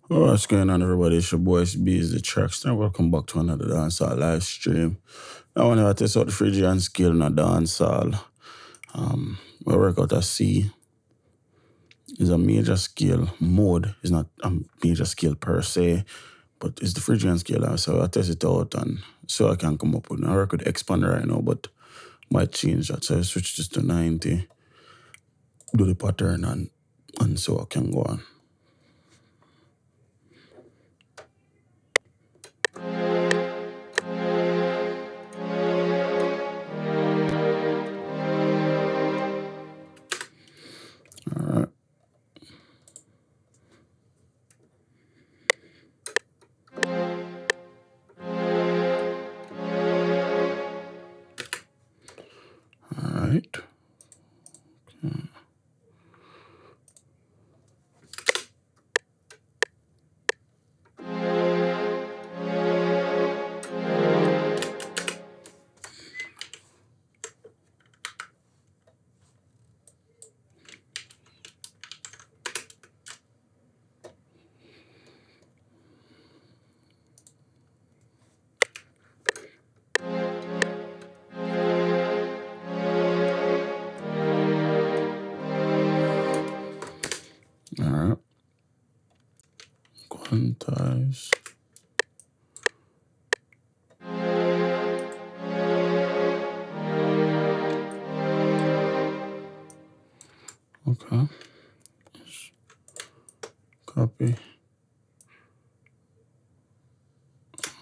What's going on, everybody? It's your boy Itz-Beez-Da TrackStar. Welcome back to another dancehall live stream. I want to test out the Phrygian scale in a dancehall. We work out a C. It's a major scale mode. It's not a major scale per se, but it's the Phrygian scale. So I test it out and so I can come up with it. I work with expander right now, but might change that. So I switch this to 90, do the pattern, and so I can go on. Alright. Alright. Okay. Alright. Quantize. Okay. Just copy.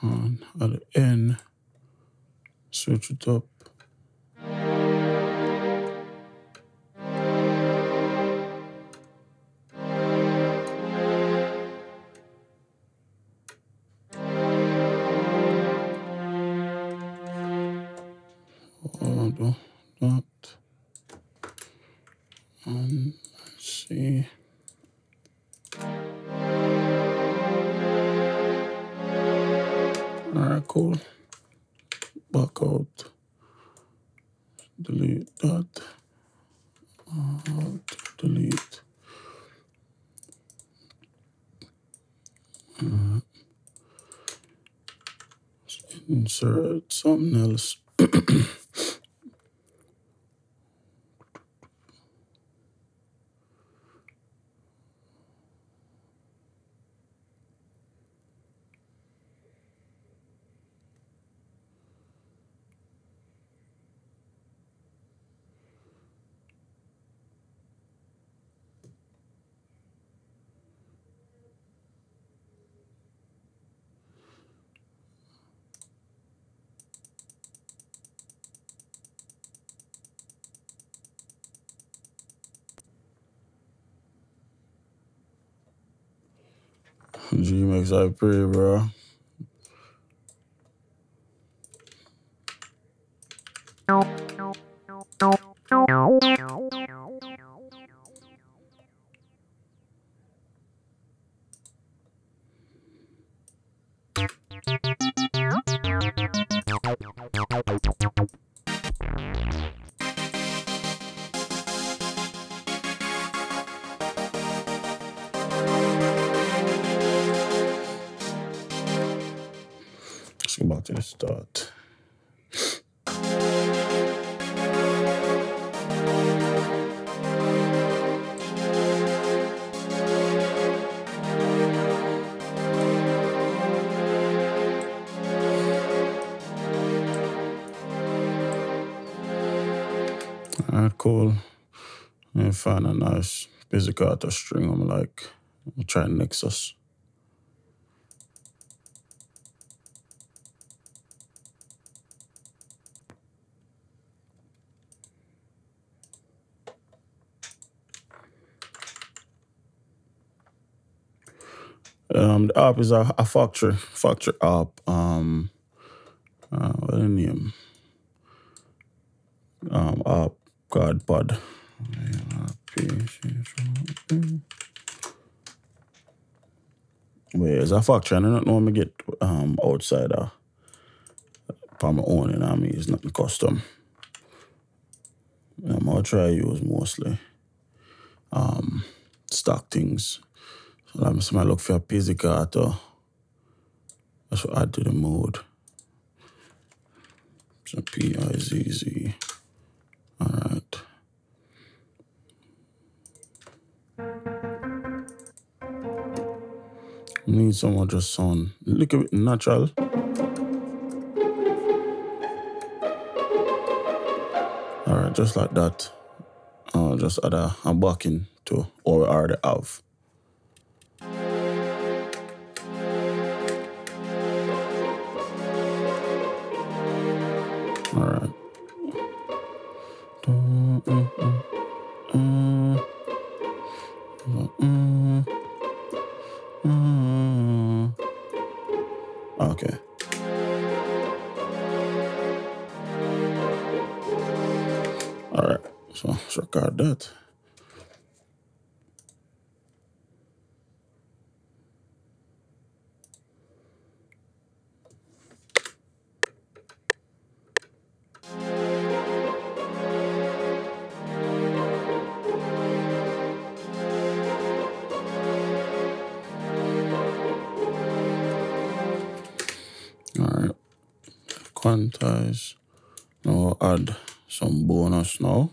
And at the end, switch it up. Do that. Let's see. Alright, cool. Back out. Delete that. Delete. Insert something else. G-Max, I pray, bro. Let's go back to the start. Alright, cool. Let me find a nice pizzicato string I'm like. I'll try Nexus. The app is a factory app. What the name? App card pod. But it's a factory, and I don't know when I get outside for my own, you know what I mean? It's nothing custom. I'll try to use mostly stock things. Let me see my look for a pizzicato. That's what add to the mood. So P-I-Z-Z. Alright. Need someone just sound a little bit natural. Alright, just like that. Just add a backing to what we already have. Alright. Okay. Alright, so let's record that. Alright, quantize. Now I'll add some bonus now.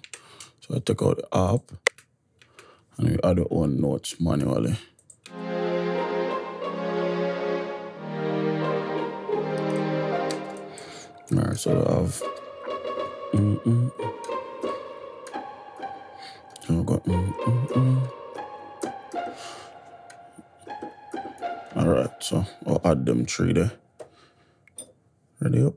So I take out the app and we add our own notes manually. Alright, so I have so we got Alright, so I'll add them three there. Ready up.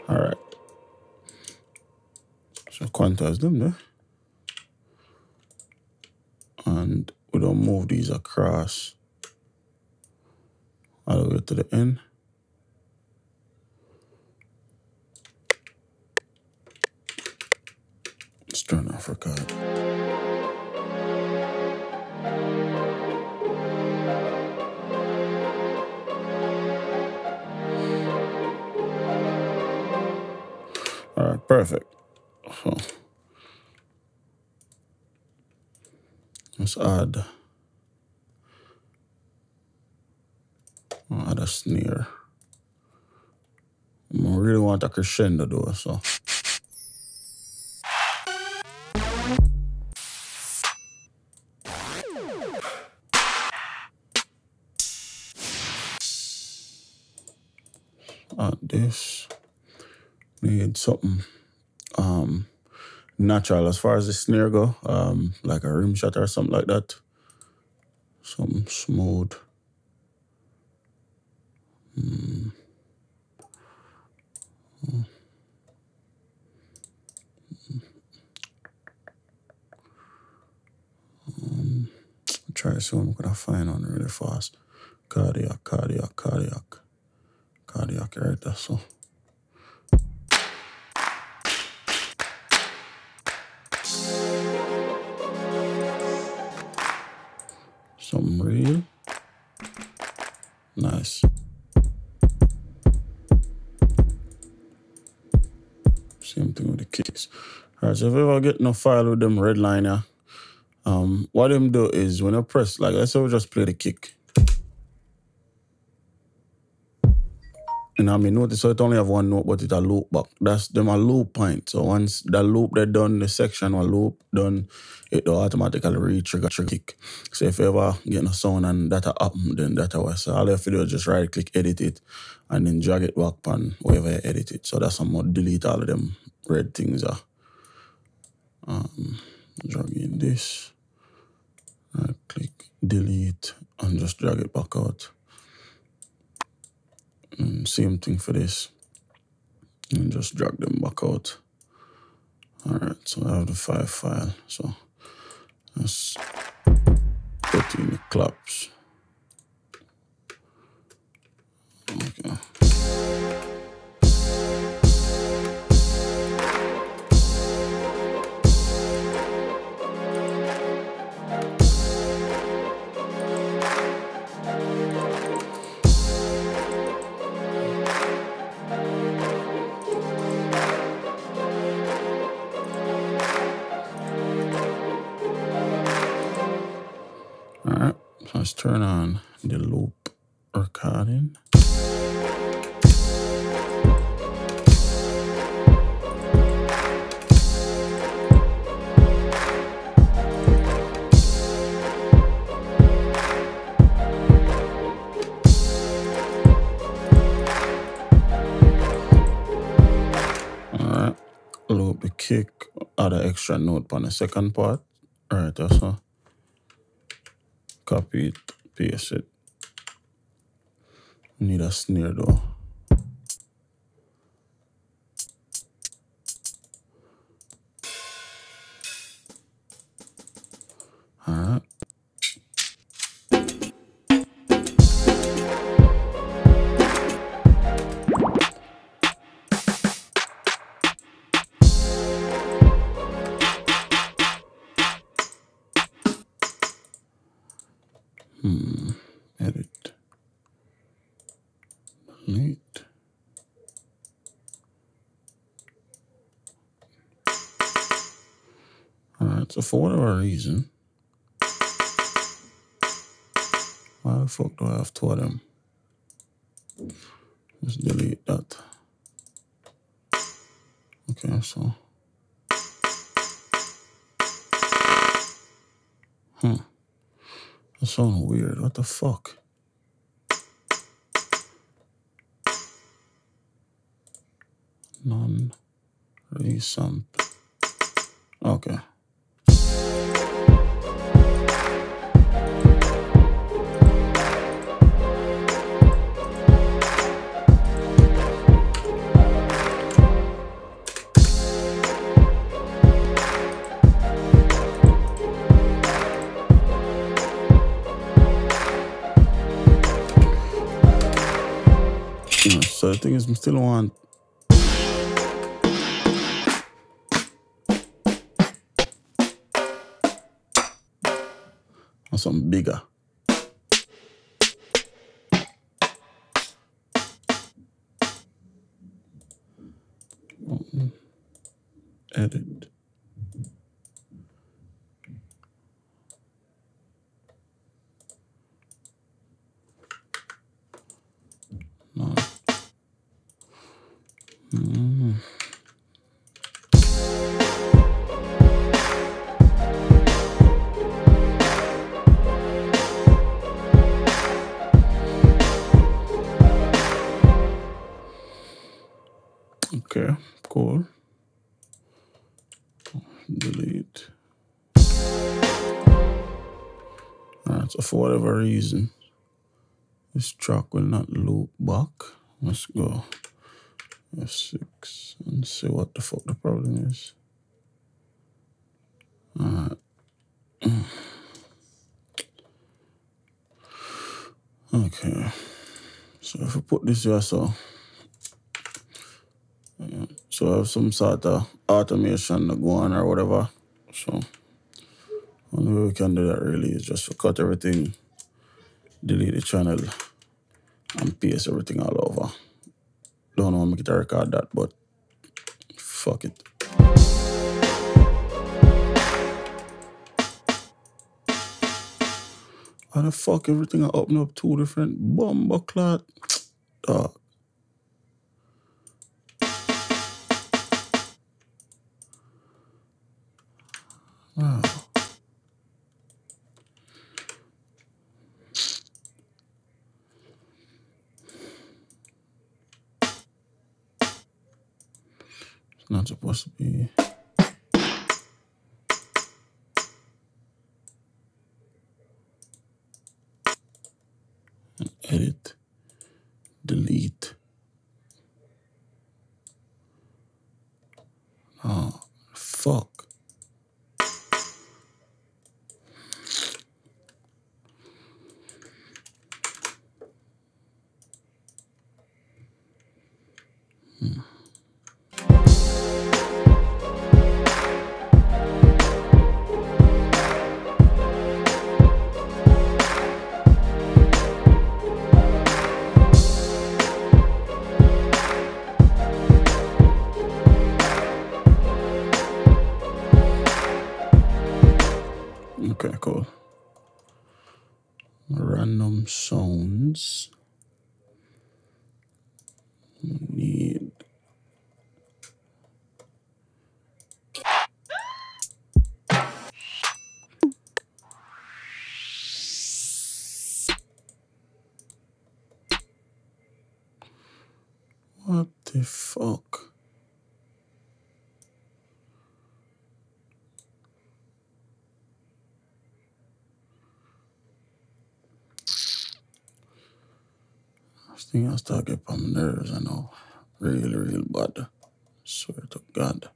Alright. So quantize them there. And we don't move these across all the way to the end. Let's turn off record. All right, perfect. So let's add a snare. I really want a crescendo though, so. Add this. Need something natural as far as the snare go, like a rim shot or something like that. Something smooth. Try to see what I'm gonna find on really fast. Cardiac, right there, so. Something real. Nice. Same thing with the kicks. Alright, so if you ever get no file with them red line here, what them do is when I press, like let's say we just play the kick. And I mean, notice so it only have one note, but it a loop back. That's them a loop point. So once the loop they done, the section or loop done, it will automatically re-trigger kick. So if you ever get a sound and that happen, then that was. So all you have to do is just right click, edit it, and then drag it back on wherever you edit it. So that's how I'm delete all of them red things. Drag in this. Right click, delete, and just drag it back out. And same thing for this. And just drag them back out. Alright, so I have the 5 file. So let's put in the claps. Okay. turn on the loop recording. Alright, loop the kick, add an extra note on the second part. Alright, so copy it, paste it. Need a snare though. Alright. Edit. Delete. Alright, so for whatever reason, why the fuck do I have two of them? Let's delete that. Okay, so. That sounds weird. What the fuck? Non-resump. Okay. So the thing is, I still want something bigger. Edit. No. Okay, cool. Delete. Alright, so for whatever reason, this track will not loop back. Let's go F6 and see what the fuck the problem is. Alright. Okay. So if we put this here, so I have some sort of automation to go on or whatever. So only way we can do that really is just to cut everything, delete the channel, and paste everything all over. Don't want to make it a record that, but fuck it. How the fuck everything I open up two different bomber clot? Dog. Wow. It's not supposed to be. Edit, delete. Oh, fuck. Sounds. Need. What the fuck? This thing I start get on my nerves, I know. Really, real bad. Swear to God.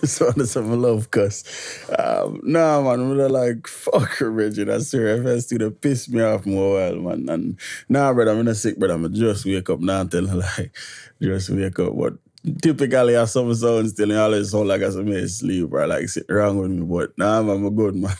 So that's what I love, cause nah, man, I'm like, fuck her, Reggie. I swear, if I still piss me off more while, man. And nah, brother, I'm not sick, brother. I'm just wake up now and tell her, like, just wake up. But typically, I have some sounds still, and always sound like I may sleep, bro. Like, sit wrong with me. But nah, man, I'm a good man.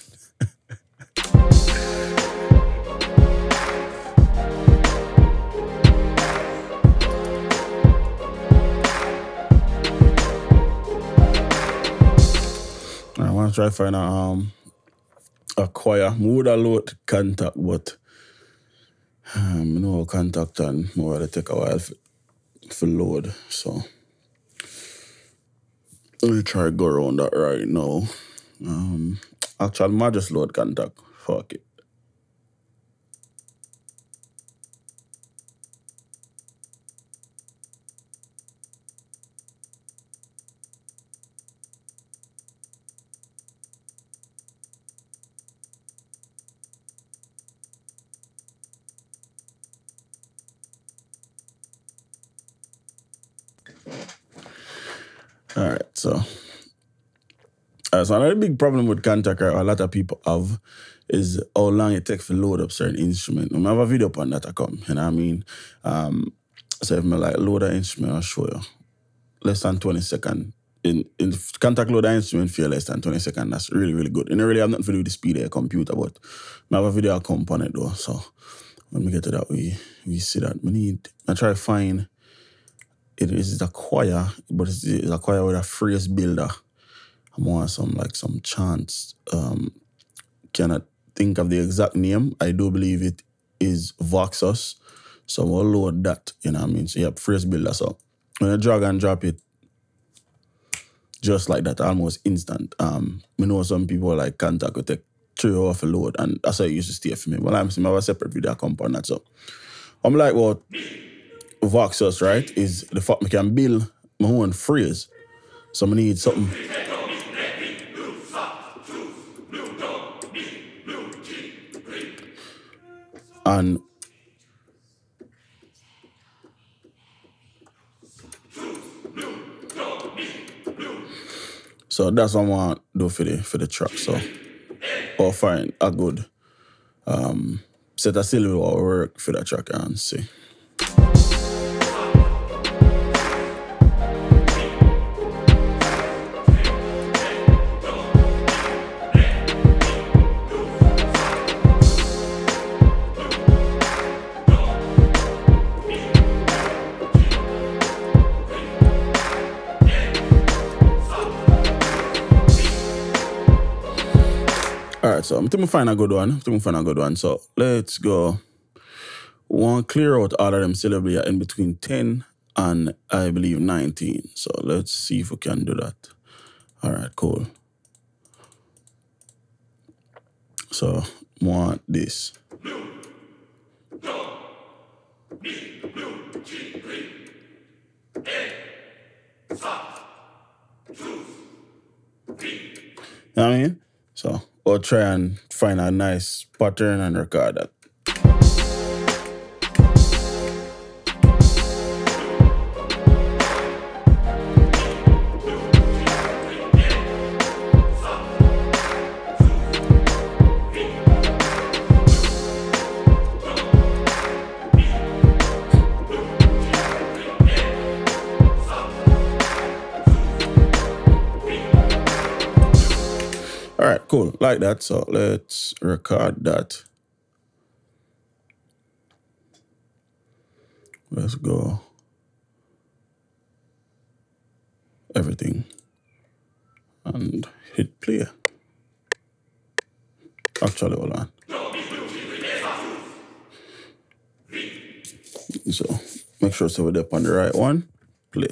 I want to try to find a choir. I would have load contact, but I know contact and more will take a while for load. So let me try to go around that right now. Actually, I might just load contact. Fuck it. All right, so another big problem with contact, a lot of people have, is how long it takes to load up certain instrument. I have a video on that I come, you know what I mean? So if I like load an instrument, I'll show you. Less than 20 seconds. In contact load an instrument for less than 20 seconds, that's really, really good. And it really have nothing to do with the speed of your computer, but I have a video I'll come on it though. So when we get to that, we see that. I try to find, it is a choir, but it's a choir with a phrase builder. I want some chants. Cannot think of the exact name. I do believe it is Voxus. So we'll load that, you know what I mean? So you have phrase builder. So when you drag and drop it, just like that, almost instant. We know some people like contact will take 3 hours for load, and that's how it used to stay for me. Well, I have a separate video I come on that. So I'm like, well, Voxus, right, is the fact I can build my own phrase. So I need something. And so that's what I want to do for the track. So or find a good set of syllable or work for that track and see. Alright, so I'm going to find a good one. So let's go. We want to clear out all of them syllables in between 10 and I believe 19. So let's see if we can do that. Alright, cool. So want this. You know what I mean? So we'll try and find a nice pattern and record that. All right, cool, like that. So let's record that. Let's go. Everything. And hit play. Actually, hold on. So make sure so we're up on the right one. Play.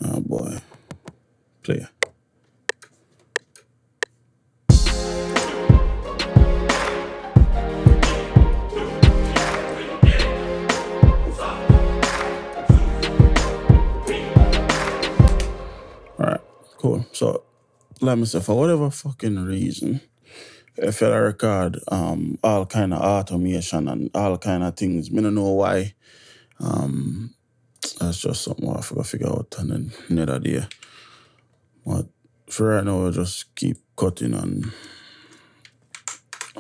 Oh boy. Play. Alright, cool. So let me say, for whatever fucking reason, if I record all kind of automation and all kind of things, I don't know why. That's just something I forgot to figure out and then another day. But for right now, we'll just keep cutting and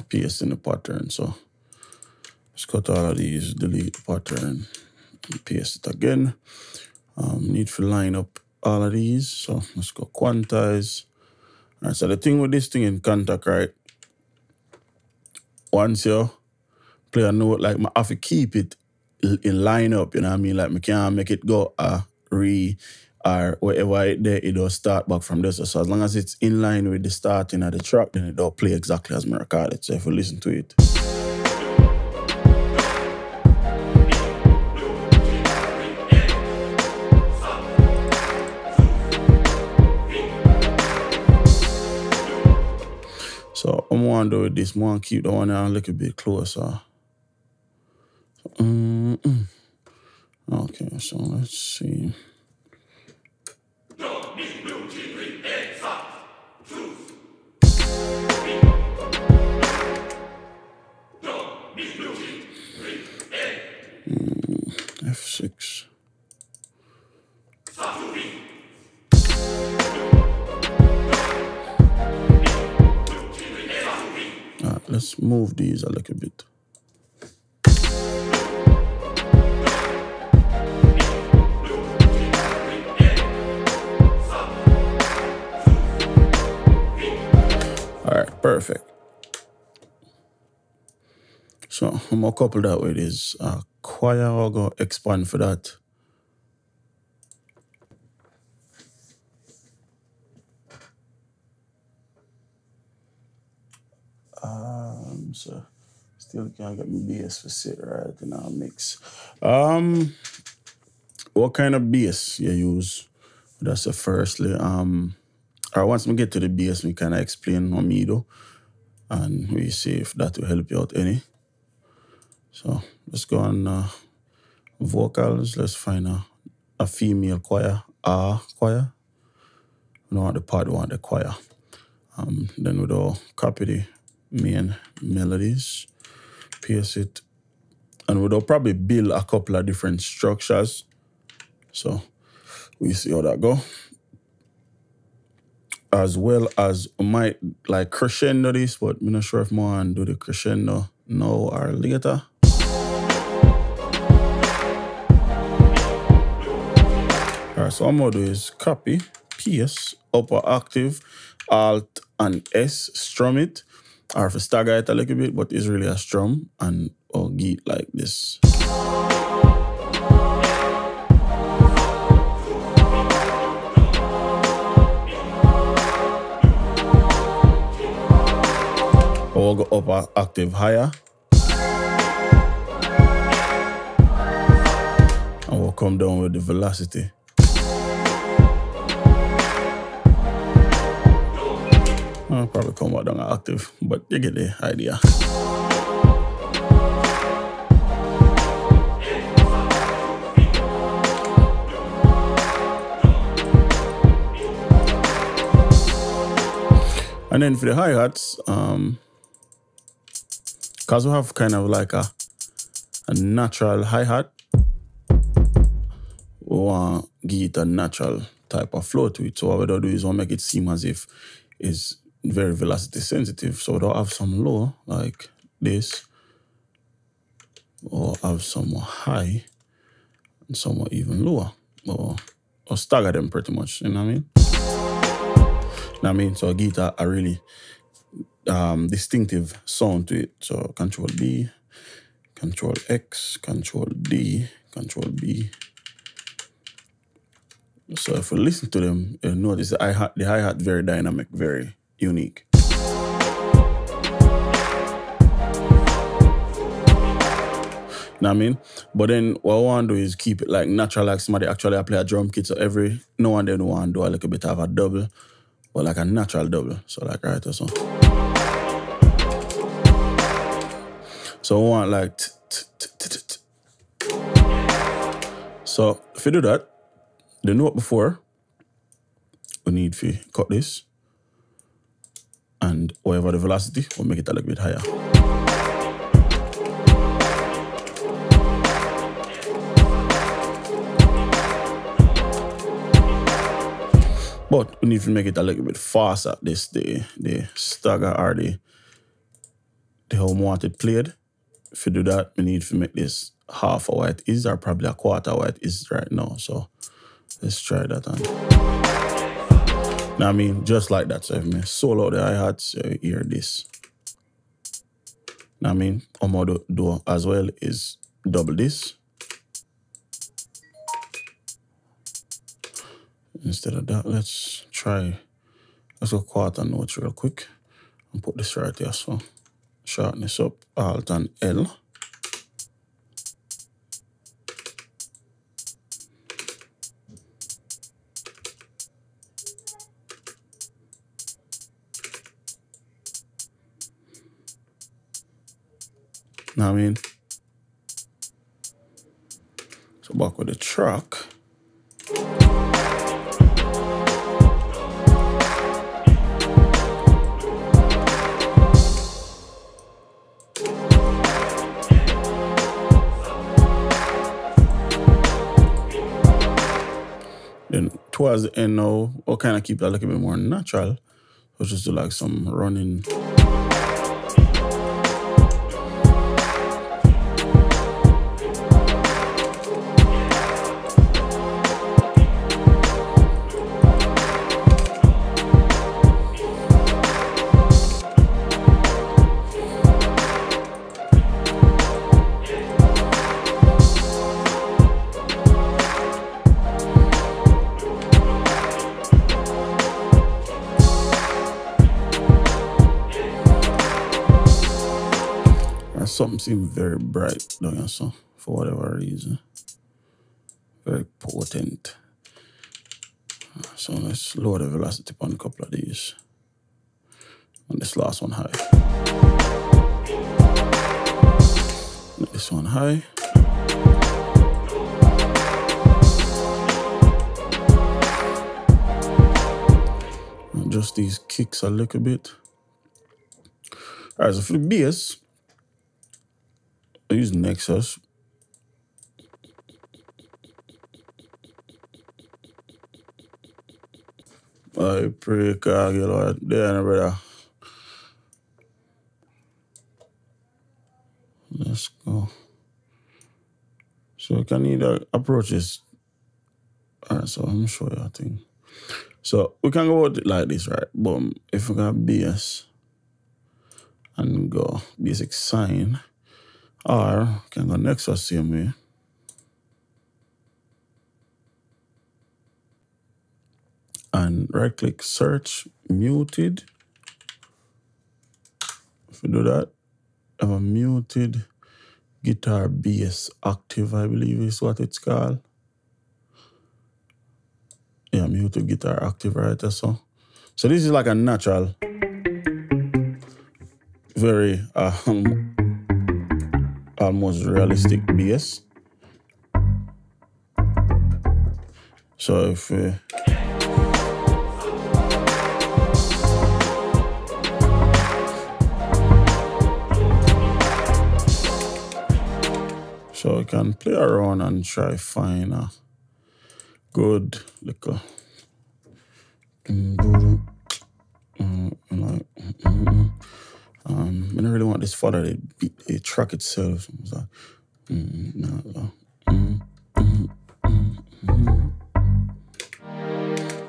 pasting the pattern. So let's cut all of these, delete the pattern, and paste it again. Need to line up all of these. So let's go quantize. All right, so the thing with this thing in Kontakt, right? Once you play a note, like I have to keep it in line up, you know what I mean? Like I can't make it go re or wherever it does start back from this. So as long as it's in line with the starting of the track, then it don't play exactly as I record it. So if you listen to it. So I'm going to do with this, I'm going to keep the one a little bit closer. Okay, so let's see. F6. Let's move these a little bit. All right, perfect. So I'm gonna couple that with this choir. I'll go expand for that. So still can't get my bass for sit right in our mix. What kind of bass you use? That's the firstly. Or once we get to the bass, we kind of explain what me do, and we see if that will help you out any. So let's go on vocals. Let's find a female choir, choir. We don't want the part, we want the choir. Then we'll copy the main melodies, paste it, and we'll probably build a couple of different structures. So we see how that go. As well as we might like crescendo this, but I'm not sure if I want to do the crescendo now or later. Alright, so what I'm going to do is copy, paste, upper octave, Alt and S, strum it, or if I stagger it a little bit, but it's really a strum, and I'll get it like this. Or we'll go up an octave higher. And we'll come down with the velocity. I'll probably come out down an octave, but you get the idea. And then for the hi-hats, because we have kind of like a natural hi-hat, we want to give it a natural type of flow to it. So what we do is we'll make it seem as if it's very velocity sensitive. So we'll have some low like this, or have some more high and some more even lower, or stagger them pretty much, you know what I mean? So give it a really distinctive sound to it. So Control B, Control X, Control D, Control B. So if we listen to them, you'll notice the hi-hat very dynamic, very unique. Know what I mean? But then what I want to do is keep it like natural, like somebody actually play a drum kit. So every now and then we want to do a little bit of a double, or like a natural double. So like right or so. So we want like So if you do that, the note before, we need to cut this. And whatever the velocity, we'll make it a little bit higher. But we need to make it a little bit faster. This the stagger or the how we want it played. If you do that, we need to make this half of what it is, or probably a quarter of what it is right now. So let's try that on. Now I mean, just like that. So if I solo the hi-hats, you hear this. Now I mean, what I'm going to do as well is double this. Instead of that, let's go quarter notes real quick and put this right here. So shorten this up, Alt and L. Now I mean, so back with the track. Then towards the end now, we'll kind of keep that a little bit more natural. We'll just do like some running. Something seems very bright down here, so for whatever reason. Very potent. So let's lower the velocity on a couple of these. And this last one high. Make this one high. Adjust these kicks a little bit. Alright, so for the bass, I use Nexus. I pray God, you Lord, there, brother. Let's go. So you can either approach this. Alright, so I'm sure you a thing. So we can go with it like this, right? Boom. If we got bass and go basic sign. Or can go Nexus same way. And right click search muted. If we do that, have a muted guitar bass octave, I believe is what it's called. Yeah, muted guitar octave right there. So this is like a natural very almost realistic bass. So if so I can play around and try find a good little I don't really want this to follow the beat, the track itself. So,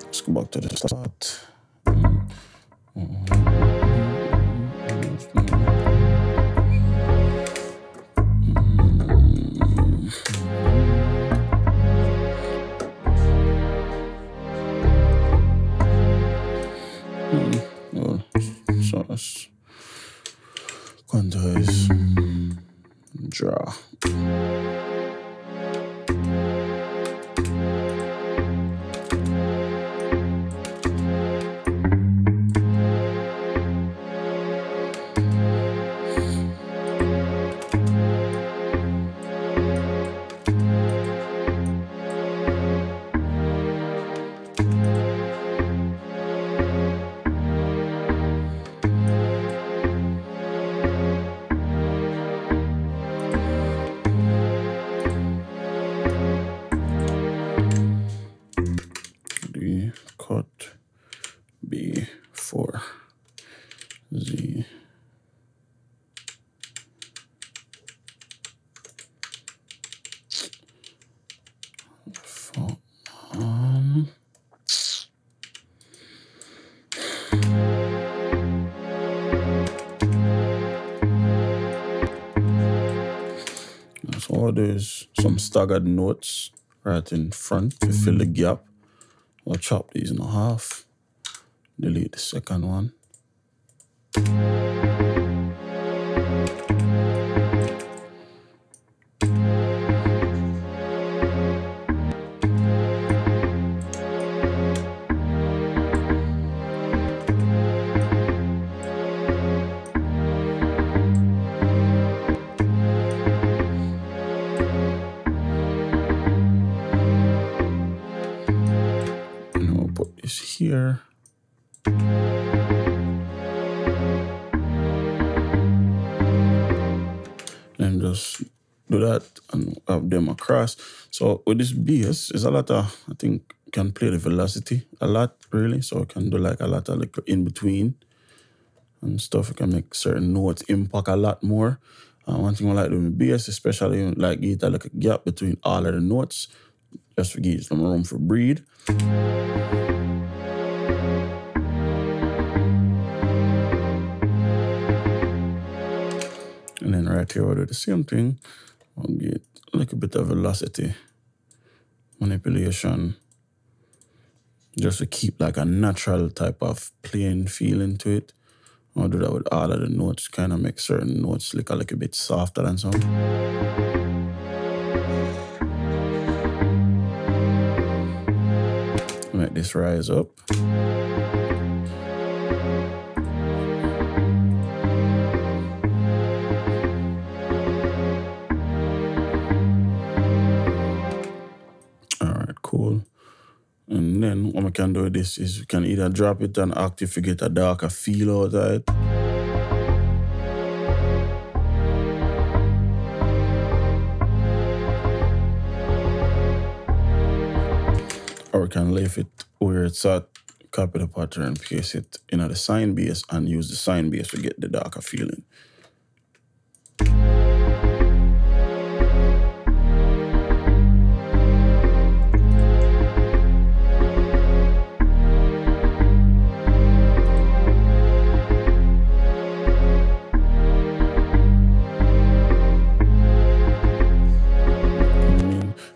let's go back to the start. So let's quantize, draw. Cut B4 Z. So there's some staggered notes right in front to fill the gap. I'll chop these in half, delete the second one. Here. And just do that and have them across. So with this bass, there's a lot of, I think, can play the velocity a lot, really. So I can do like a lot of like in between and stuff. You can make certain notes impact a lot more. One thing I like doing with bass, especially like get like a gap between all of the notes, just to give some room for breathe. And then right here, I'll do the same thing. I'll get a little bit of velocity manipulation just to keep like a natural type of playing feeling to it. I'll do that with all of the notes, kind of make certain notes look a little bit softer than some. Make this rise up. Cool. And then what we can do with this is we can either drop it an octave to get a darker feel out of it. Or we can leave it where it's at, copy the pattern, paste it in the sine bass and use the sine bass to get the darker feeling.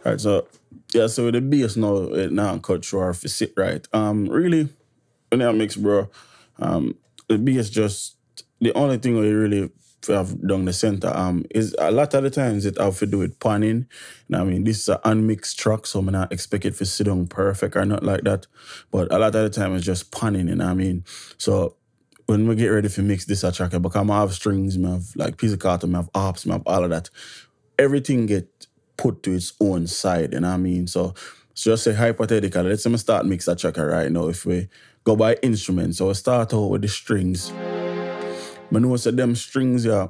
All right, so yeah, so with the bass now, it now cut short if it sit right. Really, when I mix, bro, the bass just the only thing we really have done the center is a lot of the times it have to do with panning. I mean, this is an unmixed track, so I'm not expect it to sit down perfect or not like that. But a lot of the time it's just panning, you know what I mean? So when we get ready to mix this a track, because I have strings, I have like pizzicato, I have harps, I have all of that. Everything get put to its own side, you know what I mean? So just say hypothetically, let's say I start mix a track right now. If we go by instruments, so I start out with the strings. I know that them strings, yeah,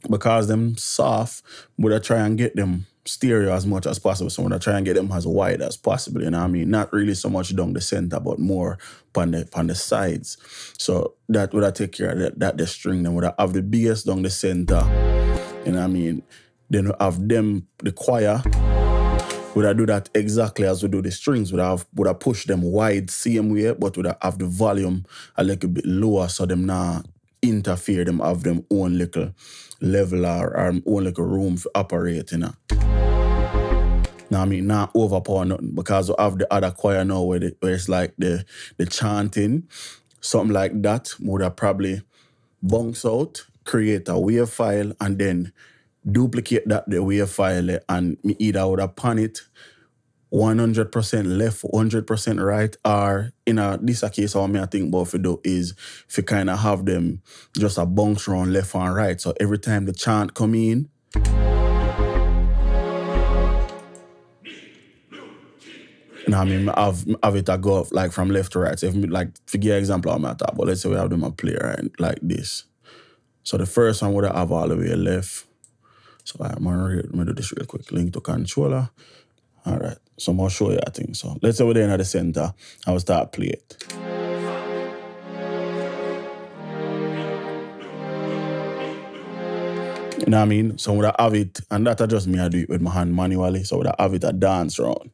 because them soft, but I try and get them stereo as much as possible. So I try and get them as wide as possible, you know what I mean? Not really so much down the center, but more on the sides. So that would I take care of that the string. Then would I have the bass down the center, you know what I mean? Then we have them, the choir, would I do that exactly as we do the strings? Would I push them wide same way, but would I have the volume a little bit lower so them not interfere, them have them own little level or own little room for operate, you know. Now I mean, not overpower nothing, because we have the other choir now where it's like the chanting, something like that, would I probably bounce out, create a wave file, and then duplicate that the wave file, and me either would have pan it 100% left, 100% right, or in this case, what I think about to do is if you kind of have them just a bounce around left and right. So every time the chant come in, you know what I mean, have it go up like from left to right. So if me, like, to give an example of my top, but let's say we have them a play right like this. So the first one would have all the way left. So I'm going to do this real quick. Link to controller. All right. So I'm going to show you a thing. So let's say we're there in the center. I will start play it. You know what I mean? So would I have it, and that just me, I do it with my hand manually. So would I have it a dance round.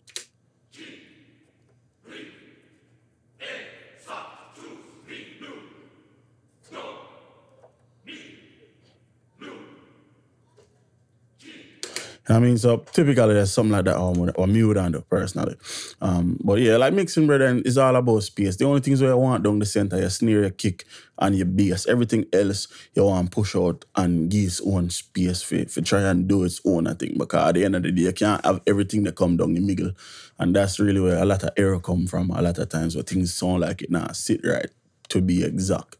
I mean, so typically there's something like that or me would handle personally. But yeah, like mixing, brother, is all about space. The only things where you want down the center, your snare, your kick, and your bass. Everything else you want to push out and give its own space for try and do its own, I think. Because at the end of the day, you can't have everything that come down the middle. And that's really where a lot of error come from a lot of times, where things sound like it not sit right, to be exact.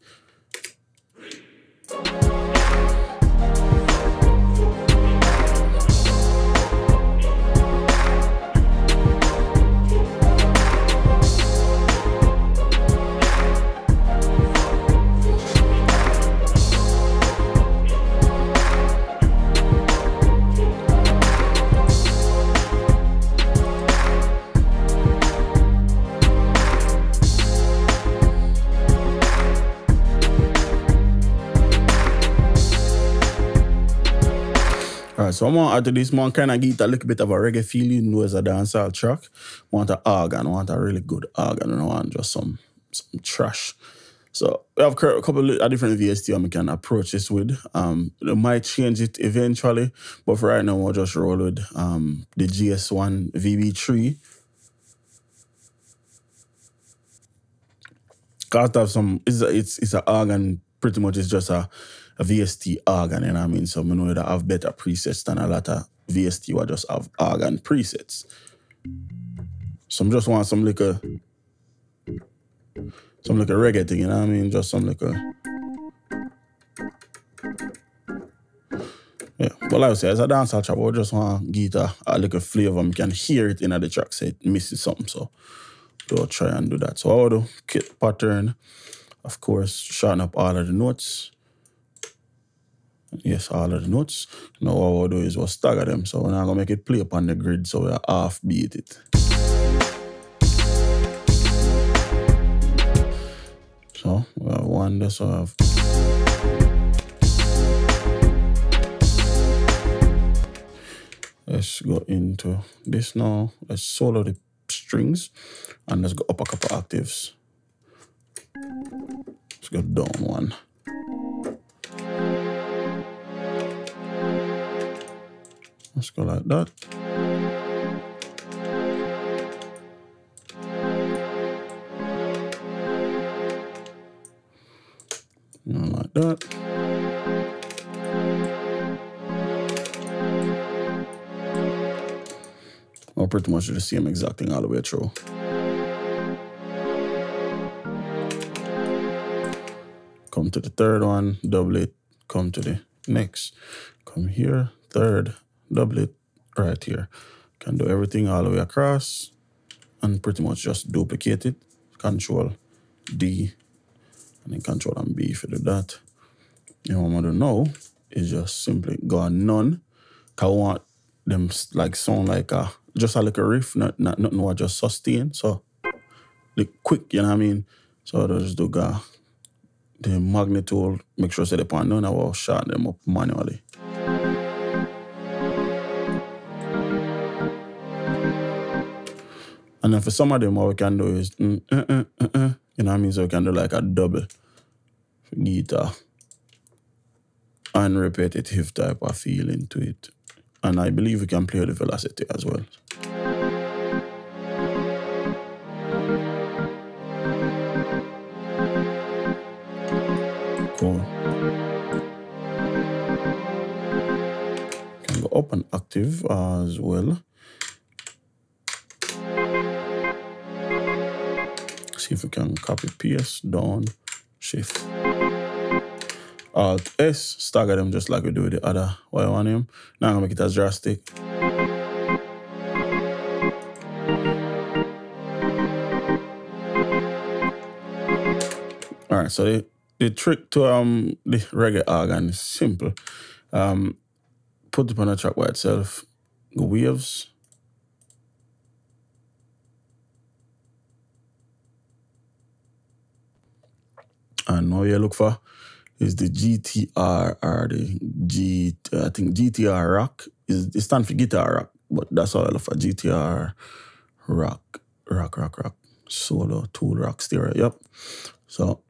So I'm going to add to this one, kind of get a little bit of a reggae feeling, you know, as a dancehall track. I want an organ, I want a really good organ, and I want just some trash. So we have a couple of different VST we can approach this with. They might change it eventually, but for right now, we'll just roll with the GS1 VB3. Cause have some, it's an organ, pretty much it's just a VST organ, you know what I mean? So I know that I have better presets than a lot of VST who just have organ presets. So I just want some like a reggae thing, you know what I mean? Just some like a... Yeah, but like I say, as a dancehall track, I just want to get a little flavor. You can hear it in the track, say it misses something, so we'll try and do that. So I will do kit pattern, of course, shorten up all of the notes. Yes, all of the notes. Now what we'll do is we'll stagger them. So we're not going to make it play up on the grid, so we'll half beat it. So we have one, this will have... Let's go into this now. Let's solo the strings and let's go up a couple octaves. Let's go down one. Let's go like that. And like that. Or pretty much the same exact thing all the way through. Come to the third one, double it, come to the next. Come here, third, double it right here. Can do everything all the way across and pretty much just duplicate it. Control D and then Control and B if you do that. And what I'm gonna do now is just simply go on none. Cause I want them like sound like just a little riff, nothing what just sustain. So the quick, you know what I mean? So I just do the magnitude, make sure set upon none, I will shut them up manually. And then for some of them, what we can do is, you know what I mean? So we can do like a double guitar and repetitive type of feeling to it. And I believe we can play the velocity as well. Cool. Can go up and active as well. See if we can copy paste down, shift. Alt S, stagger them just like we do with the other Y1M. Now I'm gonna make it as drastic. Alright, so the trick to the reggae organ is simple. Put it on a track by itself, go waves. And what you look for is the GTR or the I think GTR rock. It stands for guitar rock, but that's all I look for. GTR rock. Solo, tool rock, stereo, yep. So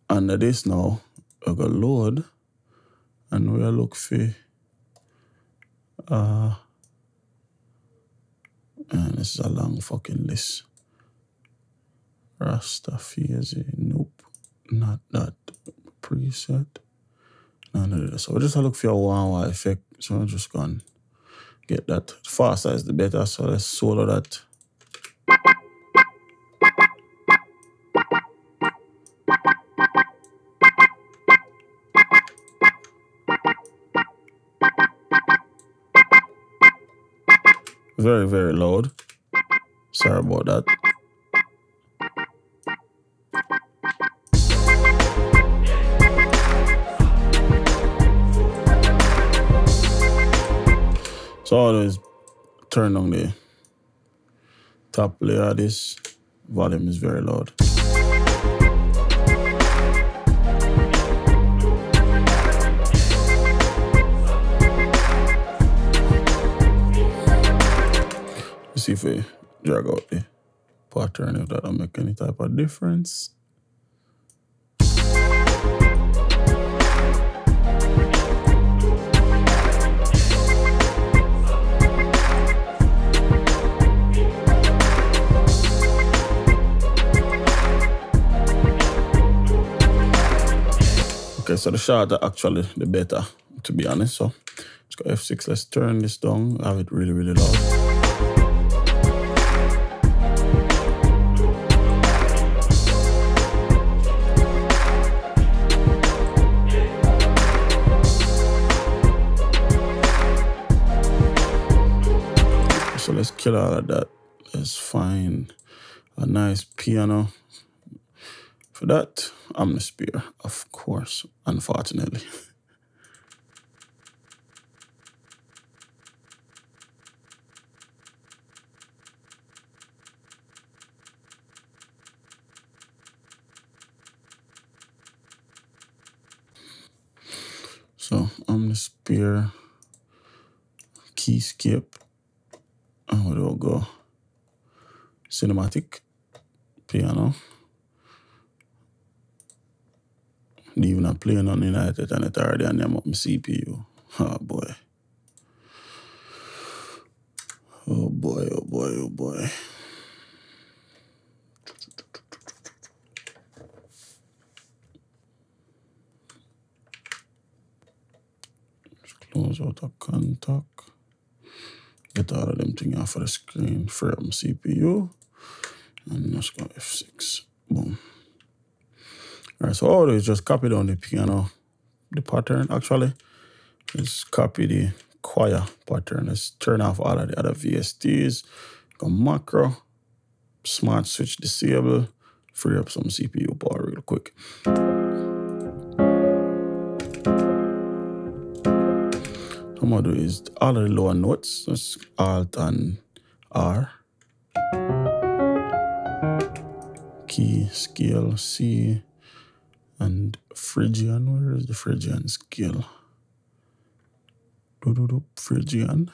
under this now, I go load and we look for and this is a long fucking list. Rastafazi, nope, not that preset. None of this. So we just look for a one effect. So I'm just gonna get that. The faster is the better. So let's solo that. Very, very loud. Sorry about that. So always turn on the top layer of this. Volume is very loud. Let's see if we drag out the pattern, if that'll make any type of difference. Okay, so the shorter actually the better, to be honest. So let's go F6, let's turn this down, have it really, really loud. So let's kill all of that. Let's find a nice piano. For that, I'm the spear, of course, unfortunately. So I'm the spear, key skip, and we will go cinematic, piano. Even a playing on United and it already on them up my CPU. Oh boy. Oh boy, oh boy, oh boy. Just close out a contact. Get all of them things off of the screen, free up my CPU. And let's go F6. Boom. Alright, so all I do is just copy down the piano, the pattern actually. Just copy the choir pattern. Let's turn off all of the other VSTs. Go macro, smart switch disable, free up some CPU power real quick. What I'm gonna do is all of the lower notes, just Alt and R. Key, scale, C, and Phrygian. Where is the Phrygian scale? Phrygian.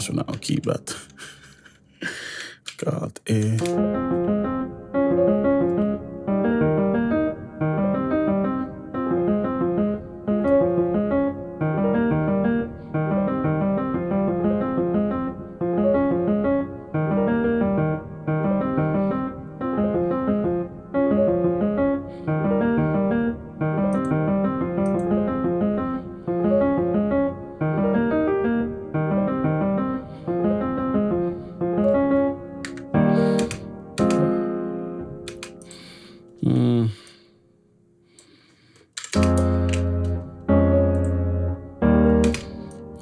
So now I'll keep that. Got A.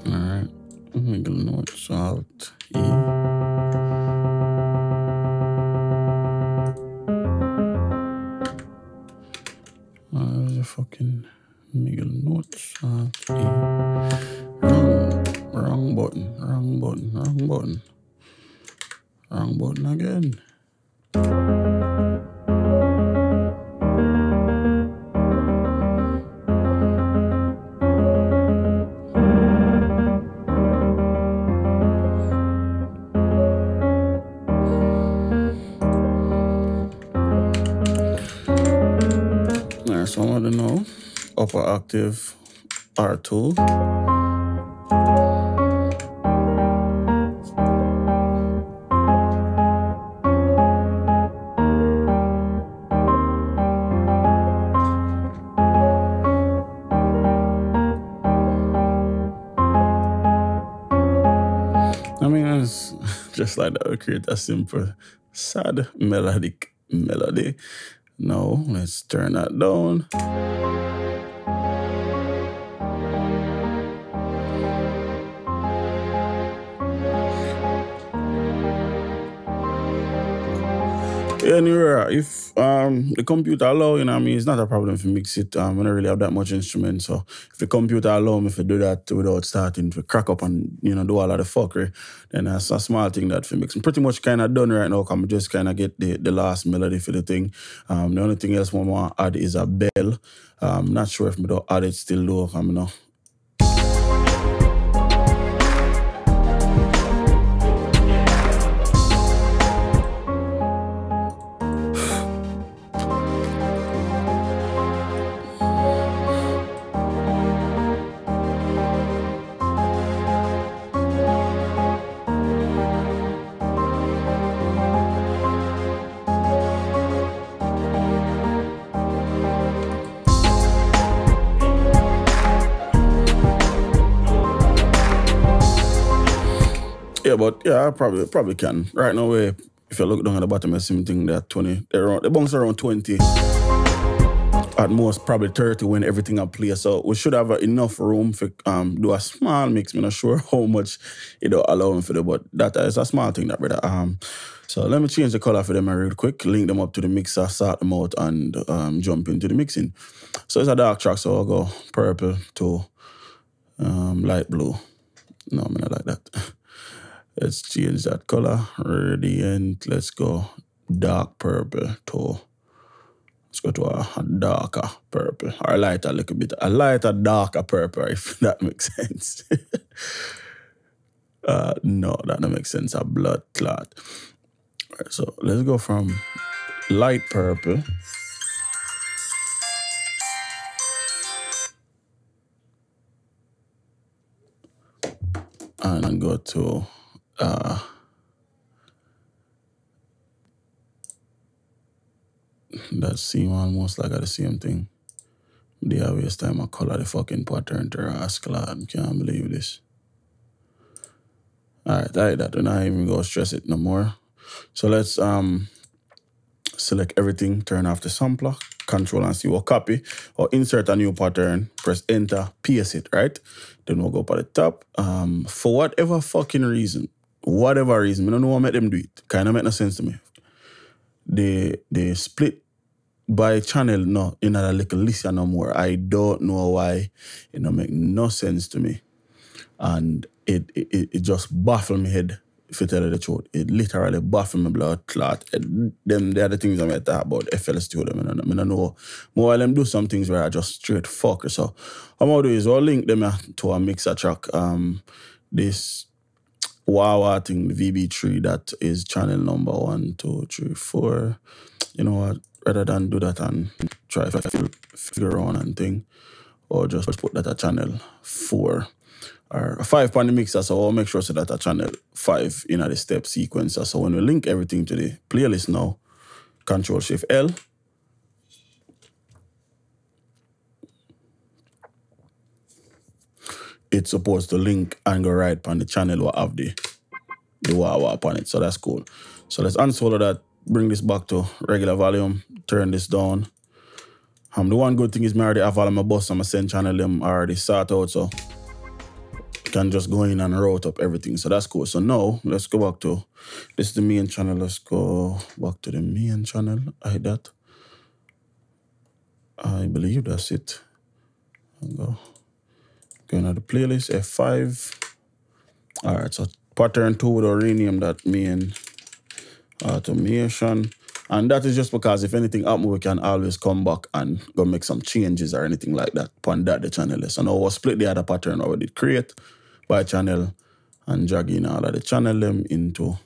Alright, middle notes, Alt, E. The fucking middle notes, Alt, E. Wrong button, wrong button, wrong button. Wrong button again. So I want to know upper octave R2. I mean, it's just like that. We create a simple, sad, melodic melody. Now, let's turn that down. Anyway, if the computer allow, you know what I mean, it's not a problem to mix it. We don't really have that much instrument, so if the computer allow me to do that without starting to crack up and, you know, do all of the fuckery, then that's a small thing that for mix. I'm pretty much kind of done right now, because I just kind of get the last melody for the thing. The only thing else I want to add is a bell. I'm not sure if I don't add it still though, you know. Yeah, but yeah, I probably can. Right now, if you look down at the bottom, you see something that 20. They bounce around 20. At most, probably 30 when everything up play. So we should have enough room for do a small mix. I'm not sure how much it will allow me for the, but that is a small thing, that brother. So let me change the color for them real quick, link them up to the mixer, sort them out, and jump into the mixing. So it's a dark track, so I'll go purple to light blue. No, I'm not like that. Let's change that color. Radiant. Let's go dark purple to... Let's go to a darker purple, or a lighter, little bit. A lighter, darker purple, if that makes sense. No, that don't make sense. A blood clot. All right, so let's go from light purple and go to that seem almost like the same thing. They waste time I color the fucking pattern to rascal. I can't believe this. Alright, I that. We're not even go stress it no more. So let's select everything, turn off the sampler, control and see what copy, or insert a new pattern, press enter, paste it, right? Then we'll go up at the top. For whatever fucking reason, I don't know what make them do it. Kinda make no sense to me. They split by channel no in a little list no more. I don't know why. It don't make no sense to me. And it just baffled my head, if you tell you the truth. It literally baffled my blood clot. They are the things I'm talk about FL Studio. I don't know. More while them do some things where I just straight fuck. So what I'm going to do is I'll link them to a mixer track. This Wawa thing, the VB3, that is channel number 1, 2, 3, 4. You know what? Rather than do that and try to figure out and thing, or just put that at channel 4 or 5 on the mixer. So I'll make sure so that at channel 5 in the step sequencer. So when we link everything to the playlist now, Control Shift L. It's supposed to link and go right on the channel what have the wah-wah upon it. So that's cool. So let's unsolo that, bring this back to regular volume, turn this down. The one good thing is I already have all of my bus and my send channel them already sort out, so you can just go in and route up everything. So that's cool. So now let's go back to this is the main channel. Let's go back to the main channel. Like that. I believe that's it. Go. Going to the playlist F5. Alright, so pattern 2 will rename that main automation. And that is just because if anything happens, we can always come back and go make some changes or anything like that upon that the channel is. So now we'll split the other pattern I did create by channel and drag in all of the channel them into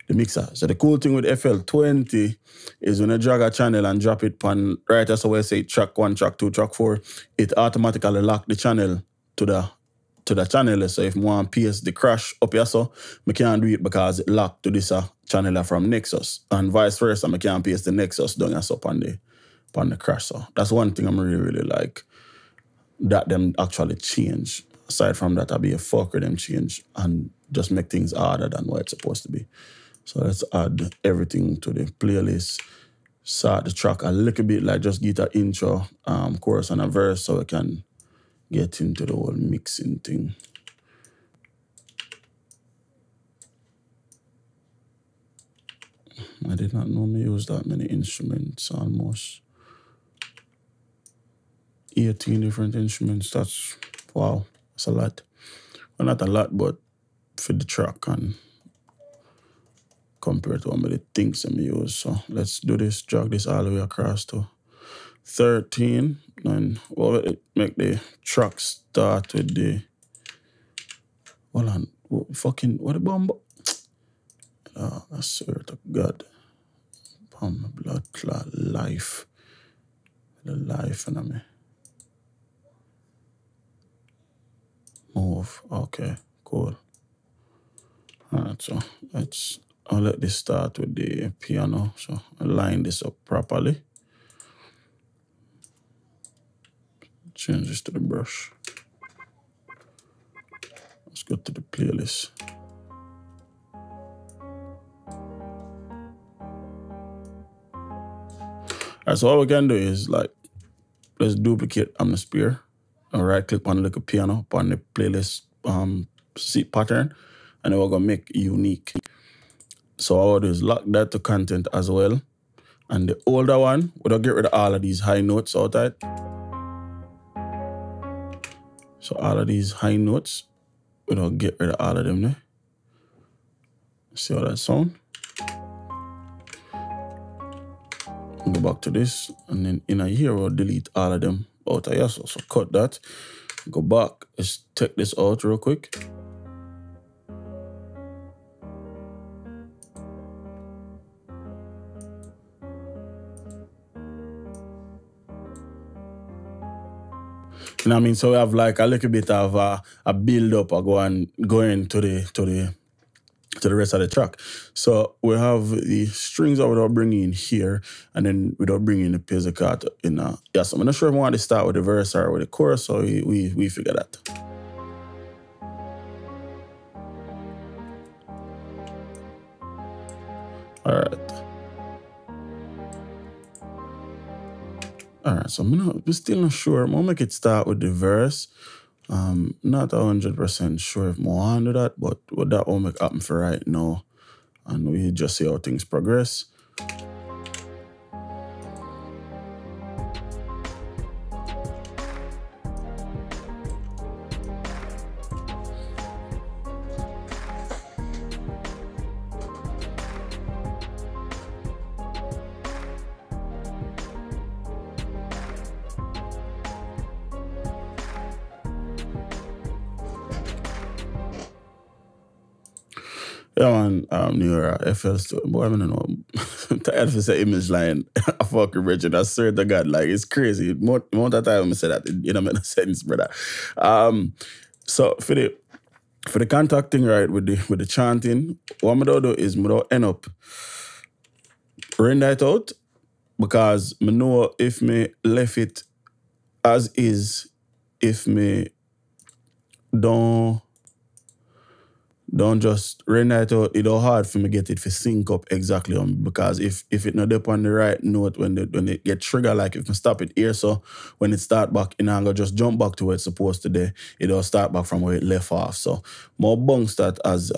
the mixer. So the cool thing with FL20 is when you drag a channel and drop it on right as we say track 1, track 2, track 4, it automatically lock the channel to the channel. So if I want to paste the crash up here, so I can't do it because it locked to this channel from Nexus. And vice versa, I can't paste the Nexus down here so upon the crash. So that's one thing I'm really like that them actually change. Aside from that, I'll be a fucker them change and just make things harder than what it's supposed to be. So let's add everything to the playlist. Start the track a little bit, like just get an intro, chorus and a verse so we can get into the whole mixing thing. I did not know me use that many instruments, almost 18 different instruments. That's, wow, that's a lot. Well, not a lot, but for the track and compared to one of the things I use. So let's do this, drag this all the way across to 13, and we'll make the track start with the, hold on, what a bomb? Oh, I swear to God. Palm blood clot life. The life in me. Move. Okay, cool. Alright, so I'll let this start with the piano. So I'll line this up properly. Change this to the brush. Let's go to the playlist. Alright, so what we can do is like, let's duplicate Amnisphere. And right click on the little piano on the playlist seat pattern, and then we're gonna make unique. So what I'll do is lock that to content as well. And the older one, we'll get rid of all of these high notes outside. So all of these high notes, we'll get rid of all of them there. See how that sound? Go back to this, and then in here we'll delete all of them out of here. So cut that. Go back. Let's take this out real quick. You know what I mean? So we have like a little bit of a build up or going to the rest of the track. So we have the strings that without bringing in here, and then without bringing the pizzicato in. Yeah, so I'm not sure if I want to start with the verse or with the chorus, so we figure that. Alright, so I'm still not sure. I'm gonna make it start with the verse. Not 100% sure if I want to do that, but that won't make happen for right now. And we just see how things progress. Yeah, man, New Era, FL Studio. Boy, I don't know. I'm tired of the image line. I fucking Richard. I swear to God, like, it's crazy. More of the time I say that, it don't make no sense, brother. So for the contact thing, right, with the chanting, what I'm gonna do is I'm gonna end up render it out, because I know if me left it as is, if me don't just render it out, it's hard for me get it to sync up exactly, because if it not up on the right note when it get trigger, like if I stop it here, so when it start back, I'm gonna just jump back to where it's supposed to be. It'll start back from where it left off. So more bounce that as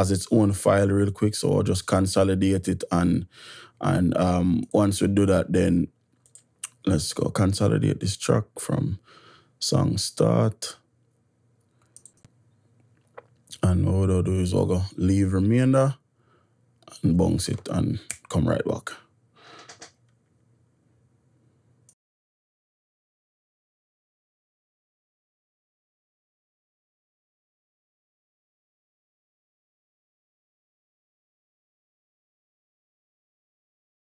its own file real quick. So I'll just consolidate it, and once we do that, then let's go consolidate this track from song start. And what I'll do is I'll go leave remainder and bounce it and come right back.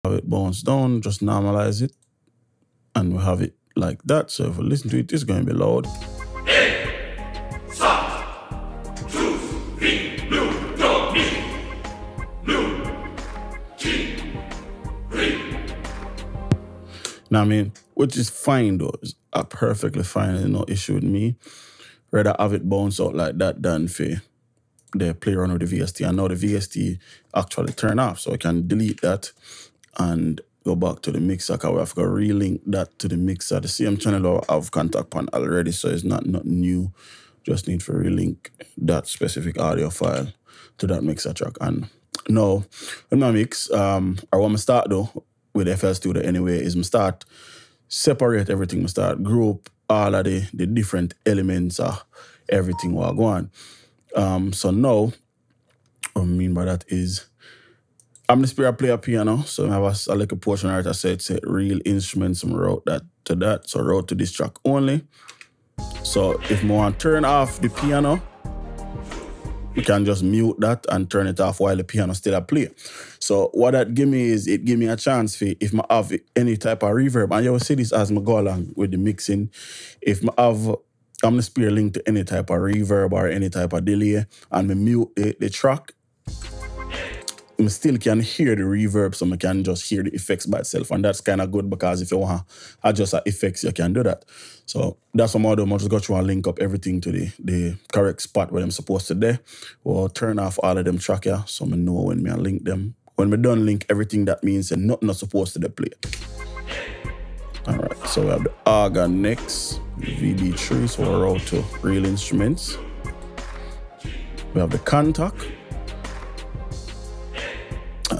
Have it bounce down, just normalize it, and we have it like that. So if we listen to it, it's going to be loud. Now, I mean, which is fine though, it's perfectly fine, there's no issue with me. Rather have it bounce out like that than for the play around with the VST. I know the VST actually turn off, so I can delete that and go back to the mixer, because we have to relink that to the mixer. The same channel I have contact on already, so it's not new. Just need to relink that specific audio file to that mixer track. And now, when I mix, or when I start though, with FL Studio anyway, is I start separate everything. I start group all of the different elements of everything while going. So now, what I mean by that is, I'm the spirit player piano, so I have a little portion right. I said it's a real instruments, and route that to that. So route to this track only. So if I want to turn off the piano, we can just mute that and turn it off while the piano still at play. So what that give me is, it give me a chance for, if I have any type of reverb, and you will see this as I go along with the mixing, if I have, I'm the spirit link to any type of reverb or any type of delay, and I mute the track, I still can hear the reverb, so I can just hear the effects by itself. And that's kind of good, because if you want to adjust the effects, you can do that. So that's what I'm going to do. I'm just going to link up everything to the correct spot where I'm supposed to do. We'll turn off all of them track here, so I know when I link them. When we done link everything, that means nothing not supposed to play. All right, so we have the organ next, VB3, so we're out to real instruments. We have the contact.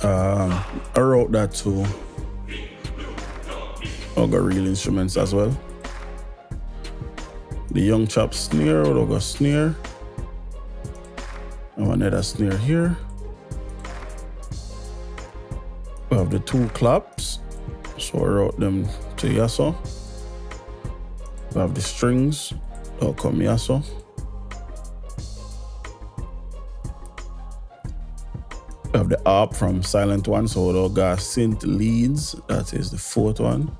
I wrote that to Oga real instruments as well. The young chop snare, Oga snare. I want another snare here. We have the two claps, so I wrote them to Yasso. We have the strings, they'll come Yasso. We have the harp from Silent One, so we'll got synth leads, that is the fourth one.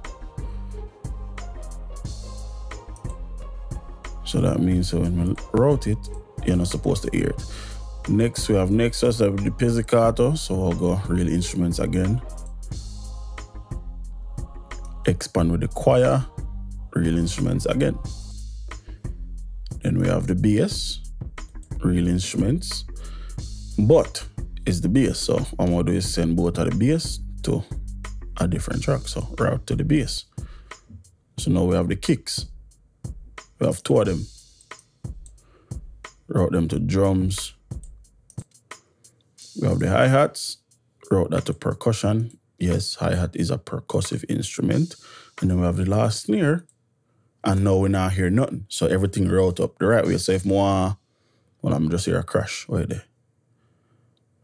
So that means when we wrote it, you're not supposed to hear it. Next, we have Nexus, that will be the pizzicato, so we'll go real instruments again. Expand with the choir, real instruments again. Then we have the bass, real instruments, but it's the bass, so what I'm gonna do is send both of the bass to a different track, so route to the bass. So now we have the kicks. We have two of them. Route them to drums. We have the hi-hats. Route that to percussion. Yes, hi-hat is a percussive instrument. And then we have the last snare. And now we not hear nothing. So everything route up the right way. So if more, well, I'm just hear a crash. Wait there.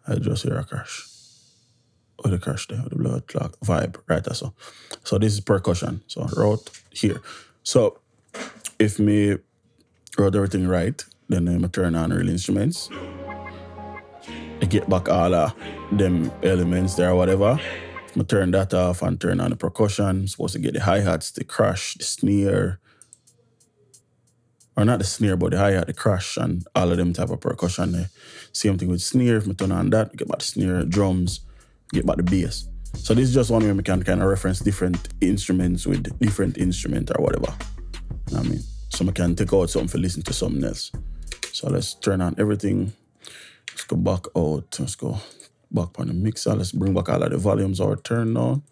I just hear a crash. Oh, the crash there, the blood clock vibe, right? So this is percussion. So route here. So if me wrote everything right, then I turn on real instruments. I get back all of them elements there or whatever. I turn that off and turn on the percussion. I'm supposed to get the hi-hats, the crash, the snare. Or not the snare, but the hi-hat, the crash, and all of them type of percussion there. Same thing with snare. If I turn on that, get back the snare, drums, get back the bass. So this is just one way we can kind of reference different instruments with different instrument or whatever. You know what I mean? So we can take out something for listen to something else. So let's turn on everything. Let's go back out. Let's go back on the mixer. Let's bring back all of the volumes or turned on.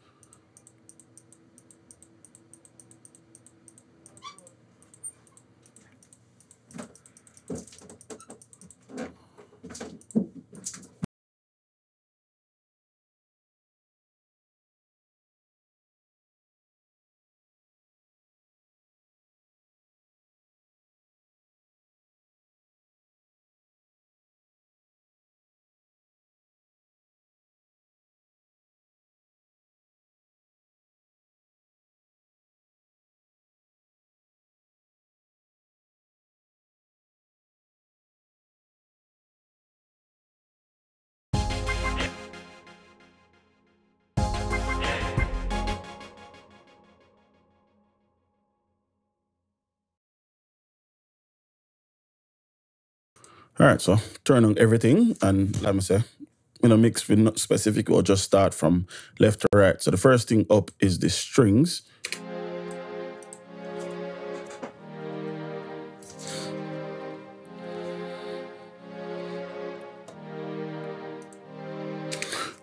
All right, so turn on everything, and let me say, mix with not specific, we'll just start from left to right. So the first thing up is the strings.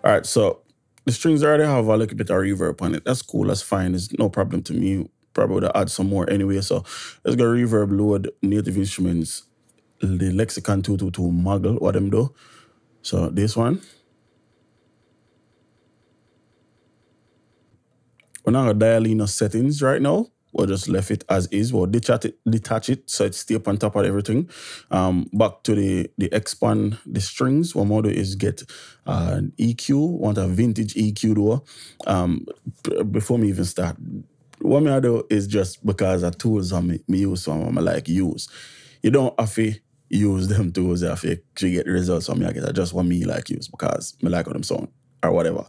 All right, so the strings already have a little bit of reverb on it. That's cool, that's fine, it's no problem to me. Probably would add some more anyway, so let's go reverb load Native Instruments, the Lexicon 222 Muggle, what them do. So this one. We're not gonna dial in our settings right now. We'll just left it as is. We'll detach it so it stay up on top of everything. Back to the expand the strings. What more do is get an EQ. Want a vintage EQ though. Before me even start, what I do is just because of tools me use, so I like use. You don't have to use them tools if you get the results from me. I get just what me like use because me like how them sound or whatever.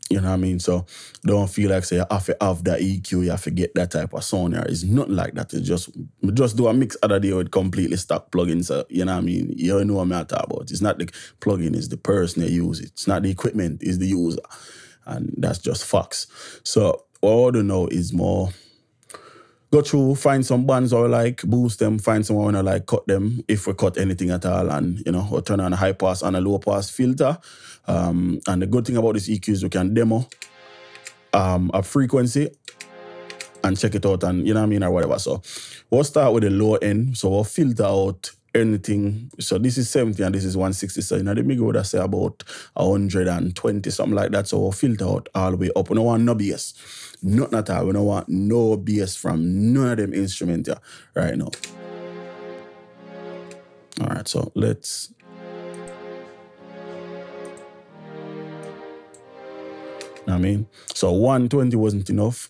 You know what I mean? So don't feel like say you have to have that EQ, you have to get that type of sound here. It's nothing like that. It's just do a mix other day with completely stock plugins. So, you know what I mean? You know what I'm talking about. It's not the plugin, it's the person that use it. It's not the equipment, it's the user. And that's just facts. So what I want to know is more go through, find some bands or like, boost them, find someone wanna like cut them, if we cut anything at all, and you know, or turn on a high pass and a low pass filter. And the good thing about this EQ is we can demo a frequency and check it out, and you know what I mean, or whatever. So we'll start with the low end. So we'll filter out anything. So this is 70 and this is 160. So you know, the MIG would say about 120, something like that. So we'll filter out all the way up. We don't want no bass. Nothing at all. We don't want no bass from none of them instruments here right now. All right, so let's... I mean, so 120 wasn't enough.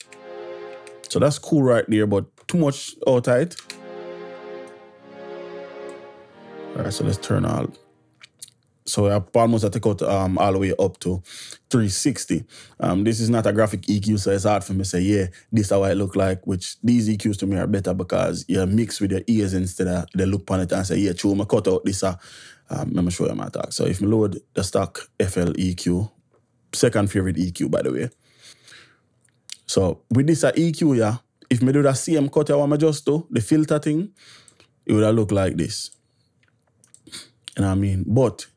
So that's cool right there, but too much out tight. All right, so let's turn all. So I almost take out all the way up to 360. This is not a graphic EQ, so it's hard for me to say, yeah, this is how it look like, which these EQs to me are better because you mix with your ears instead of they look on it and say, yeah, true, I cut out this. Let me show you my talk. So if I load the stock FL EQ, second favorite EQ, by the way. So with this EQ, yeah, if I do the same cut I want to just do, the filter thing, it would have looked like this. You know what I mean? But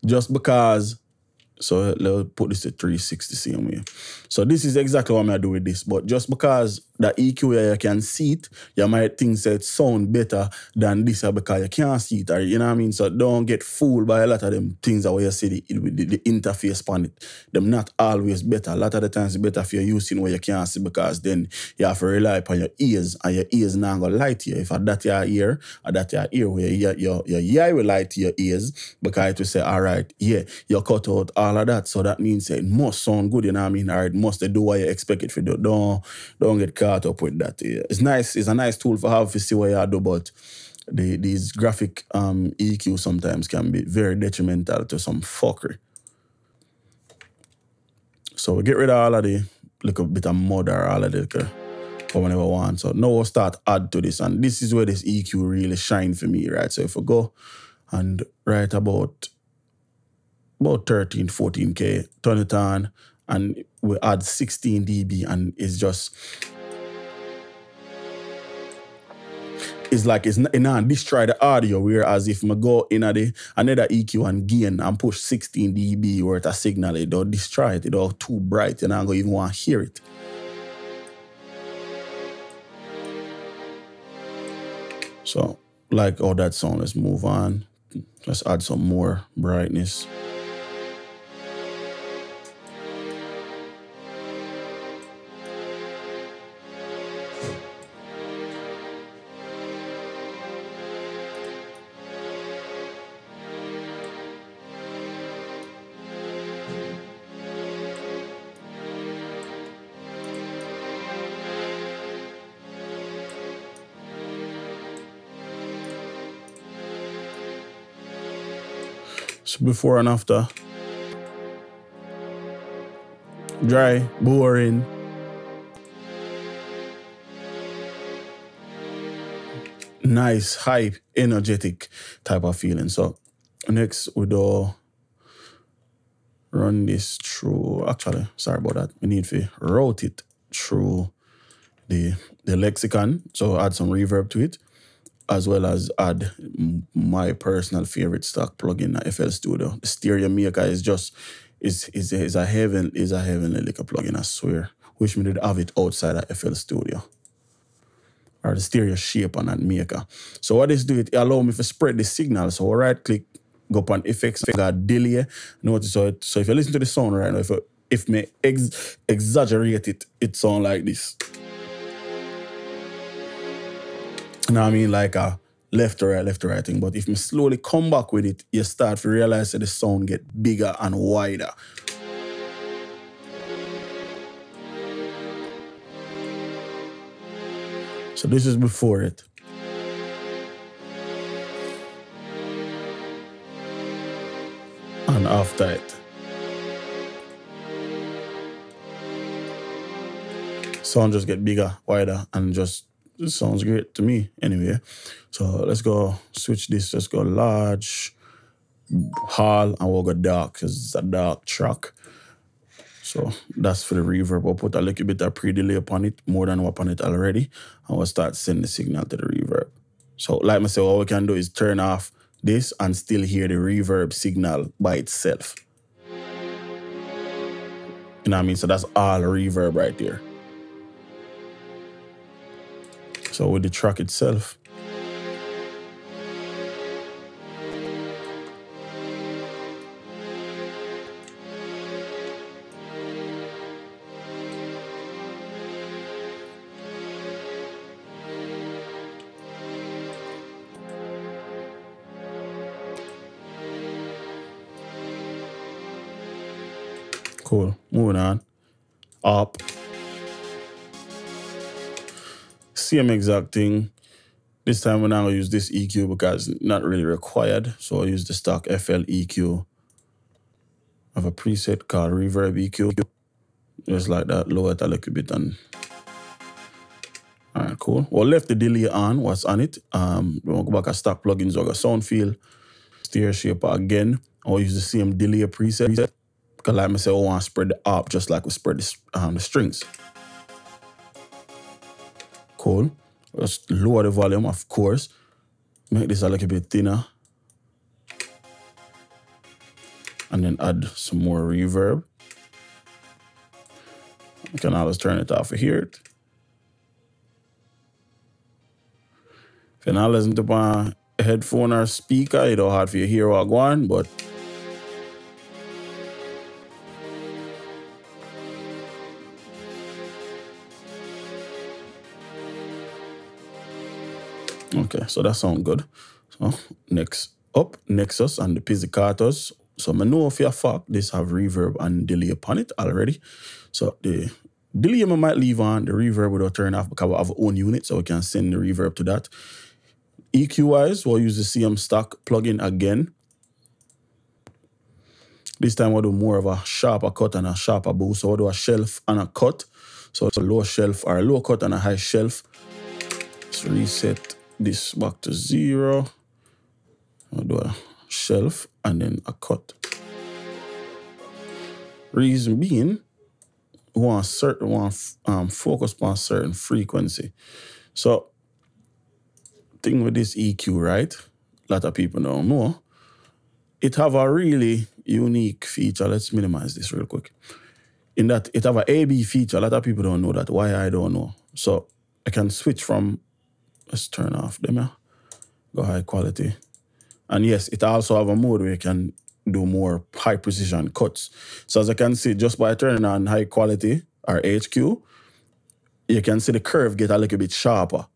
just because, so let's put this to 360 same way. So this is exactly what I'm going to do with this. But just because the EQ here, you can see it, you might think that it sound better than this because you can't see it. Or, you know what I mean? So don't get fooled by a lot of them things that you see the interface on it. Them not always better. A lot of the times it's better if you're using what you can't see because then you have to rely upon your ears and your ears not going to lie to you. If that your ear or that your ear where your ear will lie to your ears because it will say, all right, yeah, you cut out all of that. So that means it must sound good, you know what I mean? Or it must do what you expect it to do. Don't get caught up with that. Yeah. It's nice. It's a nice tool for have to see what you do, but these graphic EQ sometimes can be very detrimental to some fuckery. So we get rid of all of the little bit of mud or all of the whenever we want. So now we'll start add to this, and this is where this EQ really shine for me, right? So if we go and write about 13, 14K, turn it on, and we add 16 dB, and it's just, it's like it's not destroy the audio, whereas if I go in another EQ and gain and push 16 dB worth of signal, it don't destroy it, it don't too bright, and I don't even want to hear it. So, like all that sound, let's move on. Let's add some more brightness. So before and after. Dry, boring. Nice, hype, energetic type of feeling. So next we do run this through, actually, sorry about that. We need to route it through the lexicon. So add some reverb to it, as well as add my personal favorite stock plugin, FL Studio. The Stereo Maker is just is a heavenly little plugin, I swear. Wish me did have it outside of FL Studio. Or the stereo shape on that maker. So what this do, it allow me to spread the signal. So I right click, go up on effects, I got delay. Notice so if you listen to the sound right now, if me exaggerate it, it sound like this. You know what I mean? Like a left to right thing. But if you slowly come back with it, you start to realize that the sound get bigger and wider. So this is before it. And after it. Sound just get bigger, wider, and just, it sounds great to me anyway. So let's go switch this. Let's go large, hall, and we'll go dark because it's a dark track. So that's for the reverb. We'll put a little bit of pre-delay upon it, more than what upon it already, and we'll start sending the signal to the reverb. So like I said, what we can do is turn off this and still hear the reverb signal by itself. You know what I mean? So that's all reverb right there. So with the track itself, cool. Moving on. Up. Same exact thing. This time we're not going to use this EQ because it's not really required. So I'll use the stock FL EQ. I have a preset called Reverb EQ. Just like that. Lower it a little bit. And all right, cool. Well, left the delay on. What's on it? We'll go back to stock plugins. We'll go sound field. Steer shaper again. I'll use the same delay preset. Because like I said, I want to spread the up just like we spread the strings. Cool. Just lower the volume, of course. Make this a little bit thinner. And then add some more reverb. You can always turn it off here. If you're not listening to a headphone or speaker, it's hard for you to hear what going on, but okay, so that sounds good. So next up, Nexus and the pizzicatos. So I know for a fact this have reverb and delay upon it already. So the delay I might leave on, the reverb will turn off because we have our own unit, so we can send the reverb to that. EQ-wise, we'll use the CM stock plugin again. This time we'll do more of a sharper cut and a sharper boost. So we'll do a shelf and a cut. So it's a low shelf or a low cut and a high shelf. Let's reset this back to 0. I'll do a shelf and then a cut. Reason being, we want focus on a certain frequency. So, thing with this EQ, right? A lot of people don't know. It have a really unique feature. Let's minimize this real quick. In that it have a AB feature. A lot of people don't know that. Why I don't know. So I can switch from, let's turn off them here. Go high quality. And yes, it also have a mode where you can do more high precision cuts. So as I can see, just by turning on high quality or HQ, you can see the curve get a little bit sharper.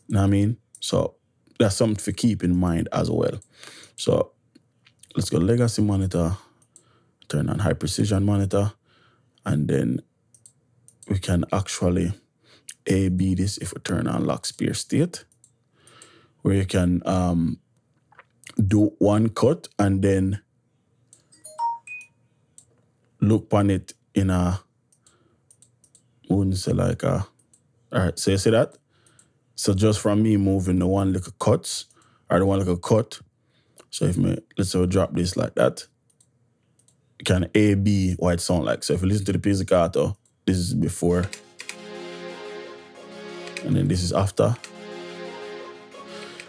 You know what I mean? So that's something to keep in mind as well. So let's go legacy monitor, turn on high precision monitor, and then we can actually A/B this if we turn on lock spear state, where you can do one cut and then look on it in a, wouldn't say like a, all right, so you see that? So just from me moving the one little cuts, or the one little cut, so if me, let's say we drop this like that, you can A/B what it sound like. So if you listen to the pizzicato, this is before, and then this is after.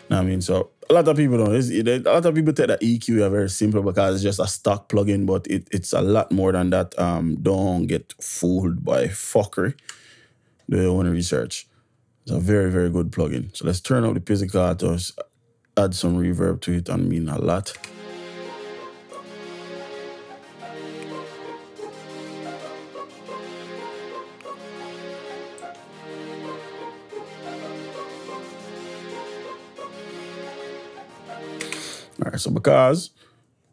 Know what I mean? So a lot of people don't. A lot of people take that EQ very simple because it's just a stock plugin, but it's a lot more than that. Don't get fooled by fuckery. Do your own research. It's a very, very good plugin. So let's turn up the pizzicatos, add some reverb to it, and mean a lot. All right, so because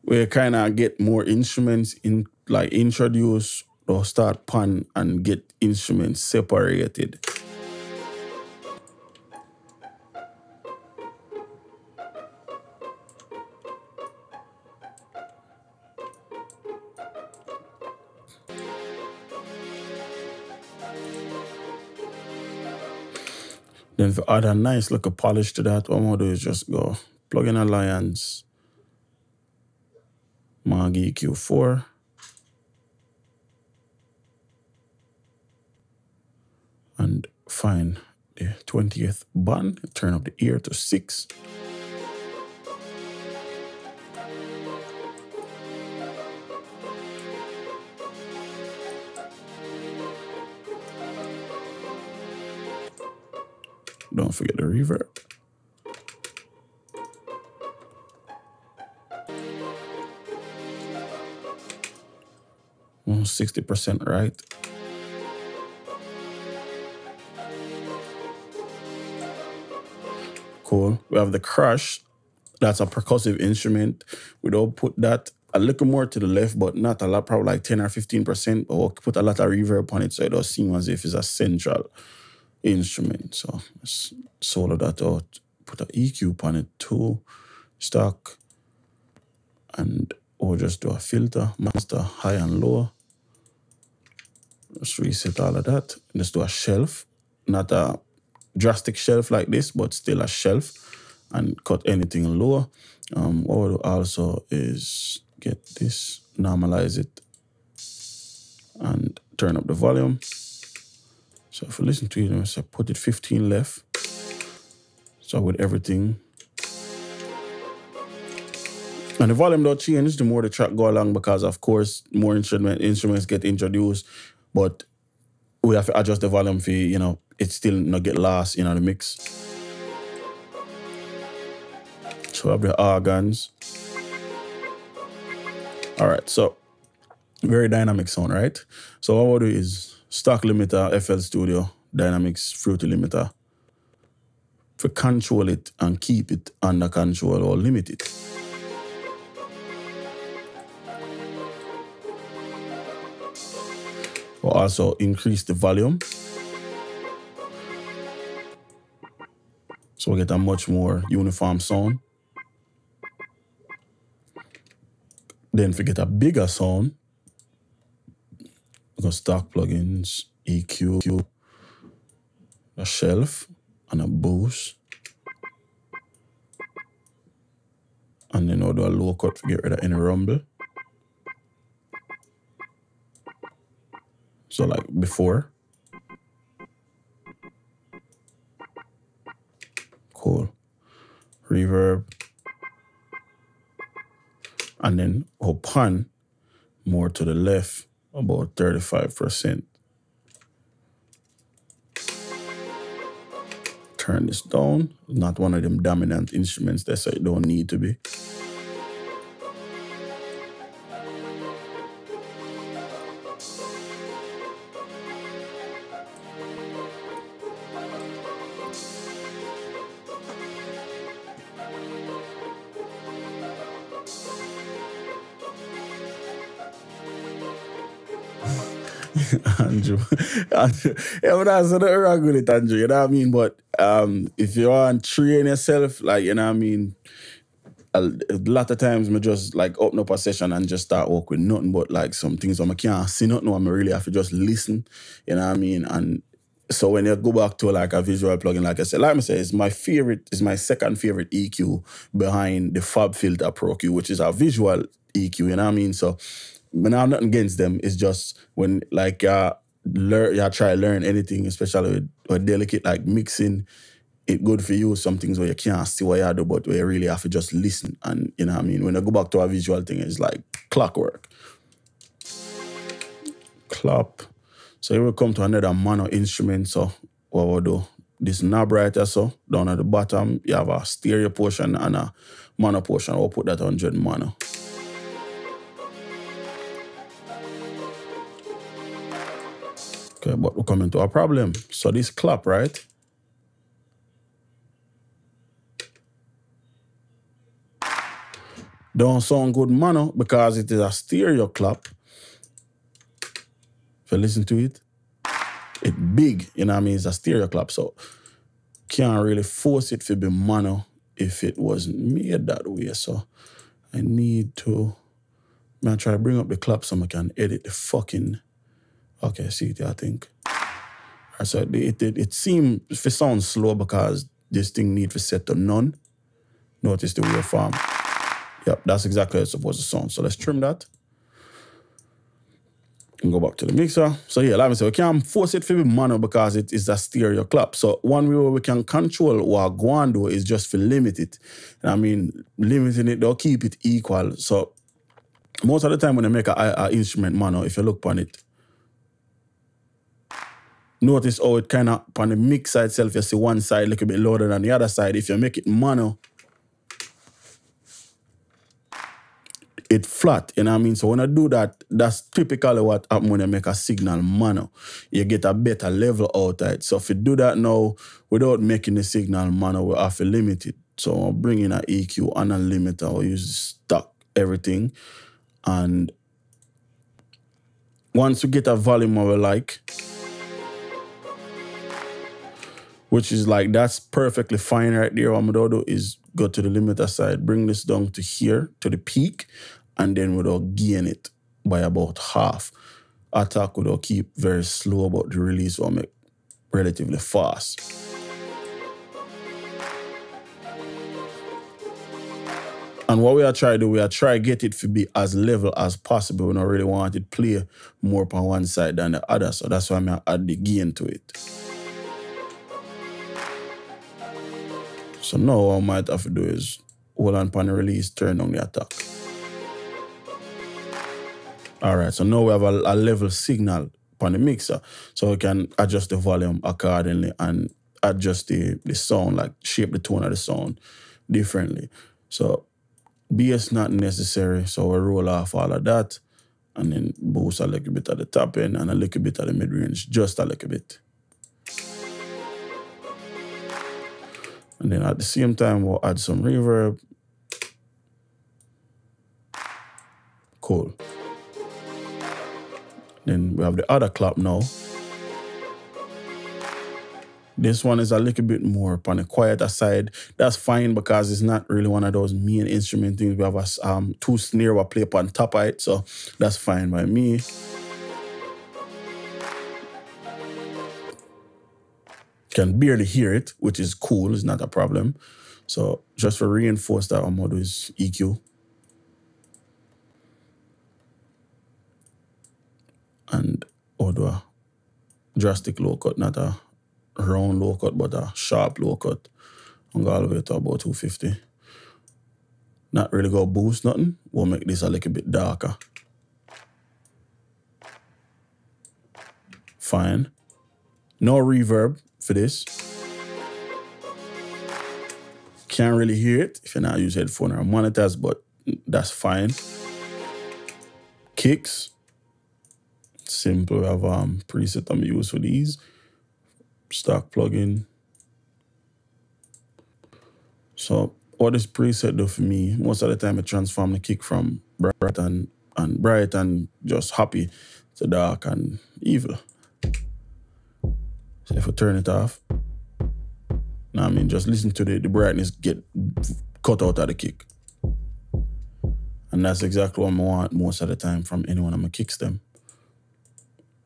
we kind of get more instruments in, like introduce or start pan and get instruments separated. Then to add a nice little polish to that, what I'm gonna do is just go plug in Alliance, Mag EQ4, and find the 20th band, turn up the ear to 6. Don't forget the reverb. 60% right. Cool. We have the crash. That's a percussive instrument. We don't put that a little more to the left, but not a lot, probably like 10 or 15%. But we'll put a lot of reverb on it so it does seem as if it's a central instrument. So let's solo that out. Put an EQ on it too. Stock. And we'll just do a filter, master high and low. Let's reset all of that. Let's do a shelf. Not a drastic shelf like this, but still a shelf. And cut anything lower. What we'll do also is get this, normalize it, and turn up the volume. So if we listen to it, so put it 15 left. So with everything. And the volume don't change the more the track go along because, of course, more instruments get introduced. But we have to adjust the volume for, you know, it still not get lost in the mix. So we have the organs. All right, so very dynamic sound, right? So what we'll do is stock limiter, FL Studio, Dynamics, Fruity limiter. To control it and keep it under control or limit it. We'll also increase the volume. So we get a much more uniform sound. Then if we get a bigger sound, we got stock plugins, EQ, a shelf, and a boost. And then we'll do a low cut to get rid of any rumble. So like before. Cool. Reverb. And then we'll pan more to the left, about 35%. Turn this down. Not one of them dominant instruments that say it don't need to be. Andrew. Yeah, but that's not wrong with it, Andrew, you know what I mean? But if you want to train yourself, like, you know what I mean, a lot of times I just like open up a session and just start work with nothing but like some things where I can't see nothing, I really have to just listen, you know what I mean? And so when you go back to like a visual plugin, like I said, it's my favorite, it's my second favorite EQ behind the FabFilter Pro Q, which is a visual EQ, you know what I mean? So when I'm nothing against them, it's just when like you try to learn anything, especially with delicate like mixing, it good for you. Some things where you can't see what you do, but where you really have to just listen. And you know what I mean? When I go back to a visual thing, it's like clockwork. Clap. So here we come to another mono instrument. So what we'll do, this knob right here, so down at the bottom, you have a stereo portion and a mono portion. We'll put that 100 mono. Okay, but we're coming to a problem. So this clap, right? Don't sound good mono because it is a stereo clap. If you listen to it, it's big, you know what I mean? It's a stereo clap, so can't really force it to be mono if it wasn't made that way. So I need to, man, try to bring up the clap so I can edit the fucking. Okay, see it, I think. Right, so it seems if it sounds slow because this thing needs to set to none. Notice the waveform. Yep, that's exactly how it's supposed to sound. So let's trim that. And go back to the mixer. So yeah, like I said, we can't force it to be mono because it is a stereo clap. So one way we can control what go on do is just to limit it. And I mean, limiting it, they'll keep it equal. So most of the time when you make an instrument mono, if you look on it, notice how it kind of, on the mixer itself, you see one side a little bit louder than the other side. If you make it mono, it flat, you know what I mean? So when I do that, that's typically what happens when you make a signal mono. You get a better level out of it. So if you do that now, without making the signal mono, we have to limit it. So I'll bring in an EQ and a limiter. I'll use stock, everything. And once you get a volume we like, which is like, that's perfectly fine right there. What I'm going to do is go to the limiter side, bring this down to here, to the peak, and then we'll gain it by about half. Attack will keep very slow, but the release will make relatively fast. And what we are trying to do, we are trying to get it to be as level as possible. We don't really want it to play more on one side than the other. So that's why I'm going to add the gain to it. So now what I might have to do is hold on upon the release, turn on the attack. All right, so now we have a level signal on the mixer. So we can adjust the volume accordingly and adjust the sound, like shape the tone of the sound differently. So bass not necessary, so we'll roll off all of that and then boost a little bit at the top end and a little bit at the mid-range, just a little bit. And then at the same time, we'll add some reverb. Cool. Then we have the other clap now. This one is a little bit more on the quieter side. That's fine because it's not really one of those main instrument things. We have two snare we play on top of it, so that's fine by me. Can barely hear it, which is cool, it's not a problem. So just to reinforce that, I'm going to do is EQ. And I'll do a drastic low cut, not a round low cut, but a sharp low cut. I'm going all the way to about 250. Not really going to boost nothing. We'll make this a little bit darker. Fine. No reverb for this. Can't really hear it if you're not using headphone or monitors, but that's fine. Kicks. Simple. We have preset I'm use for these. Stock plugin. So what this preset do for me, most of the time I transform the kick from bright and just happy to dark and evil. So if I turn it off, now I mean just listen to the brightness get cut out of the kick. And that's exactly what I want most of the time from anyone on my kick stem.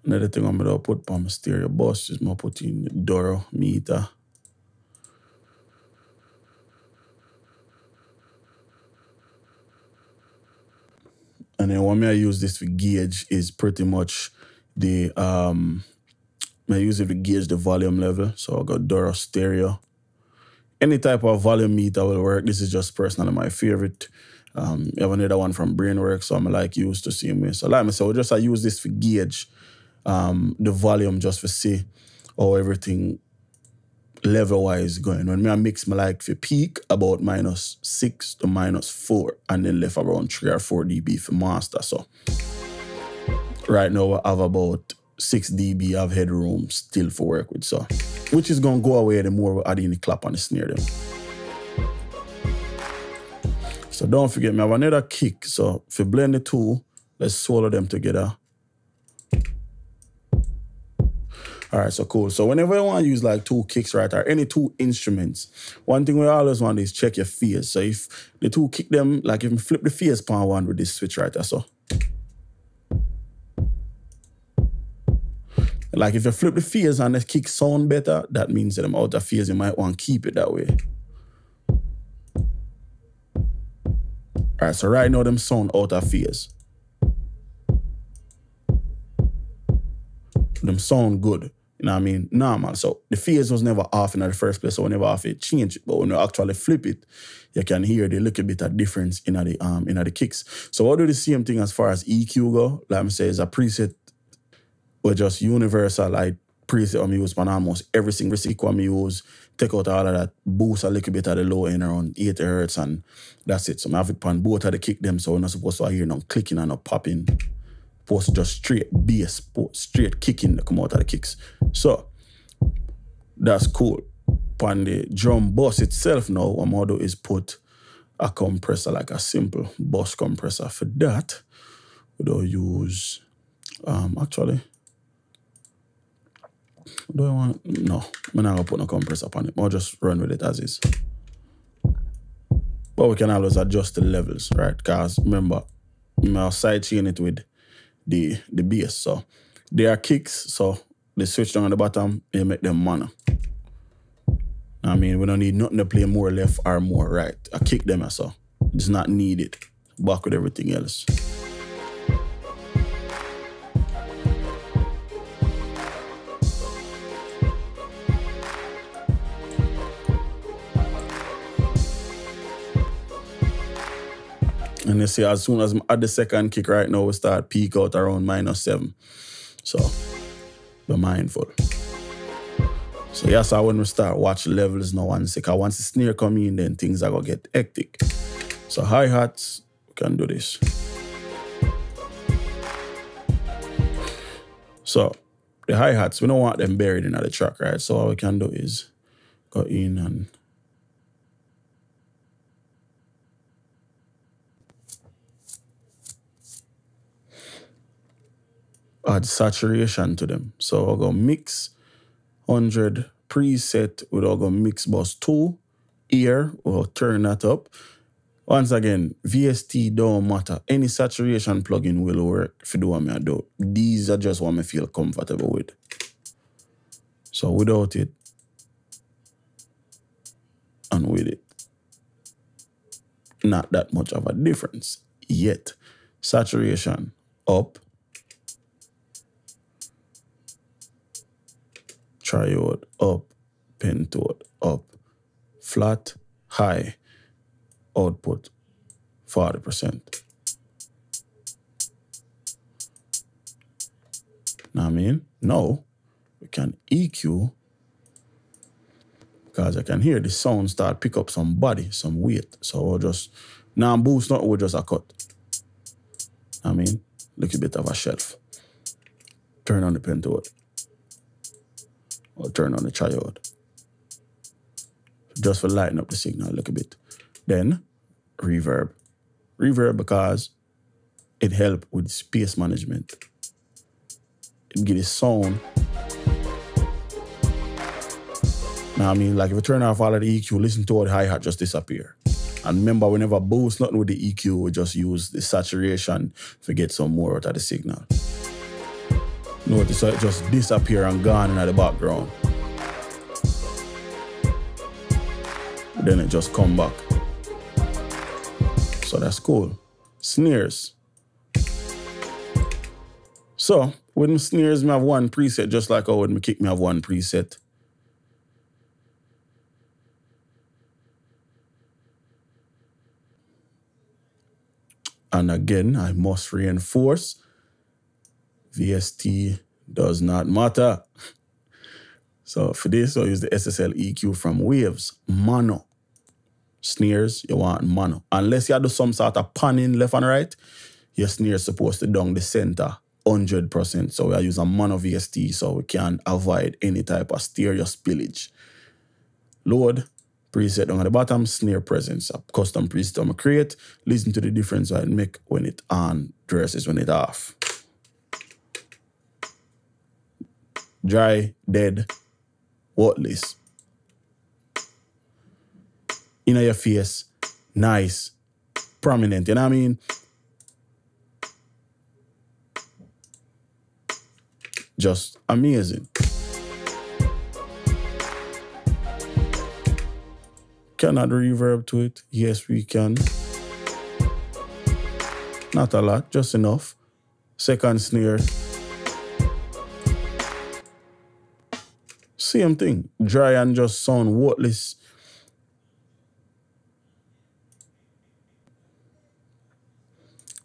Another thing I'm gonna put on my stereo bus is I'm put in the Doro meter. And then what I use this for gauge is pretty much the I use it to gauge the volume level. So I got Doro stereo. Any type of volume meter will work. This is just personally my favorite. You have another one from Brainworks, so I'm like used to seeing me. So like I said, I use this for gauge the volume just to see how everything level-wise going. When I mix my like for peak about -6 to -4 and then left around 3 or 4 dB for master. So right now I have about 6 dB of headroom still for work with, so which is gonna go away the more we add in the clap on the snare them. So don't forget me, I have another kick. So if you blend the two, let's swallow them together. All right, so cool. So whenever you want to use like two kicks, right, or any two instruments, one thing we always want is check your phase. So if the two kick them, like if you flip the phase pan one with this switch right there, so. Like if you flip the phase and the kick sound better, that means that I'm out of phase, you might want to keep it that way. All right, so right now them sound out of phase. them sound good. You know what I mean? Normal. So the phase was never off in the first place, so whenever off it change. But when you actually flip it, you can hear the little bit of difference in the kicks. So I'll do the same thing as far as EQ go. Like I say, is a preset or just universal like preset I'm use on almost every single sequence I use. Take out all of that, boost a little bit of the low end around 80 hertz, and that's it. So I have it on both of the kick them, so we're not supposed to hear no clicking and no popping. Supposed to just straight bass, straight kicking that come out of the kicks. So that's cool. On the drum bus itself now, what I'm going to do is put a compressor, like a simple bus compressor. For that, we don't use, actually, do I want, no, I'm not going to put no compressor on it. I'll just run with it as is. But we can always adjust the levels, right? Because remember, I'll sidechain it with the bass. So they are kicks, so they switch down on the bottom, they make them mono. I mean, we don't need nothing to play more left or more right. I kick them so it's not needed. Back with everything else. And you see, as soon as I'm at the second kick right now, we start peak out around -7. So, be mindful. So, yeah, so when we start watch levels now, once the snare come in, then things are going to get hectic. So, hi-hats, we can do this. So, the hi-hats, we don't want them buried in the track, right? So, what we can do is go in and add saturation to them. So I'll go mix 100 preset, we'll go mix bus 2. Here, we'll turn that up. Once again, VST don't matter. Any saturation plugin will work if you do what I do. These are just what I feel comfortable with. So without it and with it, not that much of a difference yet. Saturation up. Triode up, pentode up, flat, high, output 40%. Know what I mean? Now, we can EQ, because I can hear the sound start pick up some body, some weight. So we'll just, now boost not, we'll just a cut. Know what I mean? Little bit of a shelf. Turn on the pentode. Or turn on the triode. Just for lighten up the signal a little bit. Then, reverb. Reverb because it helps with space management. It gives the sound. Now, I mean, like if you turn off all of the EQ, listen to how the hi-hat just disappear. And remember, we never boost nothing with the EQ, we just use the saturation to get some more out of the signal. Notice how it just disappear and gone in the background. Then it just come back. So that's cool. Snares. So with my snares, I have one preset, just like how with my kick, I have one preset. And again, I must reinforce, VST does not matter. So for this, I'll use the SSL EQ from Waves, mono. Snares, you want mono. Unless you do some sort of panning left and right, your snare is supposed to down the center 100%. So we use a mono VST so we can avoid any type of stereo spillage. Load, preset down at the bottom, snare presence, a custom preset I'm create. Listen to the difference I make when it on versus when it off. Dry, dead, worthless. In your face, nice, prominent, you know what I mean? Just amazing. Can add reverb to it? Yes, we can. Not a lot, just enough. Second snare. Same thing. Dry and just sound worthless.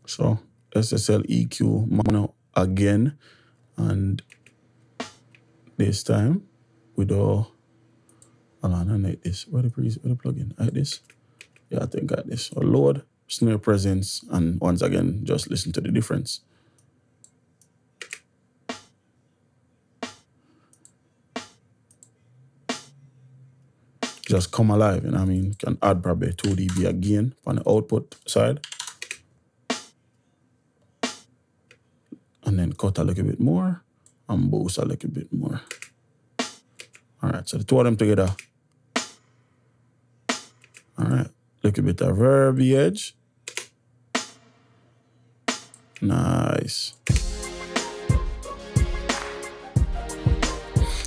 So SSL EQ mono again. And this time we do, hold on, I like this. Where the plugin? Like this? Yeah, I think like this. So load, snare presence, and once again, just listen to the difference. Just come alive, you know what I mean? You can add probably 2 dB again on the output side. And then cut a little bit more and boost a little bit more. All right, so the two of them together. All right, little bit of verb edge. Nice.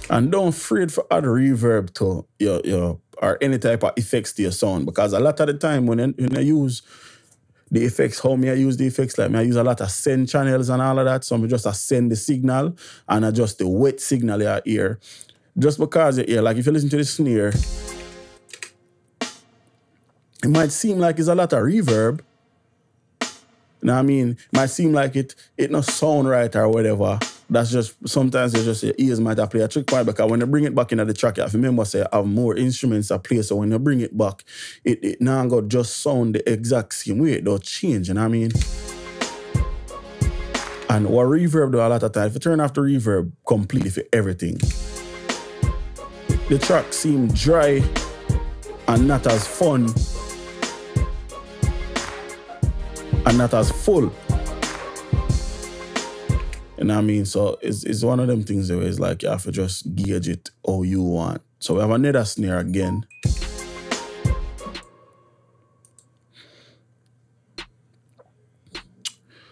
And don't afraid for add reverb to your or any type of effects to your sound, because a lot of the time when I use the effects, how me I use the effects, like me I use a lot of send channels and all of that, so I just send the signal and adjust the wet signal you hear. Just because you hear, like if you listen to the snare, it might seem like it's a lot of reverb. You know what I mean? It might seem like it not sound right or whatever. That's just, sometimes it's just your ears might have play a trick part, because when you bring it back into the track, you have to remember, say, I have more instruments to play, so when you bring it back, it now go just sound the exact same way. It don't change, you know what I mean? And what reverb do a lot of times, if you turn off the reverb completely for everything, the track seems dry and not as fun and not as full. You know what I mean? So it's one of them things where it's like you have to just gauge it how you want. So we have another snare again.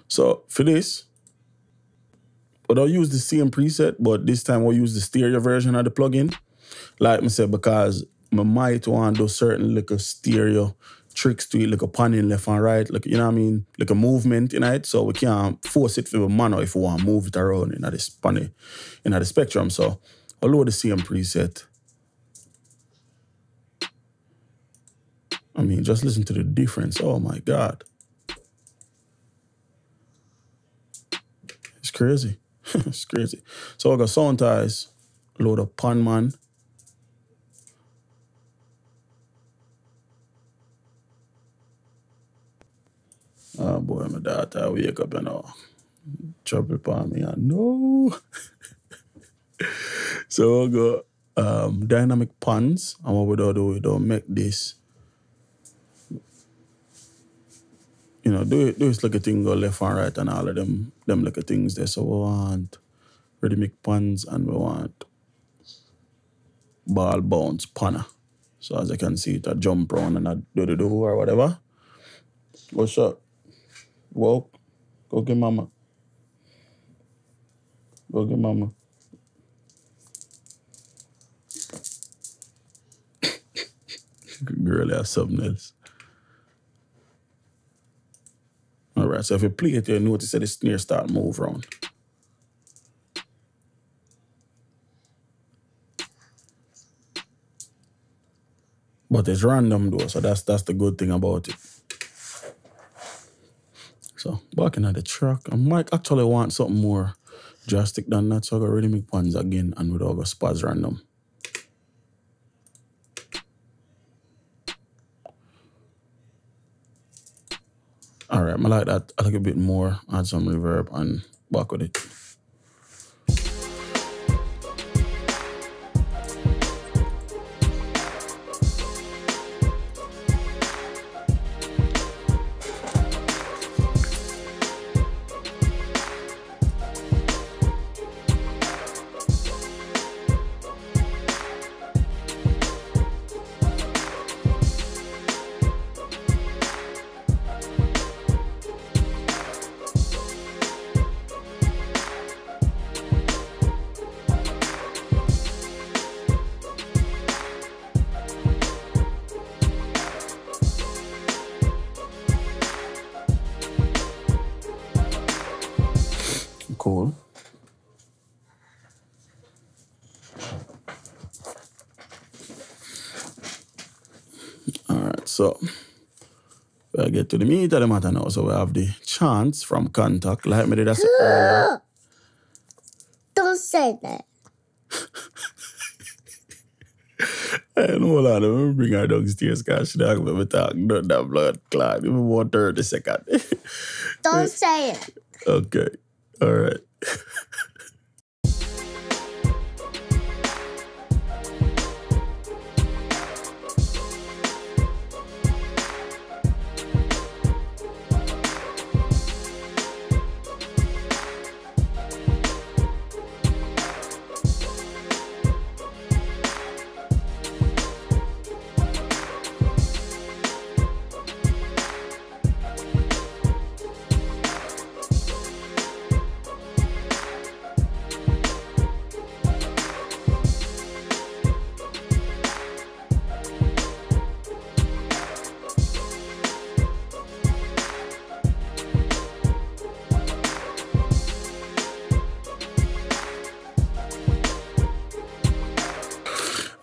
So for this, we don't use the same preset, but this time we'll use the stereo version of the plugin. Like I said, because I might want to do certain little stereo tricks to it, like a panning left and right, like, you know what I mean, like a movement in it. So we can't force it for the mono if we want to move it around in this panning, in the spectrum. So I'll load the same preset. I mean, just listen to the difference. Oh my God. It's crazy. It's crazy. So I got sound ties, load up pan man. Oh boy, my daughter wake up and trouble upon me. I know. So we got dynamic pans, and what we do, we don't make this. You know, do this like a thing go left and right and all of them like a things there. So we want rhythmic pans and we want ball bounce panner. So as you can see, it a jump round and a do or whatever. What's up? Walk. Go get mama. Go get mama. Girl, has something else. All right, so if you play it, you notice that the snare start move around. But it's random though, so that's the good thing about it. So back in the track, I might actually want something more drastic than that, so I got rhythmic pans again and we'll go spaz random. All right, I like that a little bit more, add some reverb and back with it. So we'll get to the meat of the matter now. So we have the chants from Contact, like me did I say earlier. Don't say that. Hey, no, Lord, let me bring her downstairs because she don't have me talk. Not that blood clot. Give me 1 30 seconds. Don't say it. Okay. All right.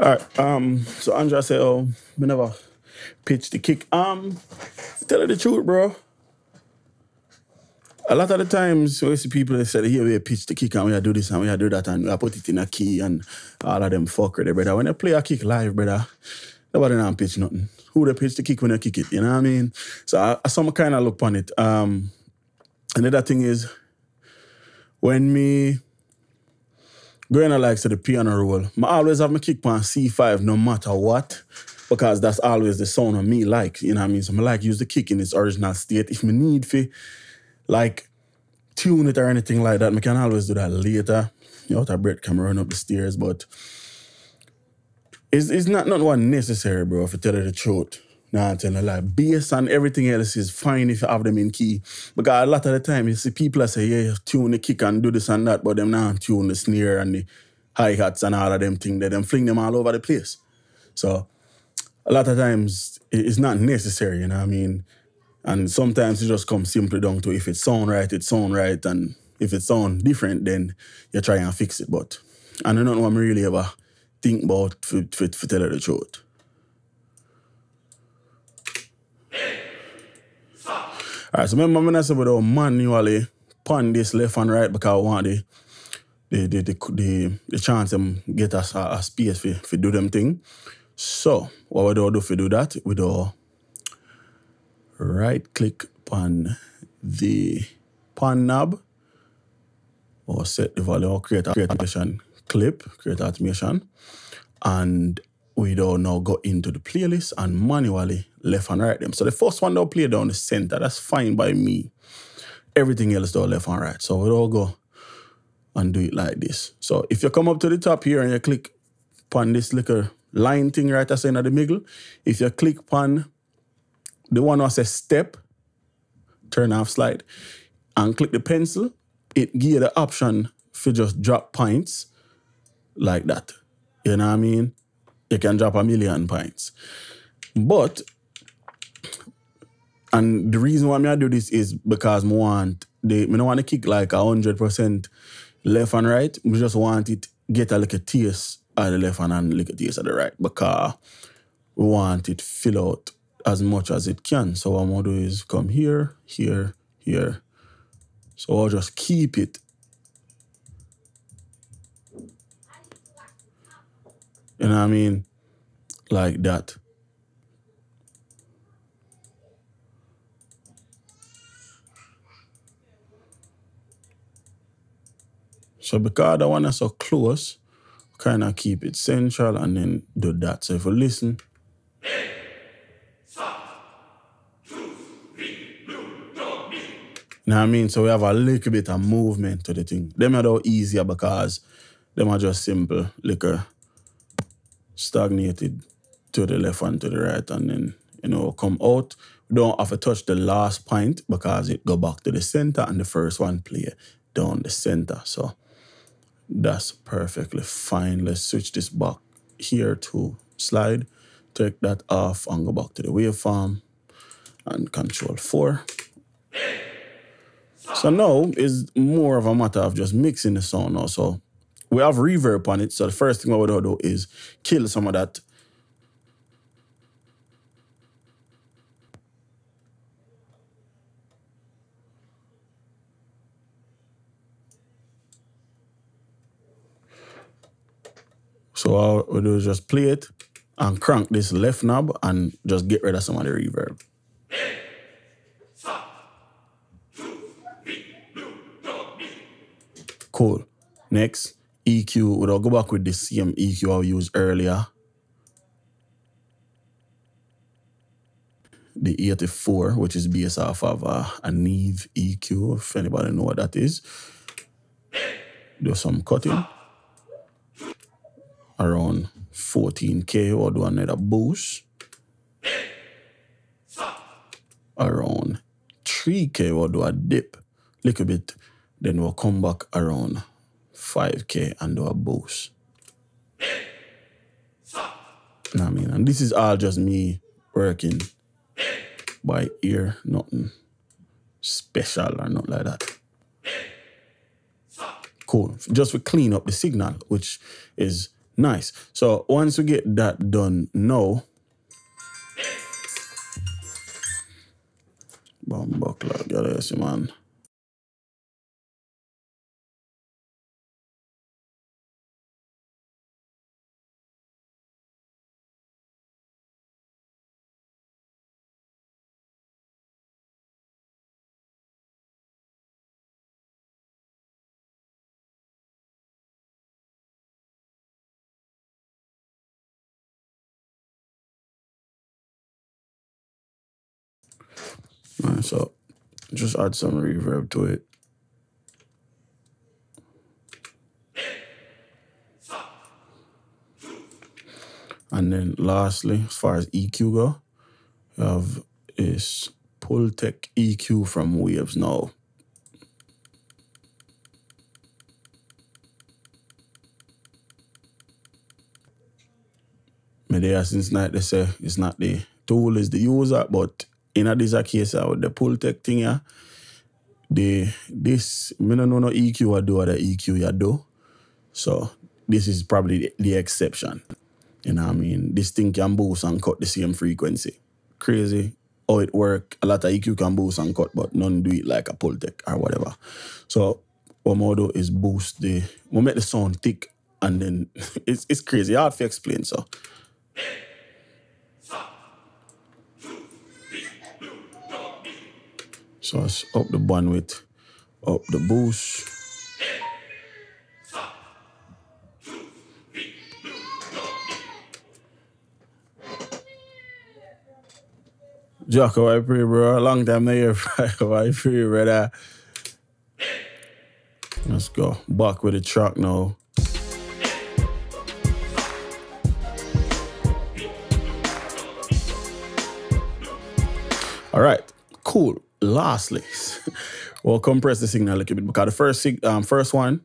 All right. So Andrea said, "Oh, me never pitch the kick." Tell her the truth, bro. A lot of the times, we see people that say, "Here we pitch the kick and we do this and we do that and we put it in a key and all of them fucker there, brother." When they play a kick live, brother, nobody don't pitch nothing. Who they pitch the kick when they kick it? You know what I mean? So I some kind of look on it. Another thing is when me going to like to the piano roll, I always have my kick on C5 no matter what, because that's always the sound of me like, you know what I mean? So I like use the kick in its original state. If me need for like tune it or anything like that, I can always do that later. You out of breath, can run up the stairs, but it's not one necessary, bro, if I tell you the truth. Nah, I'm telling you, like, bass and everything else is fine if you have them in key. Because a lot of the time, you see people that say, yeah, tune the kick and do this and that, but them not tune the snare and the hi-hats and all of them things. They them fling them all over the place. So, a lot of times, it's not necessary, you know what I mean? And sometimes it just comes simply down to if it sound right, it sound right, and if it sound different, then you try and fix it. But I don't know what I really ever think about for tell you the truth. All right, so remember when I said we don't manually pan this left and right because I want the chance them get us a space for do them thing. So what we do for do that, we do right click on the pan knob or set the volume or create automation clip, create automation, and we don't now go into the playlist and manually left and right them. So the first one they'll play down the center. That's fine by me. Everything else though left and right. So we'll go and do it like this. So if you come up to the top here and you click upon this little line thing right that's in the middle, if you click upon the one that says step, turn off slide, and click the pencil, it gives you the option for just drop points like that. You know what I mean? You can drop 1,000,000 points. But, and the reason why I do this is because I don't want to kick like 100% left and right. We just want it get a little taste of the left and a little taste of the right because we want it fill out as much as it can. So what I'm going to do is come here, here, here. So I'll just keep it. You know what I mean? Like that. So because the one is so close, kind of keep it central and then do that. So if you listen. You know what I mean? So we have a little bit of movement to the thing. Them are though easier because them are just simple, little stagnated to the left and to the right and then, you know, come out. We don't have to touch the last point because it go back to the center and the first one play down the center. So that's perfectly fine. Let's switch this back here to slide. Take that off and go back to the waveform and Control 4. So now is more of a matter of just mixing the sound now. So we have reverb on it. So the first thing I would do is kill some of that So all we do is just play it and crank this left knob and just get rid of some of the reverb. Cool. Next, EQ. We'll go back with the same EQ I used earlier. The 84, which is based off of a Neve EQ, if anybody know what that is. Do some cutting. Around 14K, or do another boost. Around 3K, or do a dip. Little bit. Then we'll come back around 5K and do a boost. Know what I mean? And this is all just me working by ear, nothing special or nothing like that. Cool. Just to clean up the signal, which is nice. So once we get that done now, buckler, gotta see, man. Right, so just add some reverb to it. And then lastly, as far as EQ go, we have is Pultec EQ from Waves now. Me there since night they say it's not the tool, is the user, but in this case with the Pultec thing here, this me no know no EQ I do or the EQ you do. So this is probably the exception. You know what I mean? This thing can boost and cut the same frequency. Crazy how it work. A lot of EQ can boost and cut, but none do it like a Pultec or whatever. So what I do is boost we make the sound thick, and then it's crazy. Hard to explain, so. So let's up the bandwidth, up the boost. Jocko, I pray, bro. A long time no hear from I pray, brother. Let's go. Back with the track now. All right, cool. Lastly, we'll compress the signal a little bit because the first one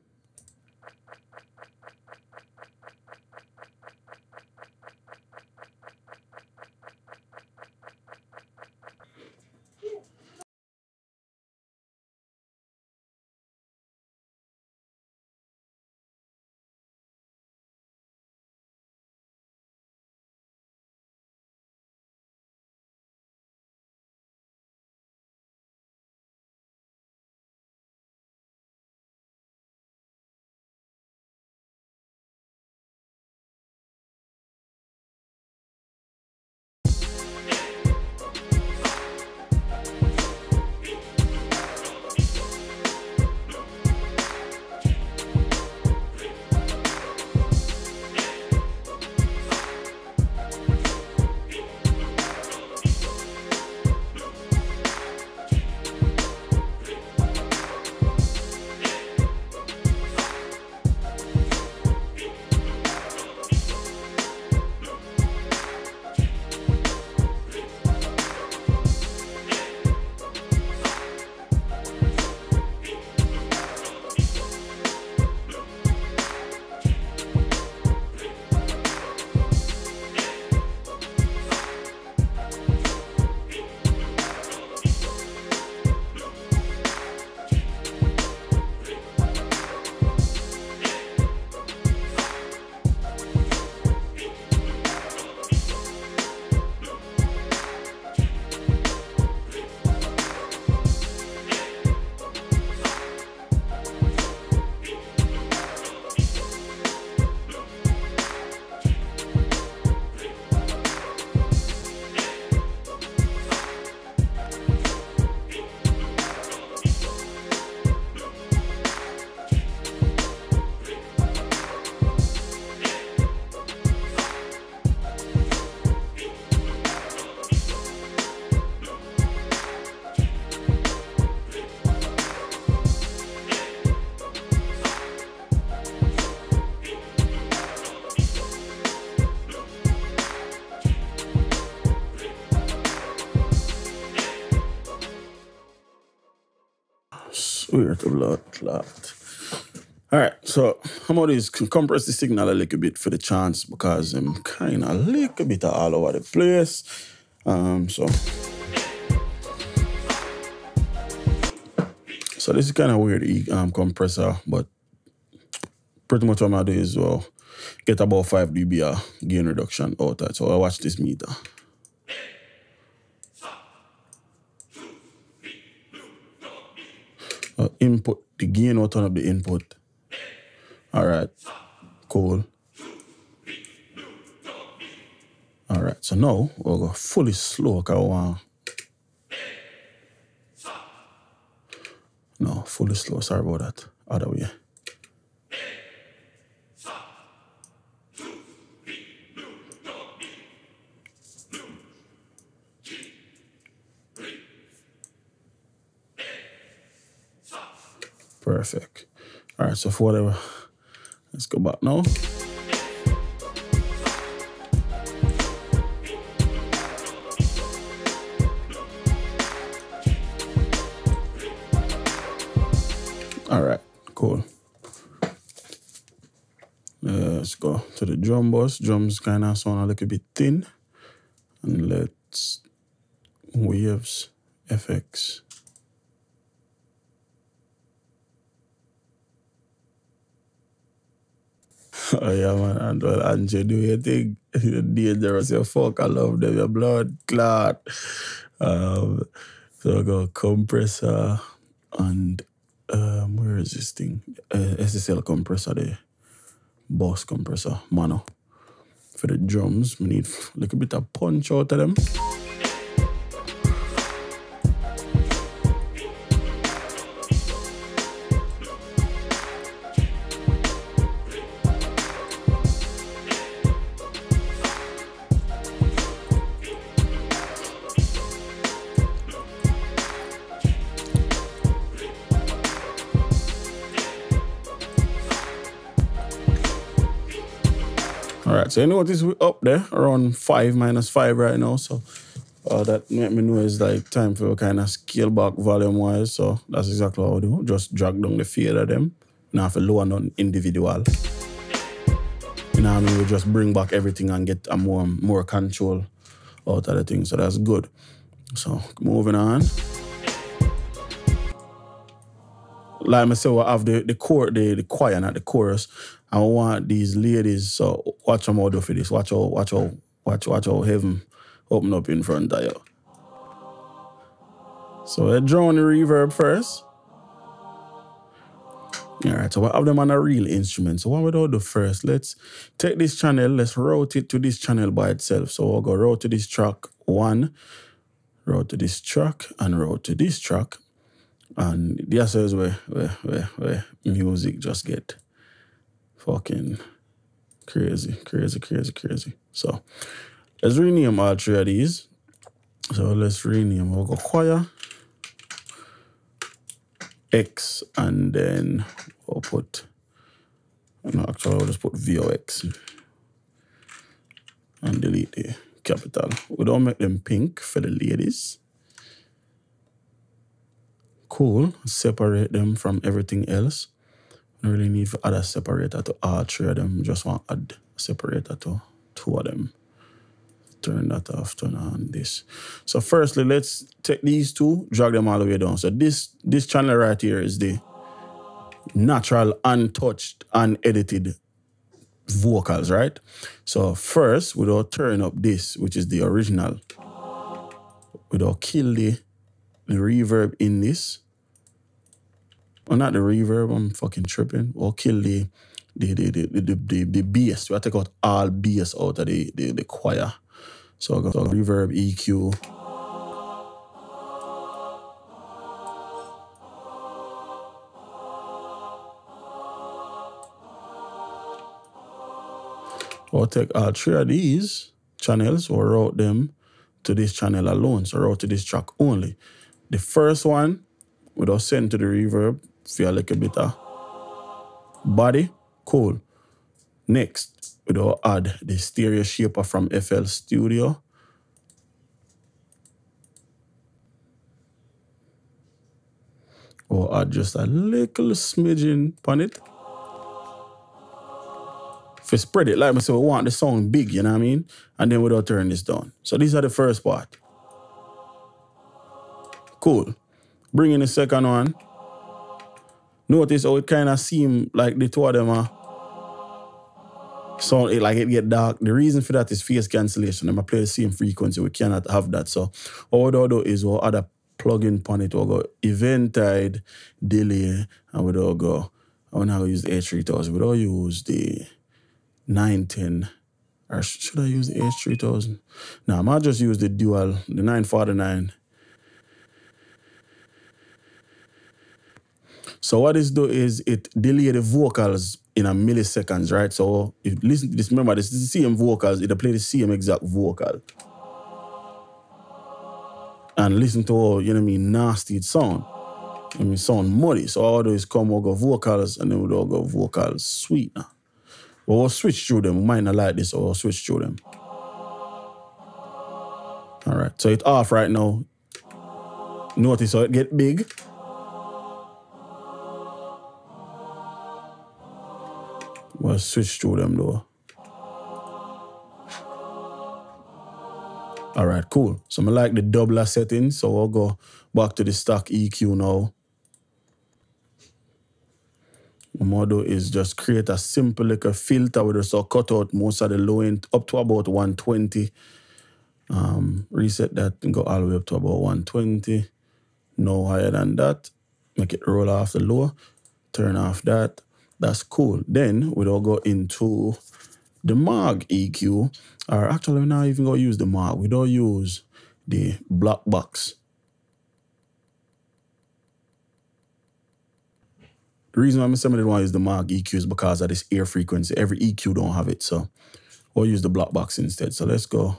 Swear to blood clot. Alright, so I'm going to compress the signal a little bit for the chance because I'm kind of a little bit all over the place. So this is kind of weird compressor, but pretty much what I'm going to do is get about 5 dB gain reduction out of it. So I watch this meter. Input, the gain will turn up the input. Alright, cool. Alright, so now we'll go fully slow because I want. No, fully slow, sorry about that. Other way. Perfect. Alright, so for whatever, let's go back now. Alright, cool. Let's go to the drum bus. Drums kind of sound a little bit thin. And let's waves, FX. Oh yeah, man, and well, Angie, do your thing. You're dangerous, you fuck, I love them, your blood clot. So I got compressor and where is this thing? SSL compressor there. Boss compressor, mono. For the drums, we need a little bit of punch out of them. Alright, so you notice we're up there, around 5 minus 5 right now, so that make me know it's like time for kind of scale back volume-wise, so that's exactly what I do. Just drag down the fade of them. Now for lower none individual. You know what I mean? We just bring back everything and get a more control out of the thing, so that's good. So, moving on. Like I said, we have the choir, not the chorus. I want these ladies, so watch them all do for this. Watch how heaven open up in front of you. So I draw on the reverb first. Alright, so I have them on a real instrument. So what we do first, let's take this channel, let's route it to this channel by itself. So we'll go route to this track 1, route to this track, and route to this track. And this is where music just get fucking crazy. So let's rename all 3 of these. So let's rename, we'll go choir, X, and then we'll put, no, actually I'll just put VOX and delete the capital. We don't make them pink for the ladies. Cool, separate them from everything else. I don't really need to add a separator to all 3 of them. Just want to add a separator to 2 of them. Turn that off, turn on this. So firstly, let's take these 2, drag them all the way down. So this channel right here is the natural, untouched, unedited vocals, right? So first, we'll turn up this, which is the original. We'll kill the reverb in this. Oh, not the reverb, I'm fucking tripping. We'll kill the bass. We'll take out all bass out of the choir. So I got reverb, EQ. We'll take all 3 of these channels, we'll route them to this channel alone. So route to this track only. The first one, we'll send to the reverb, feel like a bit of body. Cool. Next, we'll add the stereo shaper from FL Studio. We'll add just a little smidgen on it. If we spread it, like I said, we want the sound big, you know what I mean? And then we'll turn this down. So these are the first part. Cool. Bring in the second one. Notice how it kind of seem like the two of them are sound like it get dark. The reason for that is phase cancellation. I'm going to play the same frequency. We cannot have that. So what we'll do is we'll add a plug-in on it. We'll go eventide, delay, and we'll go, I'm not going to use the H3000. We'll use the 910. Or should I use the H3000? No, I might just use the dual, the 949. So what this do is it delay the vocals in a milliseconds, right? So if you listen to this, remember this is the same vocals, it'll play the same exact vocal. And listen to how, you know what I mean, nasty it sound. I mean, sound muddy. So all I do is come, we'll go vocals, and then we'll go vocals sweet now. But we'll switch through them. We might not like this, so we'll switch through them. All right, so it's off right now. Notice how it get big. We'll switch through them though. All right, cool. So I like the doubler settings, so we'll go back to the stock EQ now. What I'm gonna do is just create a simple like a filter with us so cut out most of the low end up to about 120. Reset that and go all the way up to about 120. No higher than that. Make it roll off the low. Turn off that. That's cool. Then we'll go into the Mag EQ. Or actually, we're not even going to use the Mag. We don't use the black box. The reason why I'm saying I want to use the Mag EQ is because of this air frequency. Every EQ don't have it, so we'll use the black box instead. So let's go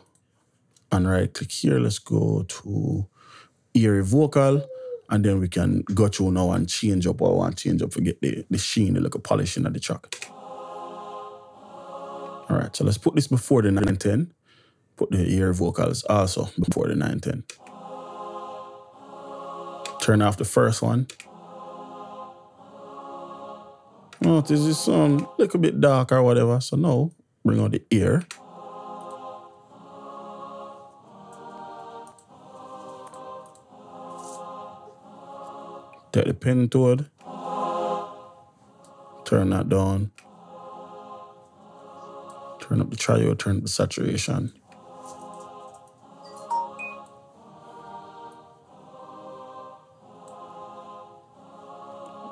and right click here. Let's go to ear vocal. And then we can go through now and change up what I want to change up to get the sheen, the little polishing of the track. All right, so let's put this before the 910. Put the ear vocals also before the 910. Turn off the first one. Oh, this is a little bit dark or whatever. So now, bring out the ear. Take the pen tool, turn that down, turn up the triode, turn up the saturation.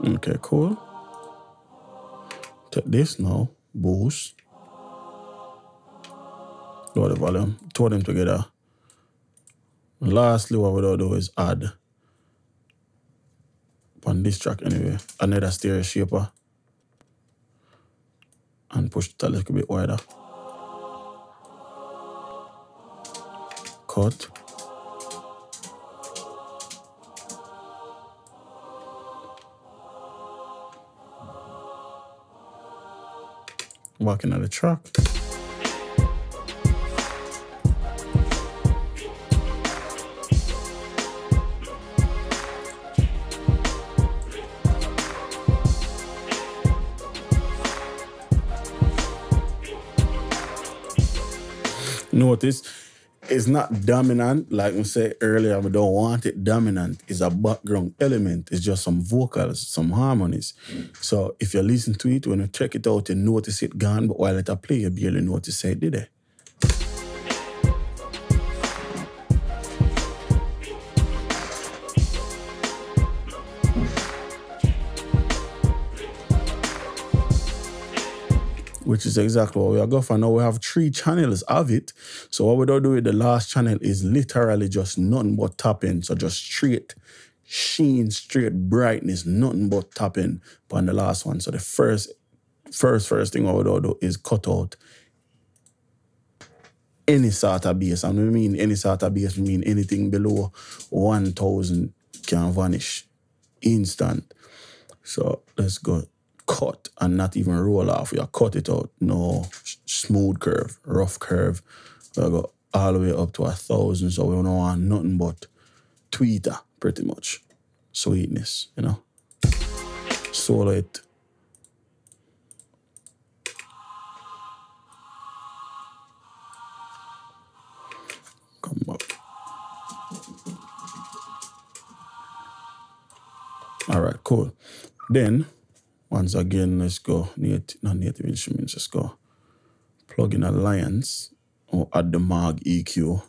Okay, cool. Take this now, boost, lower the volume, throw them together. Lastly, what we'll do is add on this track anyway, another stereo shaper and push it a little bit wider. Cut. Back into the track. Notice it's not dominant, like we said earlier, we don't want it dominant. It's a background element. It's just some vocals, some harmonies. So if you listen to it, when you check it out, you notice it gone, but while it a play, you barely notice it, did it? Which is exactly what we are going for. Now we have 3 channels of it. So what we don't do with the last channel is literally just nothing but tapping. So just straight sheen, straight brightness, nothing but tapping on the last one. So the first thing what we don't do is cut out any sort of bass. And when we mean any sort of bass, we mean anything below 1,000 can vanish instant. So let's go. Cut and not even roll off. We cut it out. No smooth curve, rough curve. We go all the way up to 1,000. So we don't want nothing but tweeter, pretty much. Sweetness, you know. solo it. Come back. All right, cool. Then, once again, let's go, not native instruments, let's go plug in Alliance or add the Mag EQ.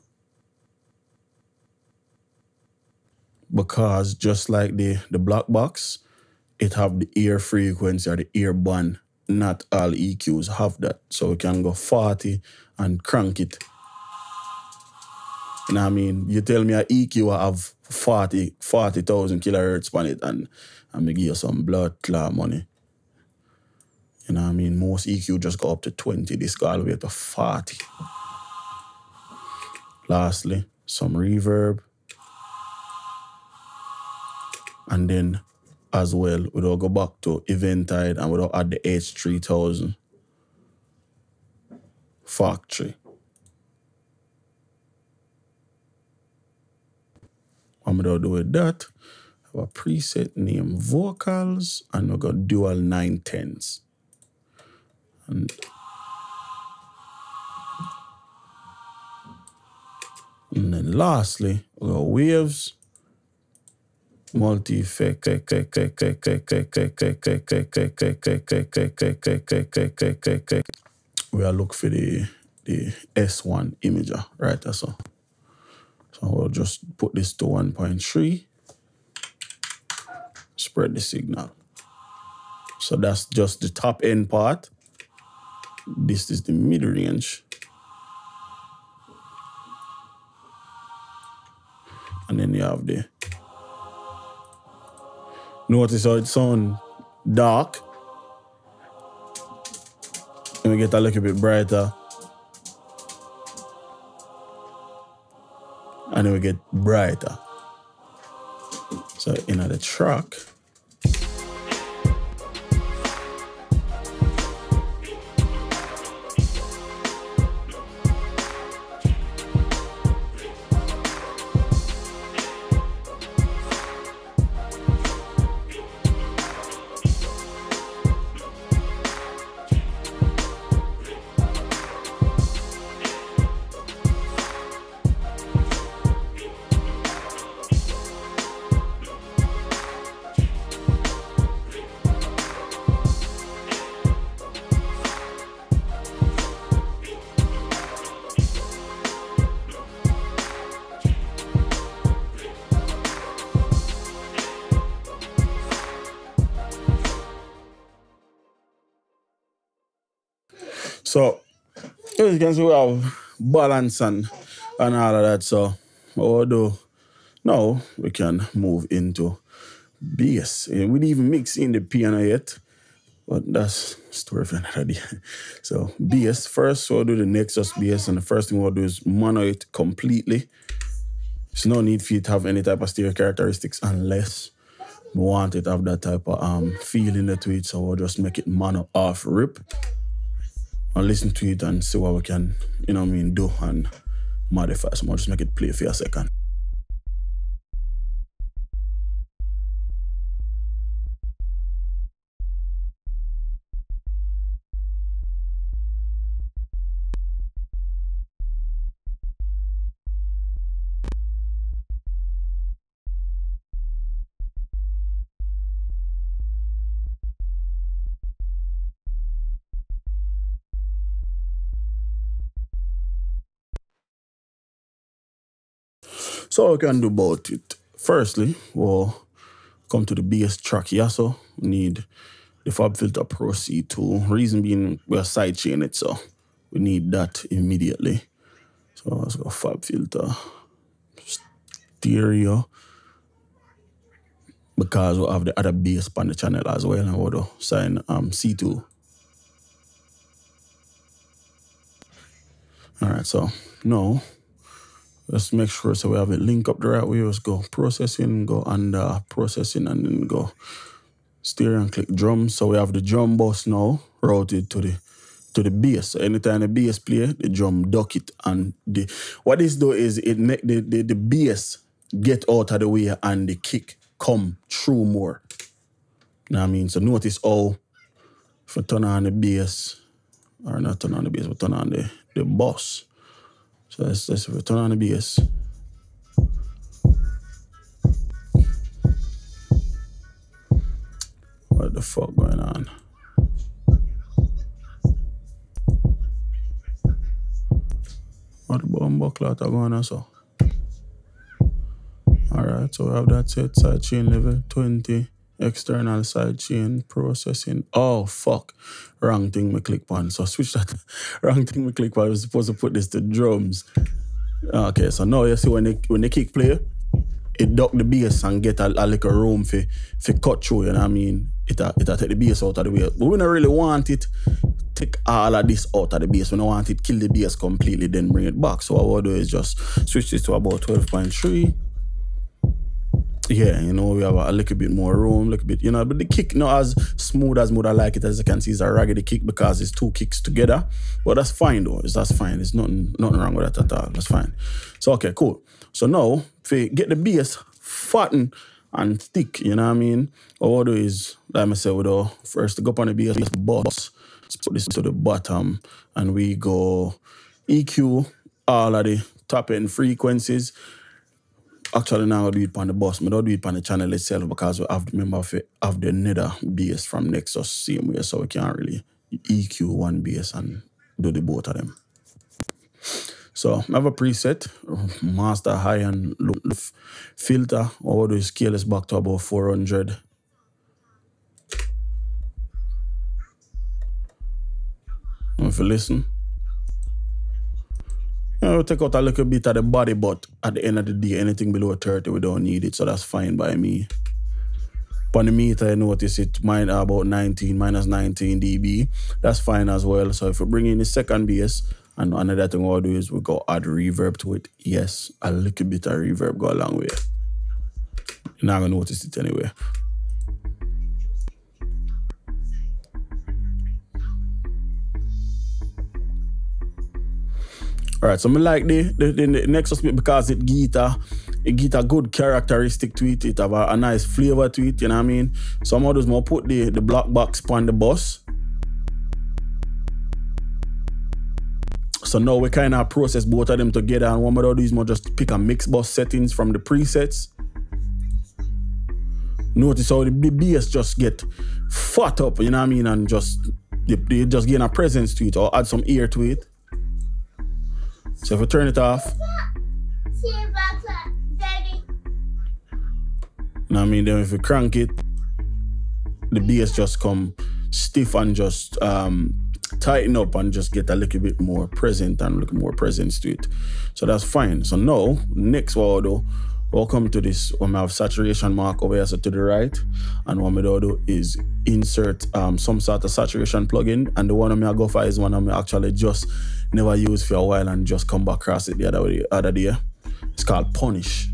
Because just like the black box, it have the ear frequency or the ear band. Not all EQs have that. So we can go 40 and crank it. You know what I mean? You tell me an EQ I have 40,000 kilohertz on it and me give you some blood clot money. You know what I mean? Most EQ just go up to 20. This go all the way to 40. Lastly, some reverb. And then, as well, we'll go back to Eventide and we'll add the H3000 factory. What I'm going to do with that, I have a preset named vocals, and we've got dual 910s. And then lastly, we got waves, multi-effect. We'll look for the S1 imager, right? That's all. So we'll just put this to 1.3, spread the signal. So that's just the top end part. This is the mid-range. And then you have the... Notice how it sounds dark. And we get a little bit brighter. And then we get brighter. So in the track, so as you can see, we have balance and all of that. So what we'll do now, we can move into bass. We didn't even mix in the piano yet, but that's a story for another day. So bass first, so we'll do the Nexus bass, and the first thing we'll do is mono it completely. There's no need for you to have any type of stereo characteristics unless we want it to have that type of feeling to it. So we'll just make it mono off rip. And listen to it and see what we can, you know what I mean, do and modify. So I'll just make it play for a second. So what we can do about it. Firstly, we'll come to the bass track here. So we need the Fab Filter Pro C2. Reason being, we're sidechain it, so we need that immediately. So let's go Fab Filter Stereo. Because we'll have the other bass on the channel as well, and we'll sign C2. Alright, so now let's make sure so we have it linked up the right way. Let's go processing, go under processing, and then go stereo and click drum. So we have the drum bus now routed to the bass. So anytime the bass play, the drum duck it, and what this do is it make the bass get out of the way and the kick come through more. You know what I mean? So notice how if we turn on the bass, or not turn on the bass, but turn on the boss. So let's if we turn on the bass. What the fuck going on? What the bumbo clout are going on so? Alright, so we have that set, side chain level 20, external side chain processing. Oh fuck. Wrong thing we click on. So switch that. Wrong thing we click on. I was supposed to put this to drums. Okay, so now you see when the kick play, it duck the bass and get a little room for cut through, you know what I mean? It'll take the bass out of the way. But we don't really want it take all of this out of the bass. We don't want it kill the bass completely, then bring it back. So what we'll do is just switch this to about 12.3. Yeah, you know, we have a little bit more room, little bit, you know, but the kick not as smooth as I like it. As you can see, it's a raggedy kick because it's two kicks together. But that's fine though, that's fine. There's nothing wrong with that at all, that's fine. So, okay, cool. So now, if you get the bass fatten and thick, you know what I mean? What we'll do is, like I said, we'll first go up on the bass boss, let's put this to the bottom, and we go EQ all of the top end frequencies. Actually, now I'll do it on the bus. I don't do it on the channel itself because we have the nether bass from Nexus same way, so we can't really EQ one bass and do the both of them. So I have a preset, master high and low filter. What we'll do is scale this back to about 400. And if you listen, we'll take out a little bit of the body, but at the end of the day, anything below 30, we don't need it, so that's fine by me. On the meter, I notice it mine about 19, minus 19 dB. That's fine as well. So if we bring in the second bass, and another thing we'll do is we go add reverb to it. Yes, a little bit of reverb go a long way. You're not gonna notice it anyway. Alright, so I like the Nexus bit because it get a good characteristic to it. It have a nice flavor to it, you know what I mean? Some others more put the black box on the bus. So now we kind of process both of them together, and what I do is more just pick a mix bus settings from the presets. Notice how the bass just get fat up, you know what I mean? And just they just gain a presence to it or add some ear to it. So if we turn it off, you know what I mean? Then if we crank it, the bass just come stiff and just tighten up and just get a little bit more present and a little more presence to it. So that's fine. So now, next what I'll do, we'll come to this, when I have saturation mark over here, so to the right, and what I'll do is insert some sort of saturation plugin, and the one I go for is one I actually just never used for a while and just come back across it the other day. It's called Punish.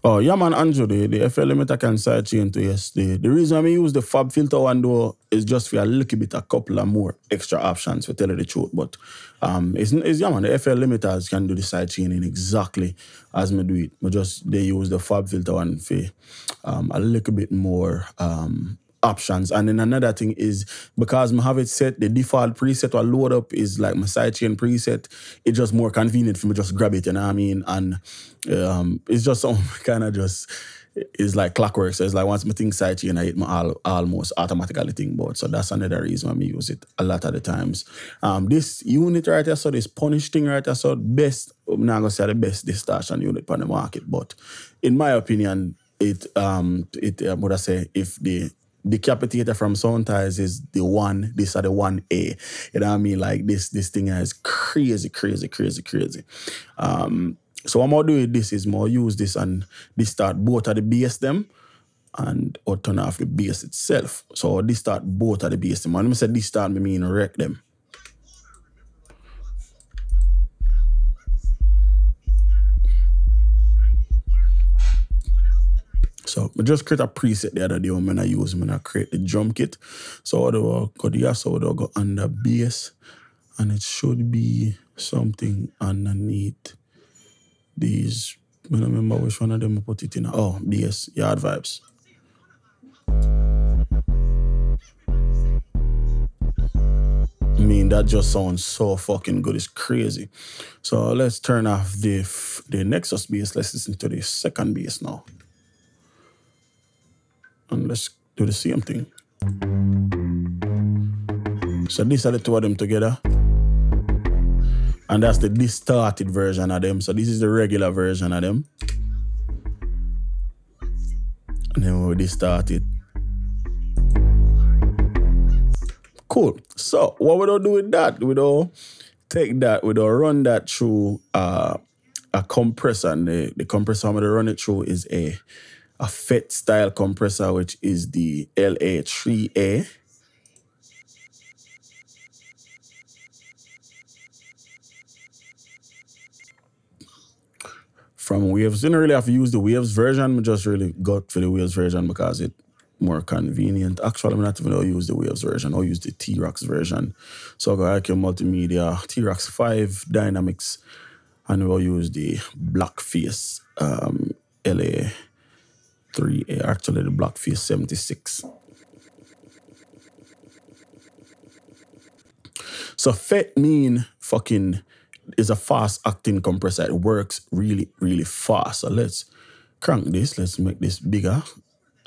Oh, yeah, man, Andrew, the FL limiter can sidechain to yes. The reason I use the fab filter one though is just for a little bit, a couple of more extra options, to tell you the truth. But yeah, man, the FL limiters can do the sidechaining exactly as me do it. But just they use the fab filter one for a little bit more options. And then another thing is, because I have it set, the default preset or load up is like my sidechain preset. It's just more convenient for me just grab it, you know what I mean? And it's just some kind of just, it's like clockwork. So it's like once I think sidechain, I hit my almost automatically think about. So that's another reason why I use it a lot of the times. This unit right here, so this Punish thing right here, so best, I'm not gonna say the best distortion unit on the market, but in my opinion, would I say, if the decapitator from Soundtize is the one, this are the 1A. You know what I mean? Like this thing is crazy. So what I'm gonna do with this is more use this and distort both of the bass them and or turn off the bass itself. So distort both of the bass them. When I say distort, I mean wreck them. So I just create a preset the other day when I use when I create the drum kit. So I go here, so I go under bass, and it should be something underneath these. I don't remember which one of them I put it in. Oh, bass, yard vibes. I mean, that just sounds so fucking good. It's crazy. So let's turn off the Nexus bass. Let's listen to the second bass now. And let's do the same thing. So these are the two of them together. And that's the distorted version of them. So this is the regular version of them. And then we distort it. Cool. So what we don't do with that, we don't take that, we don't run that through a compressor. And the compressor I'm going to run it through is a FET style compressor, which is the LA3A. From Waves. You don't really have to use the Waves version. I just really got for the Waves version because it's more convenient. Actually, I'm not even going to use the Waves version. I'll use the T-Rox version. So I'll go IQ Multimedia, T-Rox 5 Dynamics, and we'll use the Blackface LA 3A, actually the Blackface 76. So FET mean fucking is a fast acting compressor. It works really, really fast. So let's crank this. Let's make this bigger.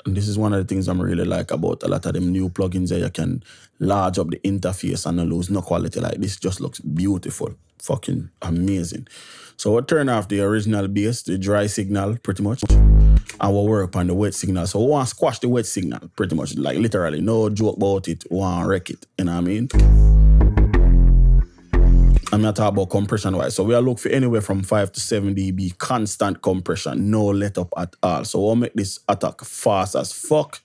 And this is one of the things I'm really like about a lot of them new plugins that you can large up the interface and not lose no quality. Like this just looks beautiful. Fucking amazing. So we'll turn off the original bass, the dry signal pretty much. And we'll work on the wet signal. So we want to squash the wet signal pretty much. Like literally, no joke about it. We want to wreck it. You know what I mean? I'm not talking about compression wise. So we'll look for anywhere from 5 to 7 dB constant compression. No let up at all. So we'll make this attack fast as fuck.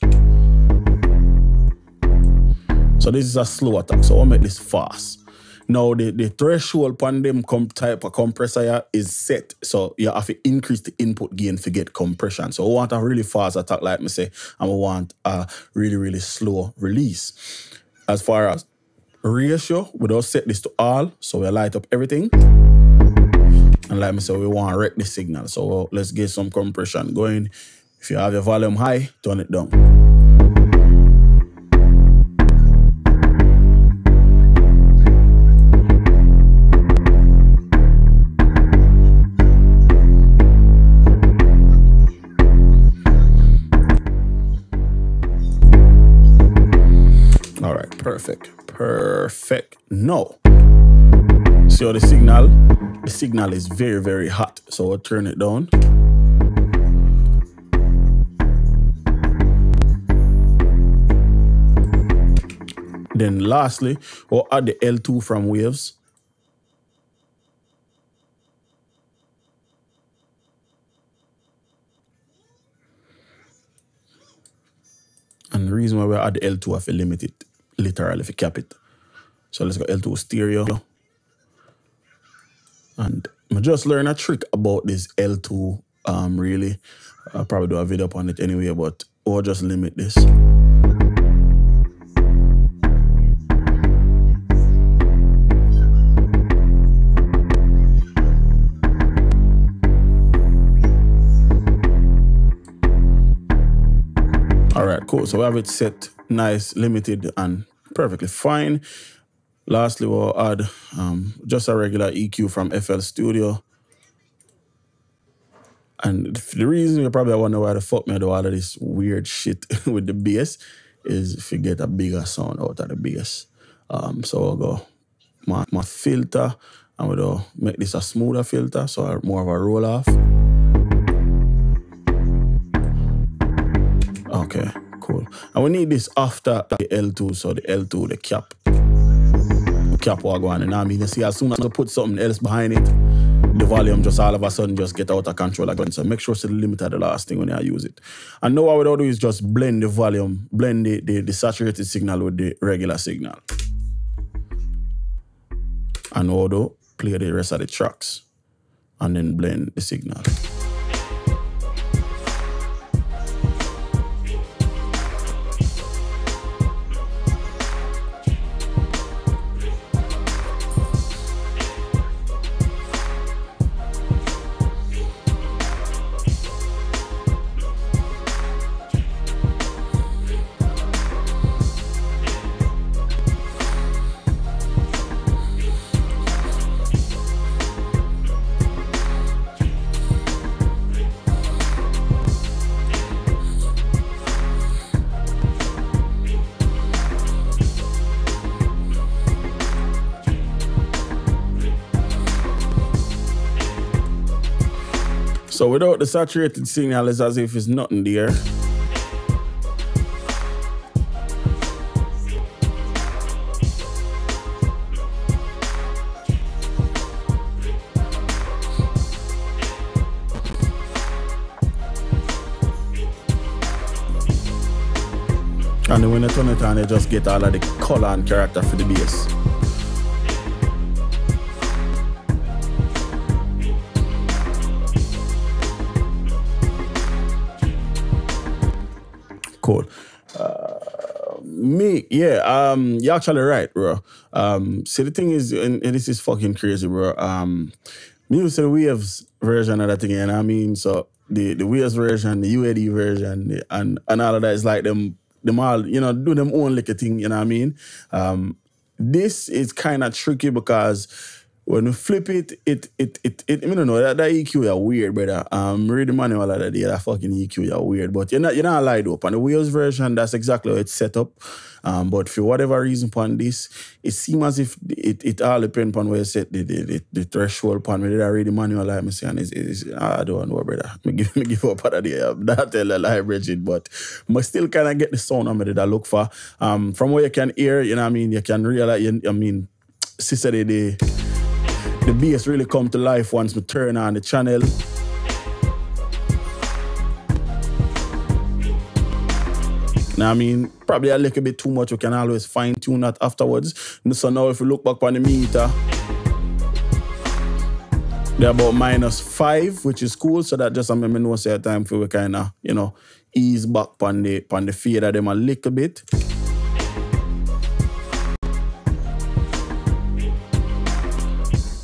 So this is a slow attack. So we'll make this fast. Now, the threshold on them type of compressor here is set. So you have to increase the input gain to get compression. So we want a really fast attack, like me say, and we want a really, really slow release. As far as ratio, we don't set this to all. So we light up everything. And like me say, we want to wreck the signal. So let's get some compression going. If you have your volume high, turn it down. Perfect. No. So the signal is very, very hot. So we'll turn it down. Then lastly, we'll add the L2 from Waves. And the reason why we add the L2, I have to limit it. Literally, if you cap it. So let's go L2 stereo. And I just learned a trick about this L2, really. I'll probably do a video on it anyway, but we'll just limit this. All right, cool. So we have it set nice, limited, and perfectly fine. Lastly, we'll add just a regular EQ from FL Studio. And the reason you probably wonder why the fuck me do all of this weird shit with the bass is if you get a bigger sound out of the bass. So I'll go my filter, and we'll make this a smoother filter, so more of a roll off. Okay. Cool. And we need this after the L2, so the L2, the cap. Cap will go on, and I mean, you see, as soon as I put something else behind it, the volume just all of a sudden just get out of control again. So make sure it's the limit at the last thing when you use it. And now what we do is just blend the volume, blend the saturated signal with the regular signal. And we'll do play the rest of the tracks and then blend the signal. So without the saturated signal, it's as if it's nothing there. And then when you turn it on, you just get all of the color and character for the bass. Cool. You're actually right, bro. See, the thing is, and this is fucking crazy, bro. Me use the Waves version of that thing, and I mean, so the Waves version, the UAD version, and all of that is like them all, you know, do them own like a thing, you know what I mean? This is kind of tricky because when you flip it, I don't know, that EQ is weird, brother. Read the manual of that fucking EQ is weird. But you're not light up. On the Waves version, that's exactly how it's set up. But for whatever reason upon this, it seems as if it all depends on where you set the threshold upon me. Did I read the manual like me say, and I don't know, brother. Me give up out of there. That tell a lie, Bridget. But I still kind of get the sound on me that I look for. From what you can hear, you know what I mean, you can realize, sister, the bass really come to life once we turn on the channel. Now, I mean, probably a little bit too much. We can always fine-tune that afterwards. So now if we look back on the meter, they're about -5, which is cool. So that just make me know say a time for we kind of, you know, ease back on the fade of them a little bit.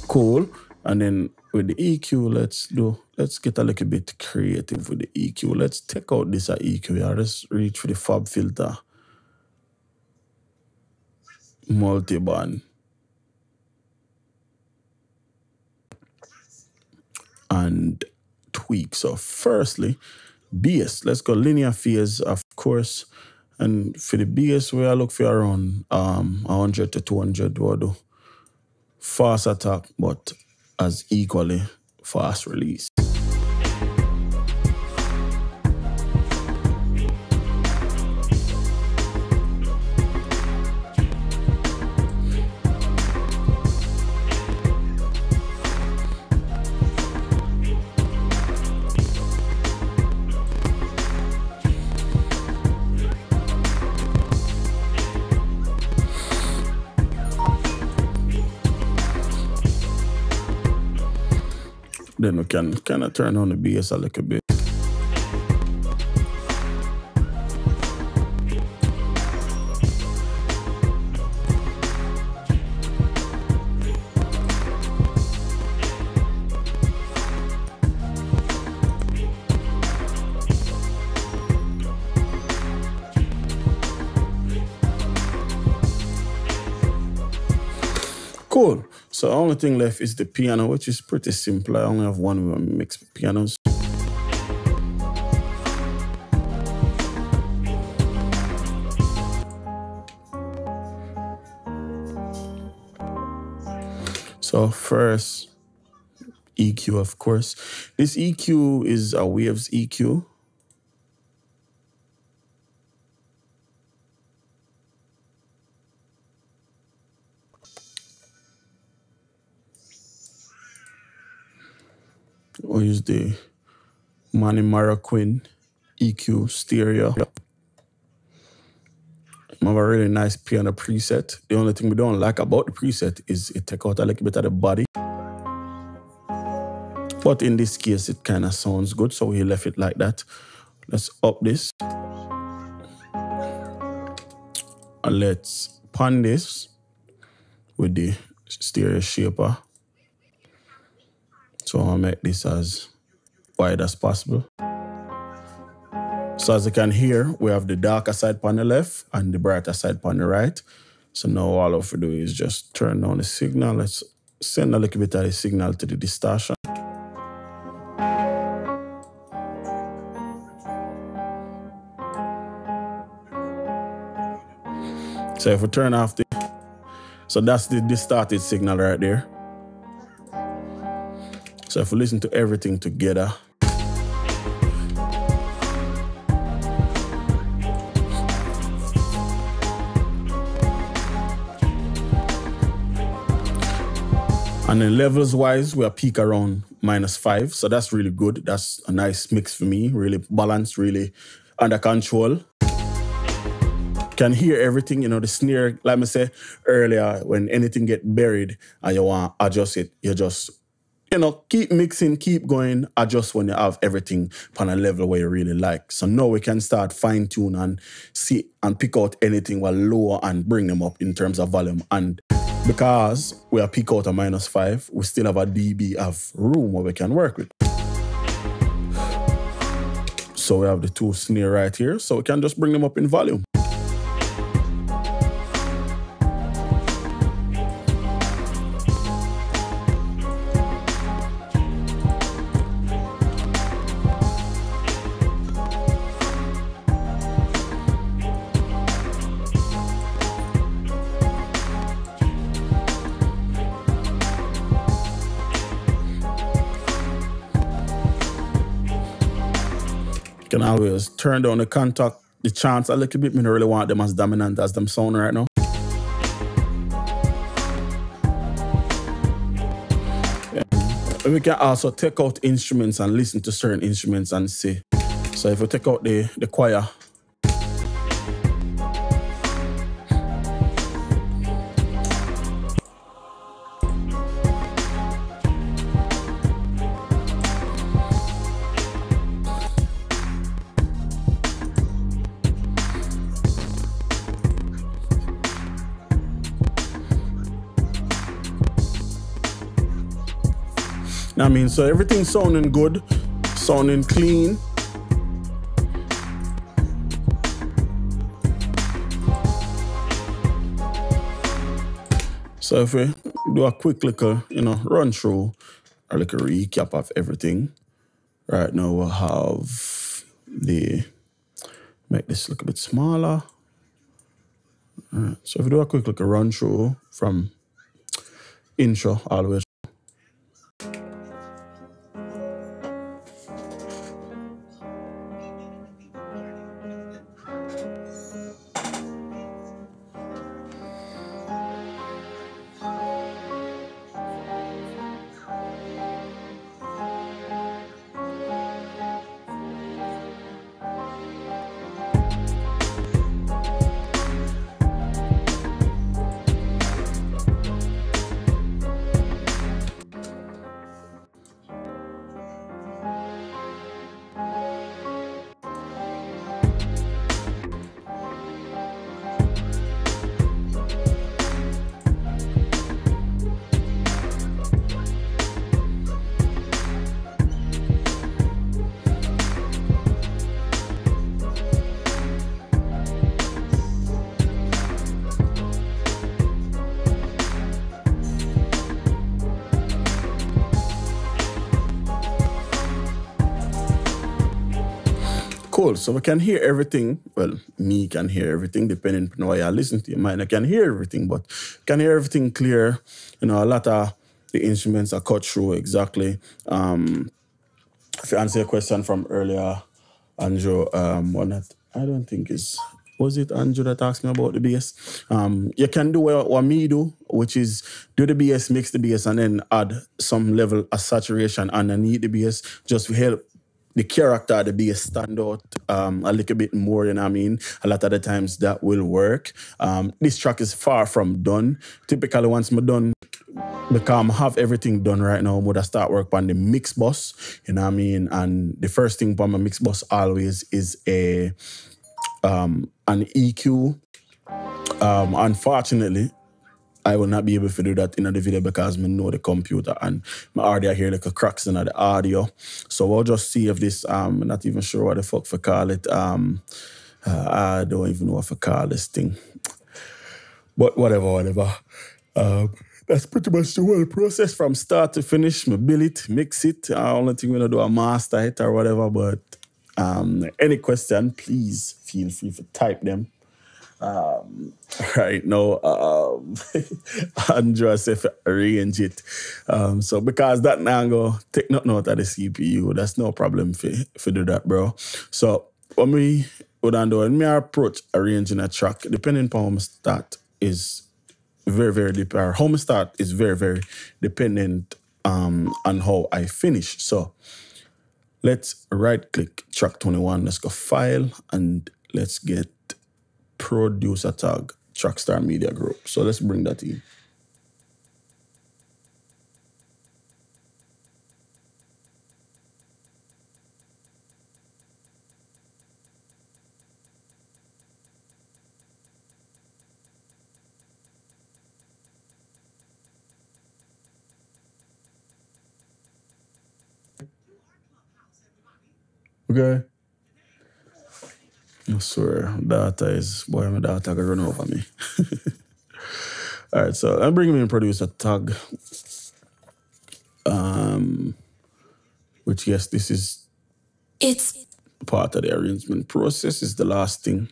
Cool. And then with the EQ, let's get a little bit creative with the EQ. Let's take out this EQ here. Let's reach for the fab filter. Multiband. And tweak. So firstly, bass. Let's go linear phase, of course. And for the bass, we look for around 100 to 200 we'll do. Fast attack, but as equally fast release. Then we can kind of turn on the bass a little bit. Cool. So the only thing left is the piano, which is pretty simple. I only have one mix pianos. So first, EQ, of course. This EQ is a Waves EQ. We'll use the Manny Marroquin EQ stereo. I have a really nice piano preset. The only thing we don't like about the preset is it takes out a little bit of the body. But in this case, it kind of sounds good, so we left it like that. Let's up this. And let's pan this with the stereo shaper. So I'll make this as wide as possible. So as you can hear, we have the darker side on the left and the brighter side on the right. So now all I have to do is just turn down the signal. Let's send a little bit of the signal to the distortion. So if we turn off the, so that's the distorted signal right there. So if we listen to everything together, and then levels wise, we are peak around -5. So that's really good. That's a nice mix for me, really balanced, really under control. Can hear everything, you know, the snare, like I said earlier, when anything get buried and you want to adjust it, you just, you know, keep mixing, keep going, adjust when you have everything on a level where you really like. So now we can start fine tune and see and pick out anything while lower and bring them up in terms of volume. And because we are peak out at -5, we still have a dB of room where we can work with. So we have the 2 snare right here, so we can just bring them up in volume. Can always turn down the contact, the chants a little bit. I don't really want them as dominant as them sound right now. Yeah. We can also take out instruments and listen to certain instruments and see. So if we take out the choir, I mean, so everything's sounding good, sounding clean. So if we do a quick little, you know, run through, or like a recap of everything. Right now we'll have the, make this look a bit smaller. All right, so if we do a quick little run through from intro all the way. Cool, so we can hear everything. Well, me can hear everything, depending on why I listen to your mind. I can hear everything, but can hear everything clear. You know, a lot of the instruments are cut through exactly. If you answer your question from earlier, Andrew, one that I don't think is, was it Andrew that asked me about the bass? You can do what me do, which is do the bass, mix the bass, and then add some level of saturation underneath the bass, just to help the character of the bass stand out a little bit more, you know what I mean? A lot of the times that will work. This track is far from done. Typically, once I'm done, because I have everything done right now, I'm going to start work on the mix bus, you know what I mean? And the first thing on my mix bus always is an EQ. Unfortunately, I will not be able to do that in the video because I know the computer and my audio hear like a cracks in the audio. So I'll just see if this, I'm not even sure what the fuck to call it. I don't even know what to call this thing. But whatever. That's pretty much the whole process from start to finish. I build it, mix it. I only think we're going to do a master it or whatever. But any question, please feel free to type them. Right now, Andrew said arrange it. So because that now go take nothing out of the CPU, that's no problem for do that, bro. So when we would do when I approach arranging a track, depending upon how I start is very, very deep. Our home start is very, very dependent on how I finish. So let's right click track 21. Let's go file and let's get producer tag TrackStarMediaGroup. So let's bring that in. Okay. I swear, data is, boy, my data can run over me. All right, so I'm bringing in producer tag. Which, yes, this is part of the arrangement process. Is the last thing.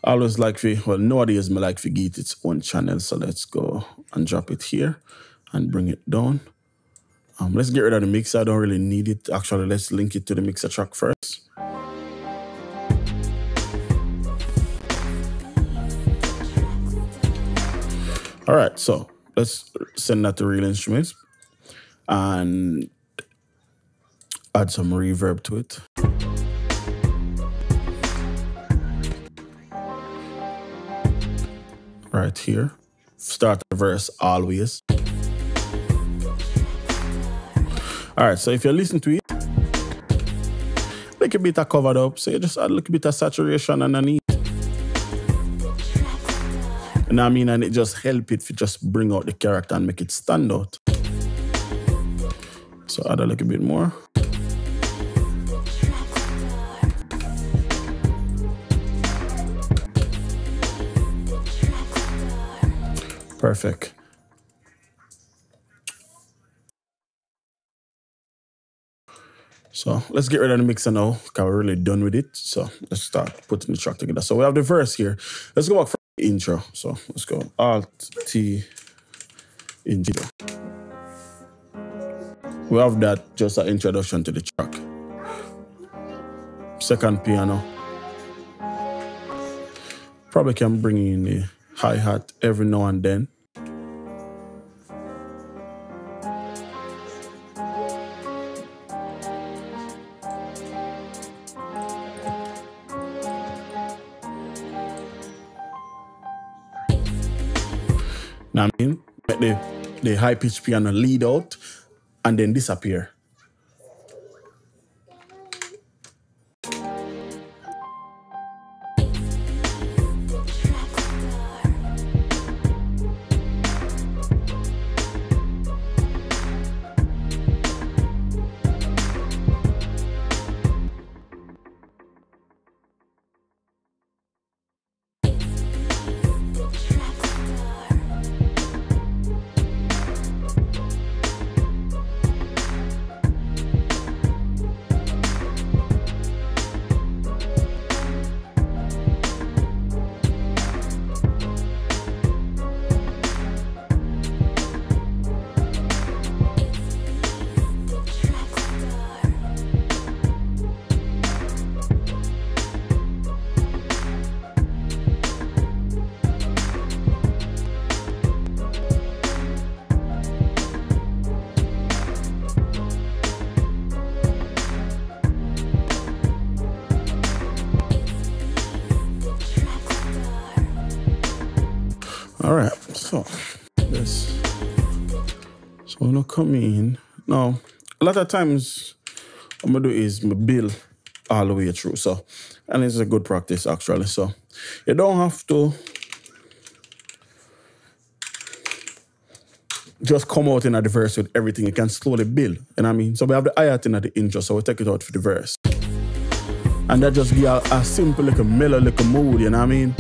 I always like nowadays, I like to get its own channel. So let's go and drop it here and bring it down. Let's get rid of the mixer. I don't really need it. Actually, let's link it to the mixer track first. All right, so let's send that to Real Instruments and add some reverb to it. Right here. Start the verse always. All right, so if you listen to it, like a bit of covered up, so you just add a little bit of saturation underneath. You know what I mean? And it just help it to just bring out the character and make it stand out. So add a little bit more. Perfect. So let's get rid of the mixer now, because we're really done with it. So let's start putting the track together. So we have the verse here. Let's go back for the intro. So let's go Alt-T intro. We have that, just an introduction to the track. Second piano. Probably can bring in the hi-hat every now and then. Now I mean, let the high-pitched piano lead out and then disappear. All right, so this. So when I come in, now, a lot of times what I'm gonna do is I build all the way through. So, and it's a good practice actually. So you don't have to just come out in a verse with everything. You can slowly build. You know what I mean? So we have the hi-hat in the intro, so we take it out for the verse. And that just be a simple like a mellow, like a mood, you know what I mean?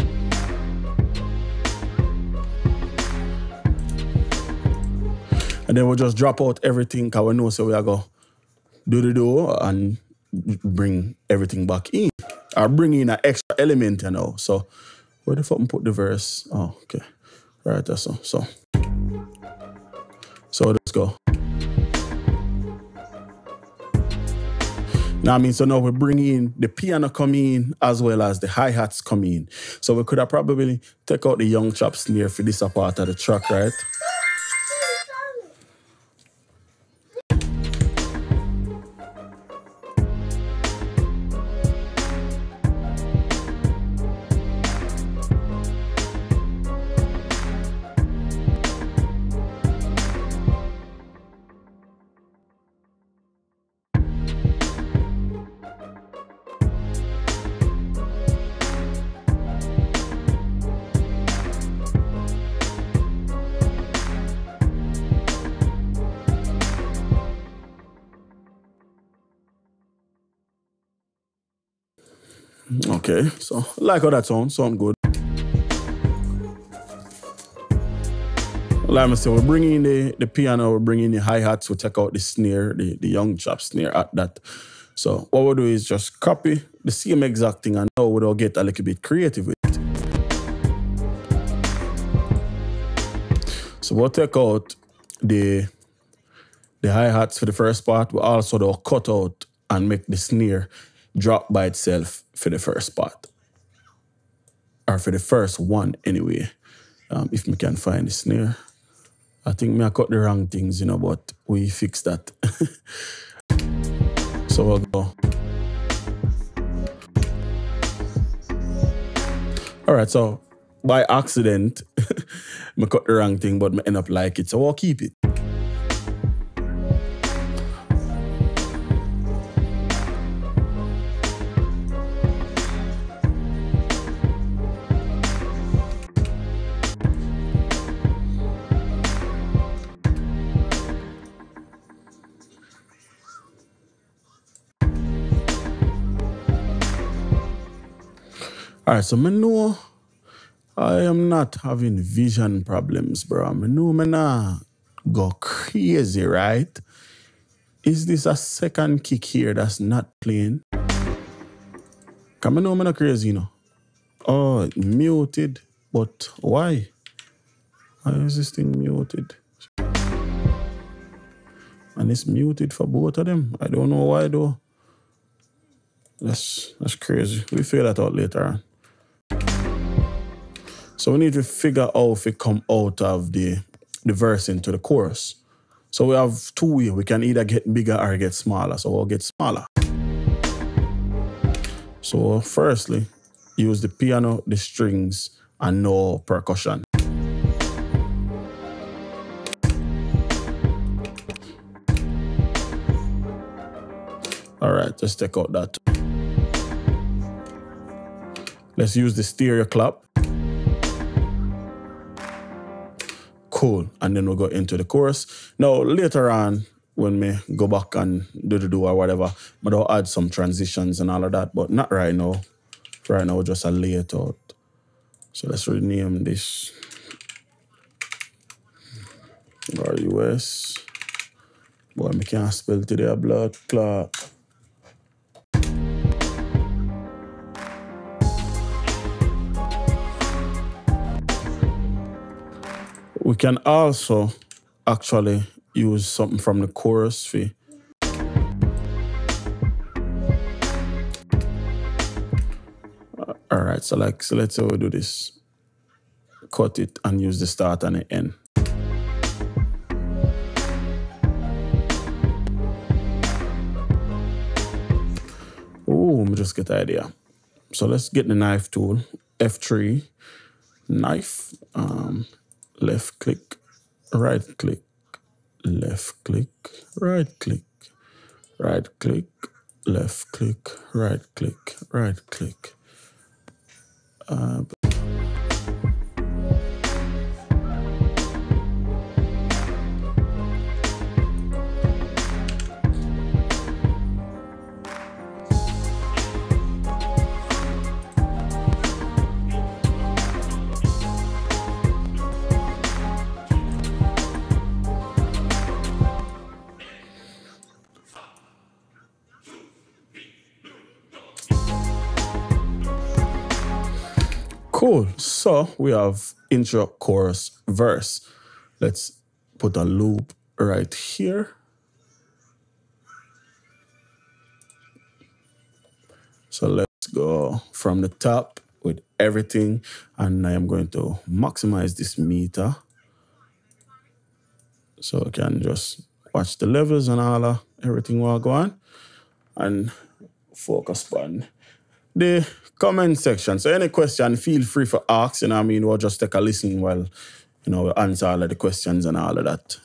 And then we'll just drop out everything because we know so we are going to do and bring everything back in. Or bring in an extra element, you know. So where the fuck put the verse? Oh, okay. Right, that's so. So let's go. Now I mean, so now we bring in the piano come in as well as the hi-hats come in. So we could have probably take out the young chop snare for this part of the track, right? Okay, so like how that sound good. Like I said, we're bringing in the piano, we're bringing in the hi-hats, we take out the snare, the young chop snare at that. So what we'll do is just copy the same exact thing and now we'll get a little bit creative with it. So we'll take out the hi-hats for the first part, but also they'll cut out and make the snare drop by itself for the first part. Or for the first one anyway. If we can find the snare. I think I cut the wrong things, you know, but we fix that. So we'll go. All right, so by accident, I cut the wrong thing, but I end up like it, so I'll keep it. All right, so I know I am not having vision problems, bro. I know I'm not go crazy, right? Is this a second kick here that's not playing? Because I know I'm not crazy, you know. Oh, muted. But why? Why is this thing muted? And it's muted for both of them. I don't know why though. That's crazy. We'll figure that out later on. So we need to figure out if it come out of the verse into the chorus. So we have two ways. We can either get bigger or get smaller. So we'll get smaller. So firstly, use the piano, the strings, and no percussion. All right, let's take out that. Let's use the stereo clap. Cool, and then we'll go into the chorus. Now, later on, when we go back and do or whatever, but I'll add some transitions and all of that, but not right now. Right now, just a lay it out. So let's rename this RUS. Boy, I can't spell today, blood clot. We can also actually use something from the chorus fee. All right, so let's say we do this. Cut it and use the start and the end. Oh, let me just get the idea. So let's get the knife tool, F3. knife, left click, right click, left click, right click, right click, left click, right click, right click. Cool. So we have intro, chorus, verse. Let's put a loop right here. So let's go from the top with everything. And I am going to maximize this meter. So I can just watch the levels and all of everything will go on. And focus on the comment section. So any question, feel free for ask, you know what I mean? We'll just take a listen while, you know, we answer all of the questions and all of that.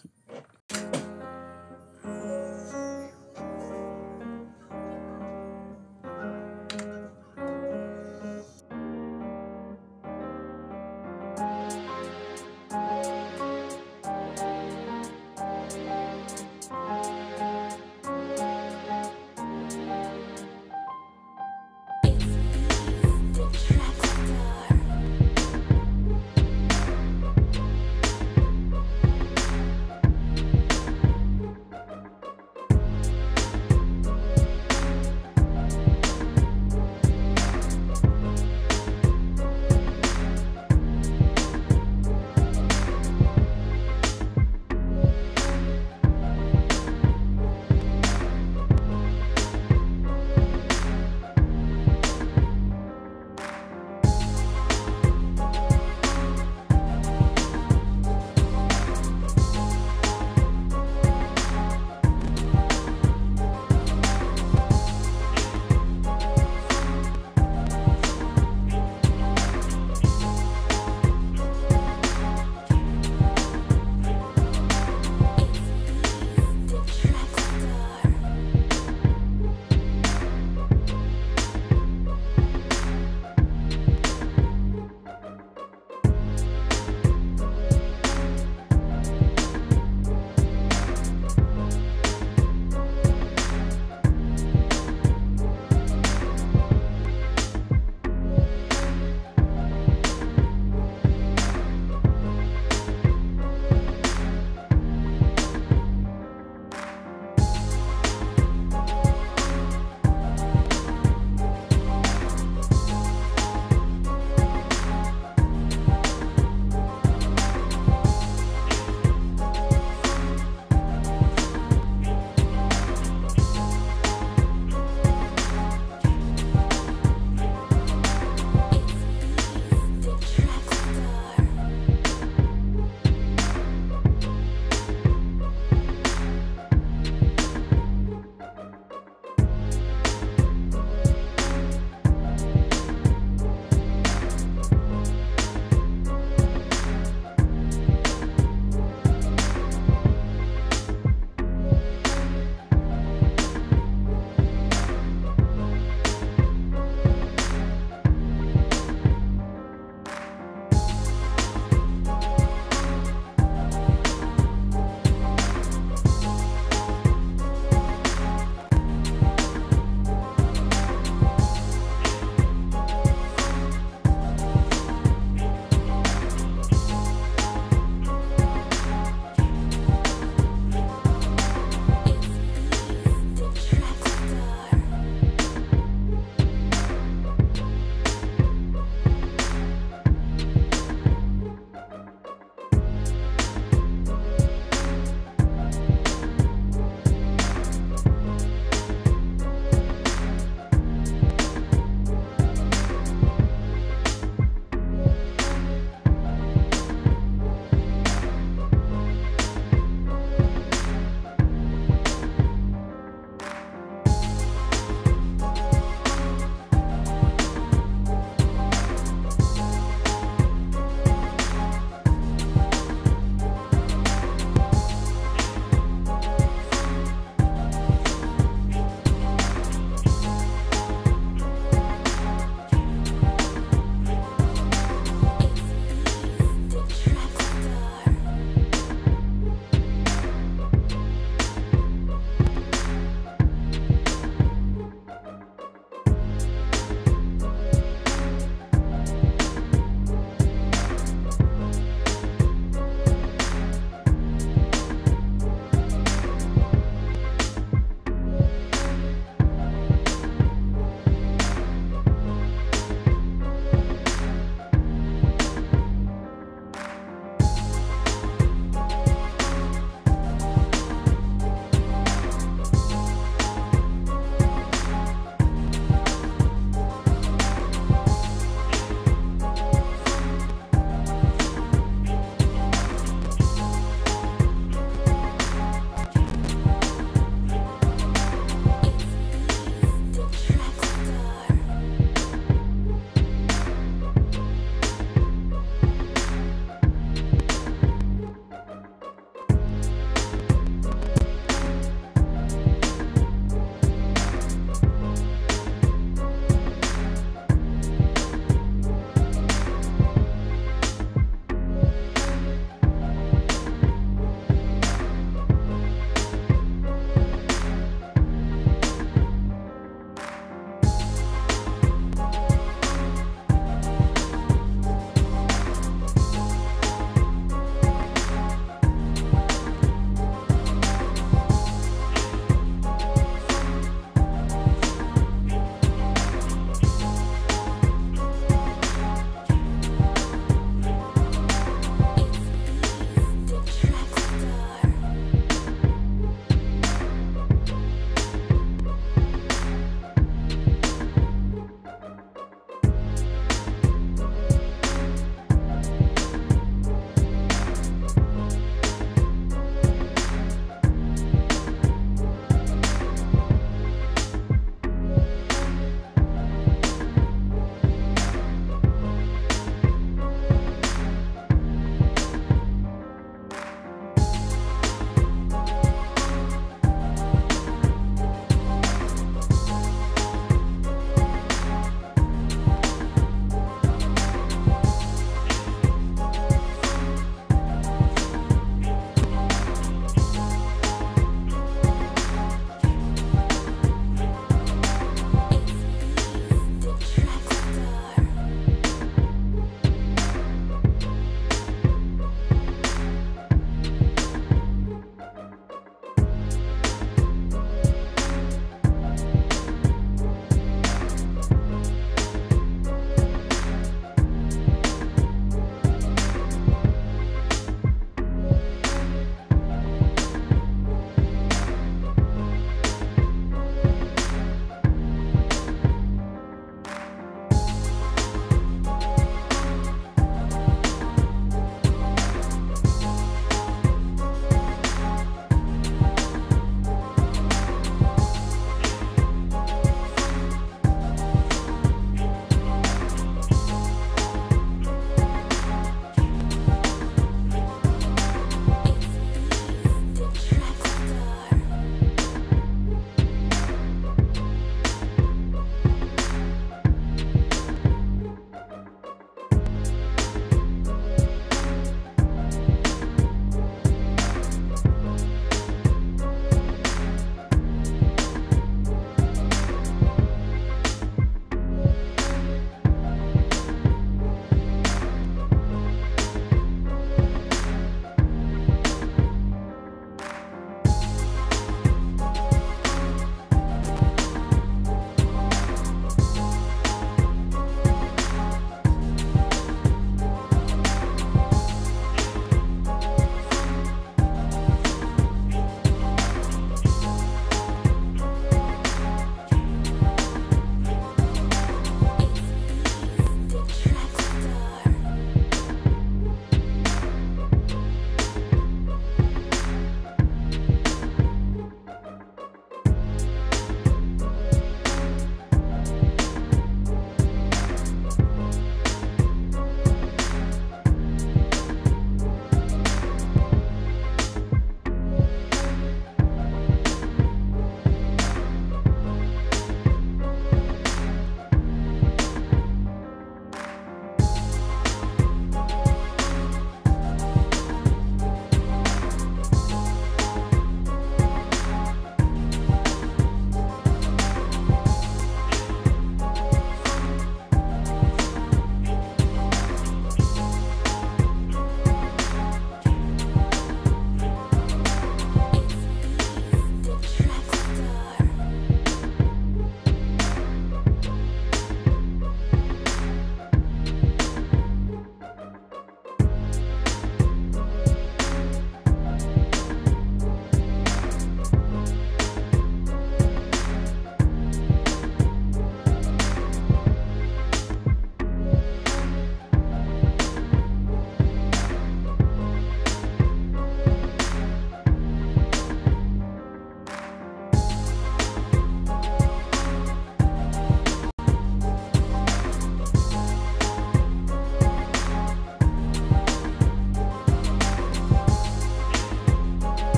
Itz-Beez-Da TrackStar.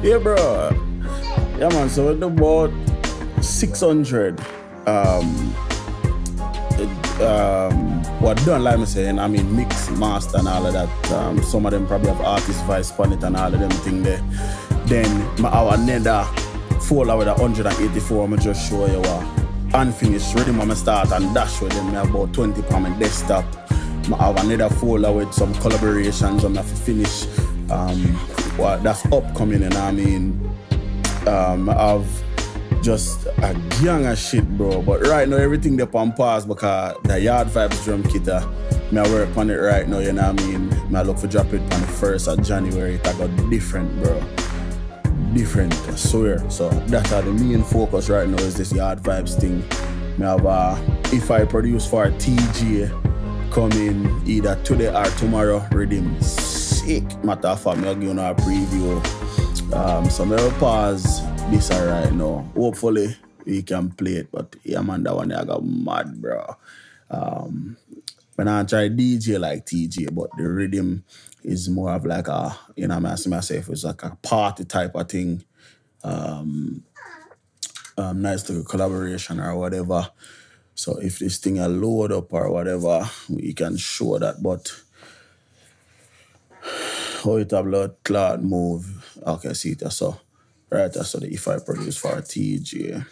Yeah, bro. Yeah, man. So we do about 600. What done, like I saying, I mean, mix, master, and all of that. Some of them probably have artist voice on it and all of them thing there. Then our another folder with 184. I'm just show you what unfinished rhythm when I start and dash with them. I have about 20 on my desktop. I have another folder with some collaborations I'm have to finish. What that's upcoming, and I mean, I have just a gang of shit, bro. But right now, everything up on pause because the Yard Vibes drum kit, I work on it right now, you know what I mean? I look for drop it on the 1st of January. It got different, bro. Different, I swear. So that's the main focus right now is this Yard Vibes thing. I have if I produce for TJ coming either today or tomorrow, Riddim sick. Matter of fact, I'll give you a preview. So I'll pause this right now. Hopefully we can play it, but yeah, man, that one I got mad, bro. When I try DJ like TJ, but the rhythm is more of like a, you know, I see myself it's like a party type of thing. Nice little collaboration or whatever. So if this thing a load up or whatever, we can show that. But how it have blood cloud move. Okay, see it so. Right, that's the if I produce for a TJ.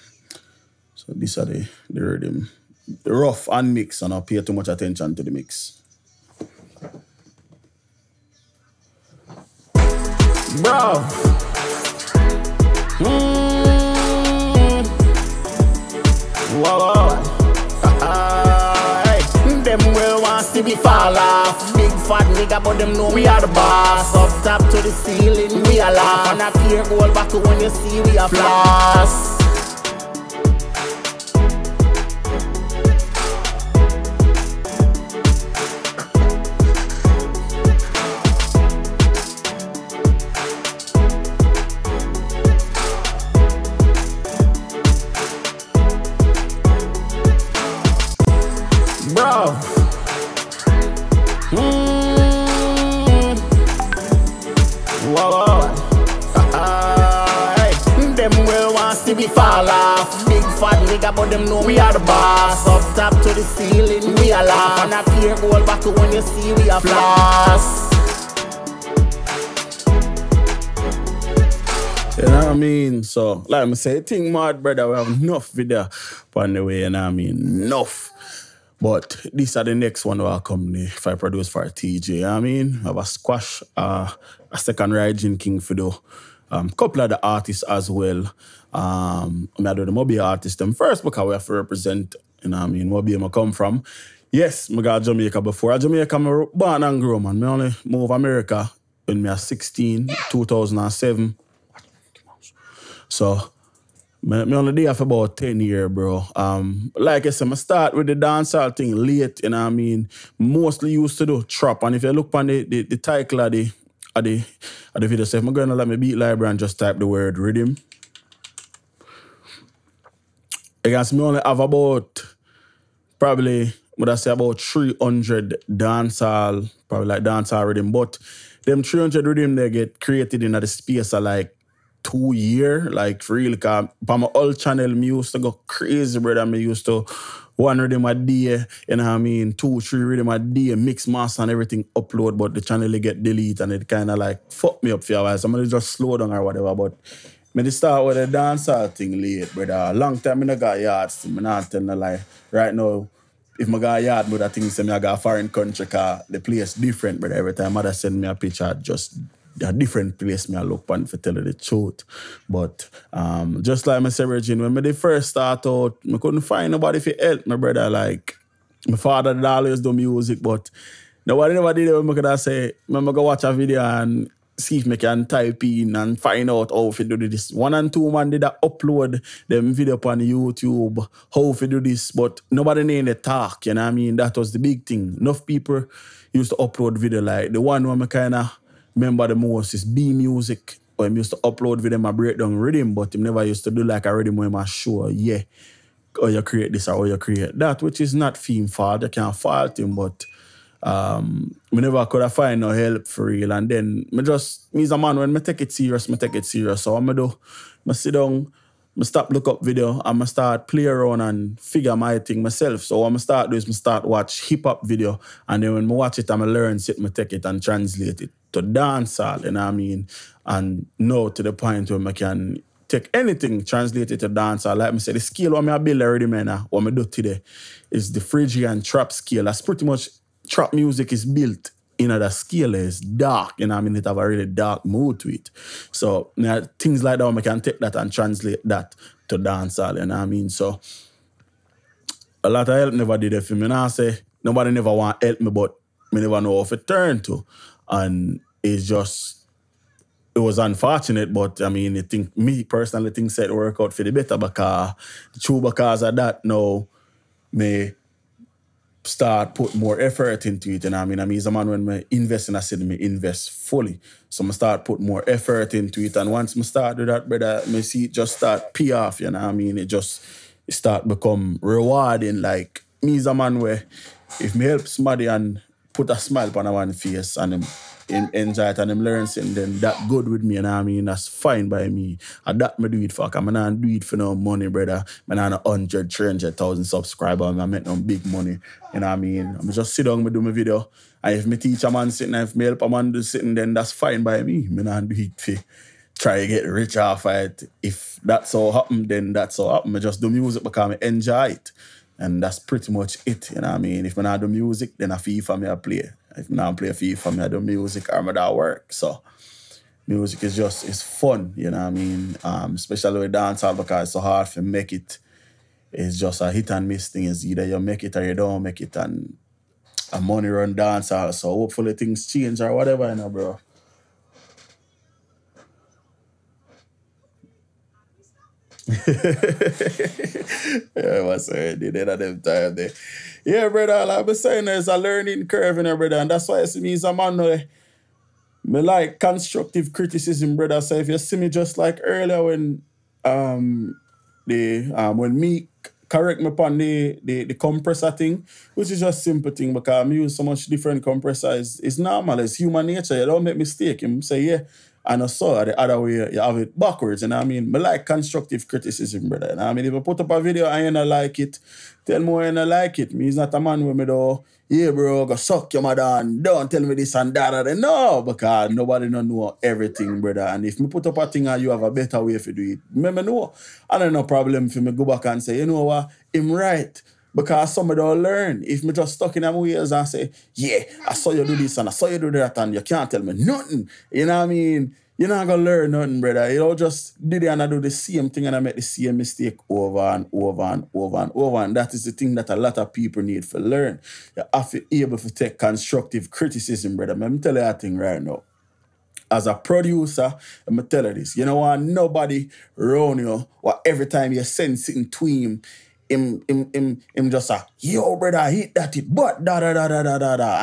So these are the rhythm. The rough and mix, and I pay too much attention to the mix. Bro. Whoa. Hey. Them will want to be fall off. Big fat nigga, but them know we are the boss. Up top to the ceiling, we are laugh. And I fear goal back to when you see we are floss. We fall off. Big fat nigga, but them know we are the boss. Up top to the ceiling, we are laugh. And I fear goal back to when you see we are floss. You know what I mean? So, like I say, think mad, brother, we have enough video on the way, you know what I mean? Enough. But these are the next one that will come if I produce for a TJ, you know what I mean? I have a squash, a second Phrygian king for the couple of the artists as well. I'm going to do the Mobile artist them first because we have to represent, you know what I mean, where I come from. Yes, I got Jamaica before. Jamaica, I'm born and grown, man. I only moved America when I was 16, 2007. So, I only there for about 10 years, bro. Like I said, I start with the dancehall thing late, you know what I mean. Mostly used to do trap. And if you look on the title of the video, say, I'm going to let me beat library and just type the word rhythm. I guess me only have about, probably, would I say about 300 dancehall, probably like dancehall rhythm. But them 300 rhythm, they get created in the space of like 2 years, like for real. Cause on my old channel, me used to go crazy, brother. Me used to 1 rhythm a day, you know what I mean, 2, 3 rhythm a day, mix, master and everything upload, but the channel get deleted and it kind of like fuck me up for a while. So I'm gonna just slow down or whatever, but me start with the dancehall thing late, brother. Long time I got yards, I'm not telling a lie. Right now, if I got yard, brother, things say I got a foreign country, cause the place different, brother. Every time mother send me a picture, just a different place me I look on for tell you the truth. But just like I said, Phrygian, when I first start out, I couldn't find nobody to help me, brother. Like, my father did always do music, but nobody never did it when I could say, I'm go watch a video and see if I can type in and find out how to do this. 1 and 2 man did upload them video on YouTube, how to do this, but nobody named the talk, you know what I mean? That was the big thing. Enough people used to upload video, like the one where I kind of remember the most is B Music, where I used to upload video my breakdown rhythm, but he never used to do like a rhythm where I show, yeah, or you create this or you create that, which is not theme fault. You can't fault him, but Me never could have find no help for real. And then me as a man, when me take it serious, me take it serious. So what me do, me sit down, me stop look up video and me start play around and figure my thing myself. So what me start do is me start watch hip-hop video. And then when me watch it and me learn it, me take it and translate it to dancehall, you know what I mean? And now to the point where I can take anything, translate it to dancehall. Like I said, the scale what I build already, man, what I do today is the Phrygian trap scale. That's pretty much trap music is built in that scale is dark, you know what I mean? It have a really dark mood to it. So things like that, I can take that and translate that to dancehall, you know what I mean? So a lot of help never did it for me. And I say, nobody never want to help me, but me never know how to turn to. And it's just, it was unfortunate, but I mean, I think me personally think it work out for the better because of that now, me start put more effort into it, you know what I mean? I mean, as a man, when I invest in a city, I invest fully. So I start put more effort into it. And once I start do that, brother, I see it just start pay off, you know what I mean? It start become rewarding. Like, me as a man where if me help somebody and put a smile on one face and him enjoy it and him learn something, then that good with me, you know what I mean? That's fine by me. And that me do it for, because I don't do it for no money, brother. I don't 100, 300,000 subscribers. I make no big money, you know what I mean? I'm just sit down and do my video. And if me teach a man sitting, if me help a man do something, then that's fine by me. I don't do it for try to get rich off it. If that's all happen, then that's all happen. I just do music because I enjoy it. And that's pretty much it, you know what I mean? If I not do music, then I FIFA me I play. If I not play FIFA me I do music or I do work. So music is just, it's fun, you know what I mean? Especially with dancehall because it's so hard to make it. It's just a hit and miss thing. It's either you make it or you don't make it, and money run dancehall. So hopefully things change or whatever, you know, bro. Yeah, what's already did at them time there. Yeah, brother, like I was saying, there's a learning curve in there, brother, and that's why I see me as a man me like constructive criticism, brother. So if you see me just like earlier when when me correct me upon the compressor thing, which is just simple thing because I use so much different compressor. It's normal, it's human nature. You don't make mistake. You say, yeah, and I saw the other way, you have it backwards. You know what I mean? I like constructive criticism, brother. You know what I mean? If I put up a video and you don't like it, tell me why you don't like it. Me is not a man with me though, yeah, bro, go suck your mother and don't tell me this and that. No, because nobody don't know everything, brother. And if me put up a thing and you have a better way to do it, me know. I don't no problem if me go back and say, you know what, I'm right. Because some of them learn. If me just stuck in my ways and say, yeah, I saw you do this and I saw you do that and you can't tell me nothing. You know what I mean? You're not going to learn nothing, brother. You know, just did it and I do the same thing and I make the same mistake over and over and over and over. And that is the thing that a lot of people need to learn. You have to be able to take constructive criticism, brother. Let me tell you that thing right now. As a producer, let me tell you this. You know what? Nobody around you, or every time you send something to him just say, yo, brother, hit that it, but da.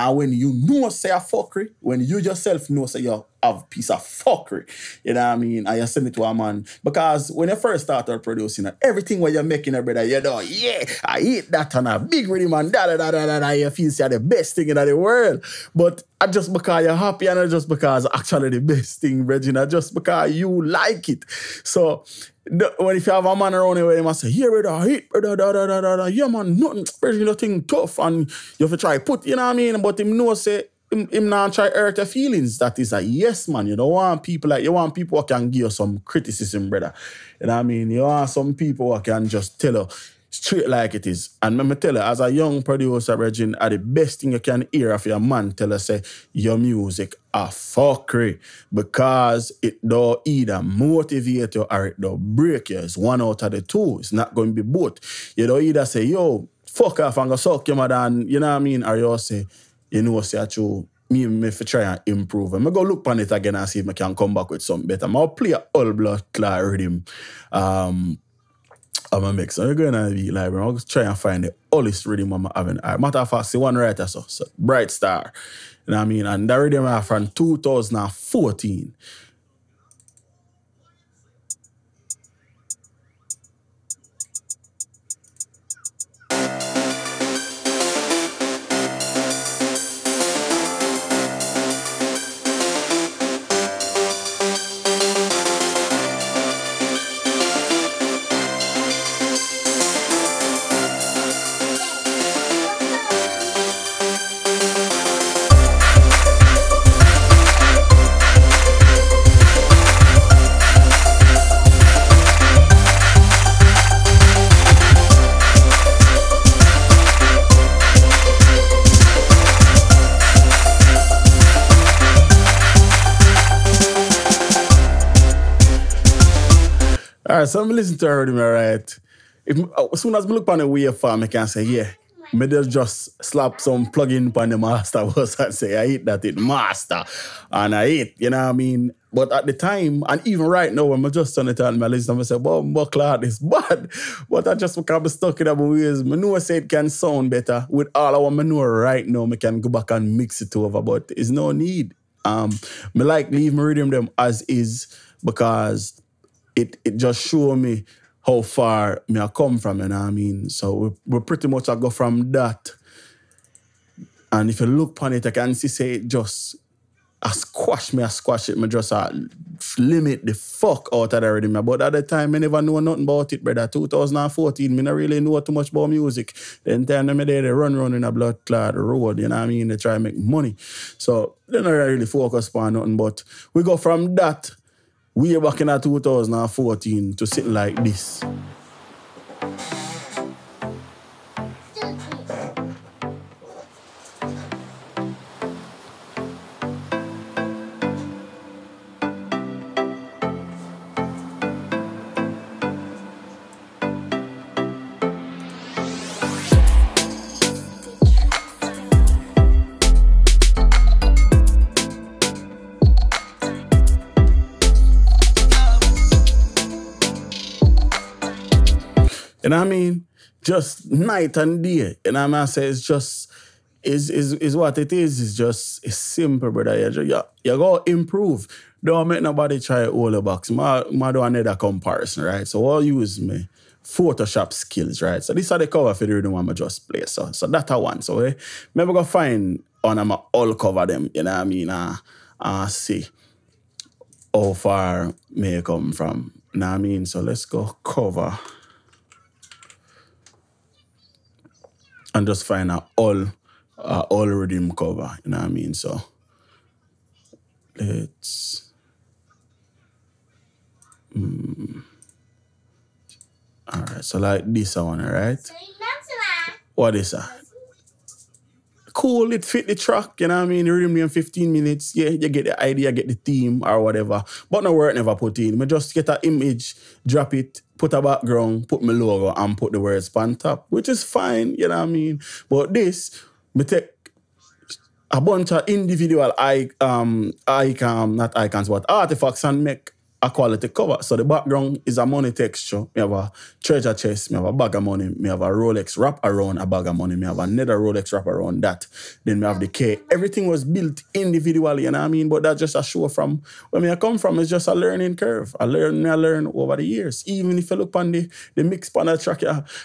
And when you know say a fuckery, when you yourself know say you have a piece of fuckery, you know what I mean? And you send it to a man. Because when you first started producing it, everything what you're making, brother, you know, yeah, I hit that on a big rhythm and da. You feel you're the best thing in the world. But just because you're happy and not just because it's actually the best thing, Regina, just because you like it. So when if you have a man around you, they must say, yeah, brother, hit, brother, da. Yeah, man, nothing, nothing tough, and you have to try put, you know what I mean? But him know say, him not try hurt your feelings. That is a yes, man. You don't want people like, you want people who can give you some criticism, brother. You know what I mean? You want some people who can just tell you straight like it is. And let me tell you, as a young producer, Regine, the best thing you can hear of your man tell us say, your music a fuckery, because it do either motivate you or it do break you. It's one out of the two. It's not going to be both. You don't either say, yo, fuck off and go suck your mother, and you know what I mean? Or you say, you know, say true, me for try and improve. I'm going to go look on it again and see if I can come back with something better. I'm going to play a all blood clot rhythm. I'm going to make some. I'm going to be like, I'm going to try and find the oldest rhythm I'm having. Matter of fact, see one writer, so Bright Star. You know what I mean? And that rhythm I have from 2014. All right, so I'm listening to her already, right? As soon as I look on the waveform, I can say, yeah. Me just slap some plug-in on the master bus and say, I hit that it master. And I hit, you know what I mean? But at the time, and even right now, when I just turn it on my listen, I say, well, I'm this bad. But I just because I'm stuck in that ways. I know I say it can sound better. With all I want to know right now, I can go back and mix it over, but there's no need. Me like leave my rhythm them as is because it just show me how far me I come from, you know what I mean? So we pretty much I go from that. And if you look upon it, I can see say it just I squash it. Me just limit the fuck out of the rhythm. But at the time, I never know nothing about it, brother. 2014, me not really know too much about music. Then time me there, they run in a blood clot road, you know what I mean? They try to make money. So they not really focus on nothing. But we go from that way back in 2014 to sitting like this. You know what I mean? Just night and day. You know what I mean? I say it's just, is what it is. It's simple, brother. You go improve. Don't make nobody try all the box. I do another comparison, right? So I'll use my Photoshop skills, right? So this are the cover for the rhythm I just play. So that's a one. So maybe go find on my all cover them, you know what I mean? See how far may come from. You know what I mean? So let's go cover. And just find an all rhythm cover, you know what I mean? So let's all right, so like this one, all right? What is that? Cool, it fit the track, you know what I mean? The rhythm in 15 minutes, yeah, you get the idea, get the theme or whatever. But no work never put in. I just get an image, drop it, put a background, put my logo, and put the words on top, which is fine, you know what I mean? But this, me take a bunch of individual not icons, but artifacts and make a quality cover. So the background is a money texture. Me have a treasure chest, me have a bag of money, me have a Rolex wrap around a bag of money, me have another Rolex wrap around that. Then me have the K. Everything was built individually, you know what I mean? But that's just a show from where I come from. It's just a learning curve. I learn over the years. Even if you look on the mix pan of track,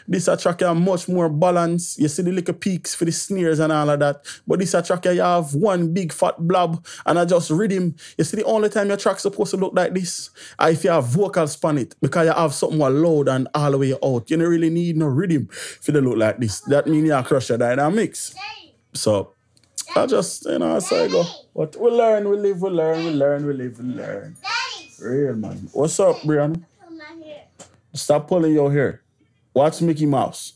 this a track much more balanced. You see the little peaks for the snares and all of that. But this a track you have one big fat blob and I just rhythm. You see the only time your track's supposed to look like this. If you have vocals on it, because you have something more loud and all the way out, you don't really need no rhythm for the look like this. That means you crush your dynamics. So, I just, I say go. But we learn, we live, we learn, we learn, we live, we learn. Real, man. What's up, Brianna? I'm not here. Stop pulling your hair. Watch Mickey Mouse.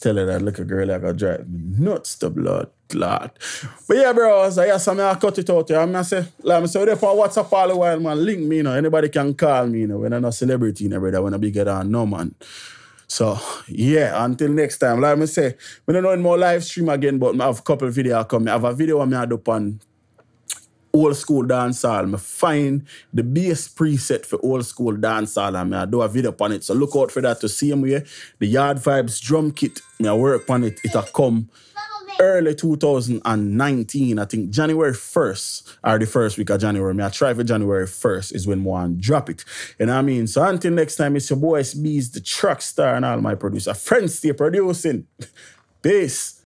Tell her that little girl like a drive me nuts the blood clot. But yeah, bro, so yes, I cut it out here. I say, like I say, there for WhatsApp all the while, man. Link me, Anybody can call me, When I'm not a celebrity, brother. When I be get on, no, man. So, yeah, until next time. Like I say, we don't know in more live stream again, but I have a couple of videos coming. I have a video I do on old school dancehall. I find the bass preset for old school dancehall and I do a video on it. So look out for that to see me. The Yard Vibes drum kit, I work on it. It'll come early 2019, I think January 1st, or the first week of January. I try for January 1st is when I drop it. You know what I mean? So until next time, it's your boy Itz-Beez-Da TrackStar and all my producer friends stay producing. Peace.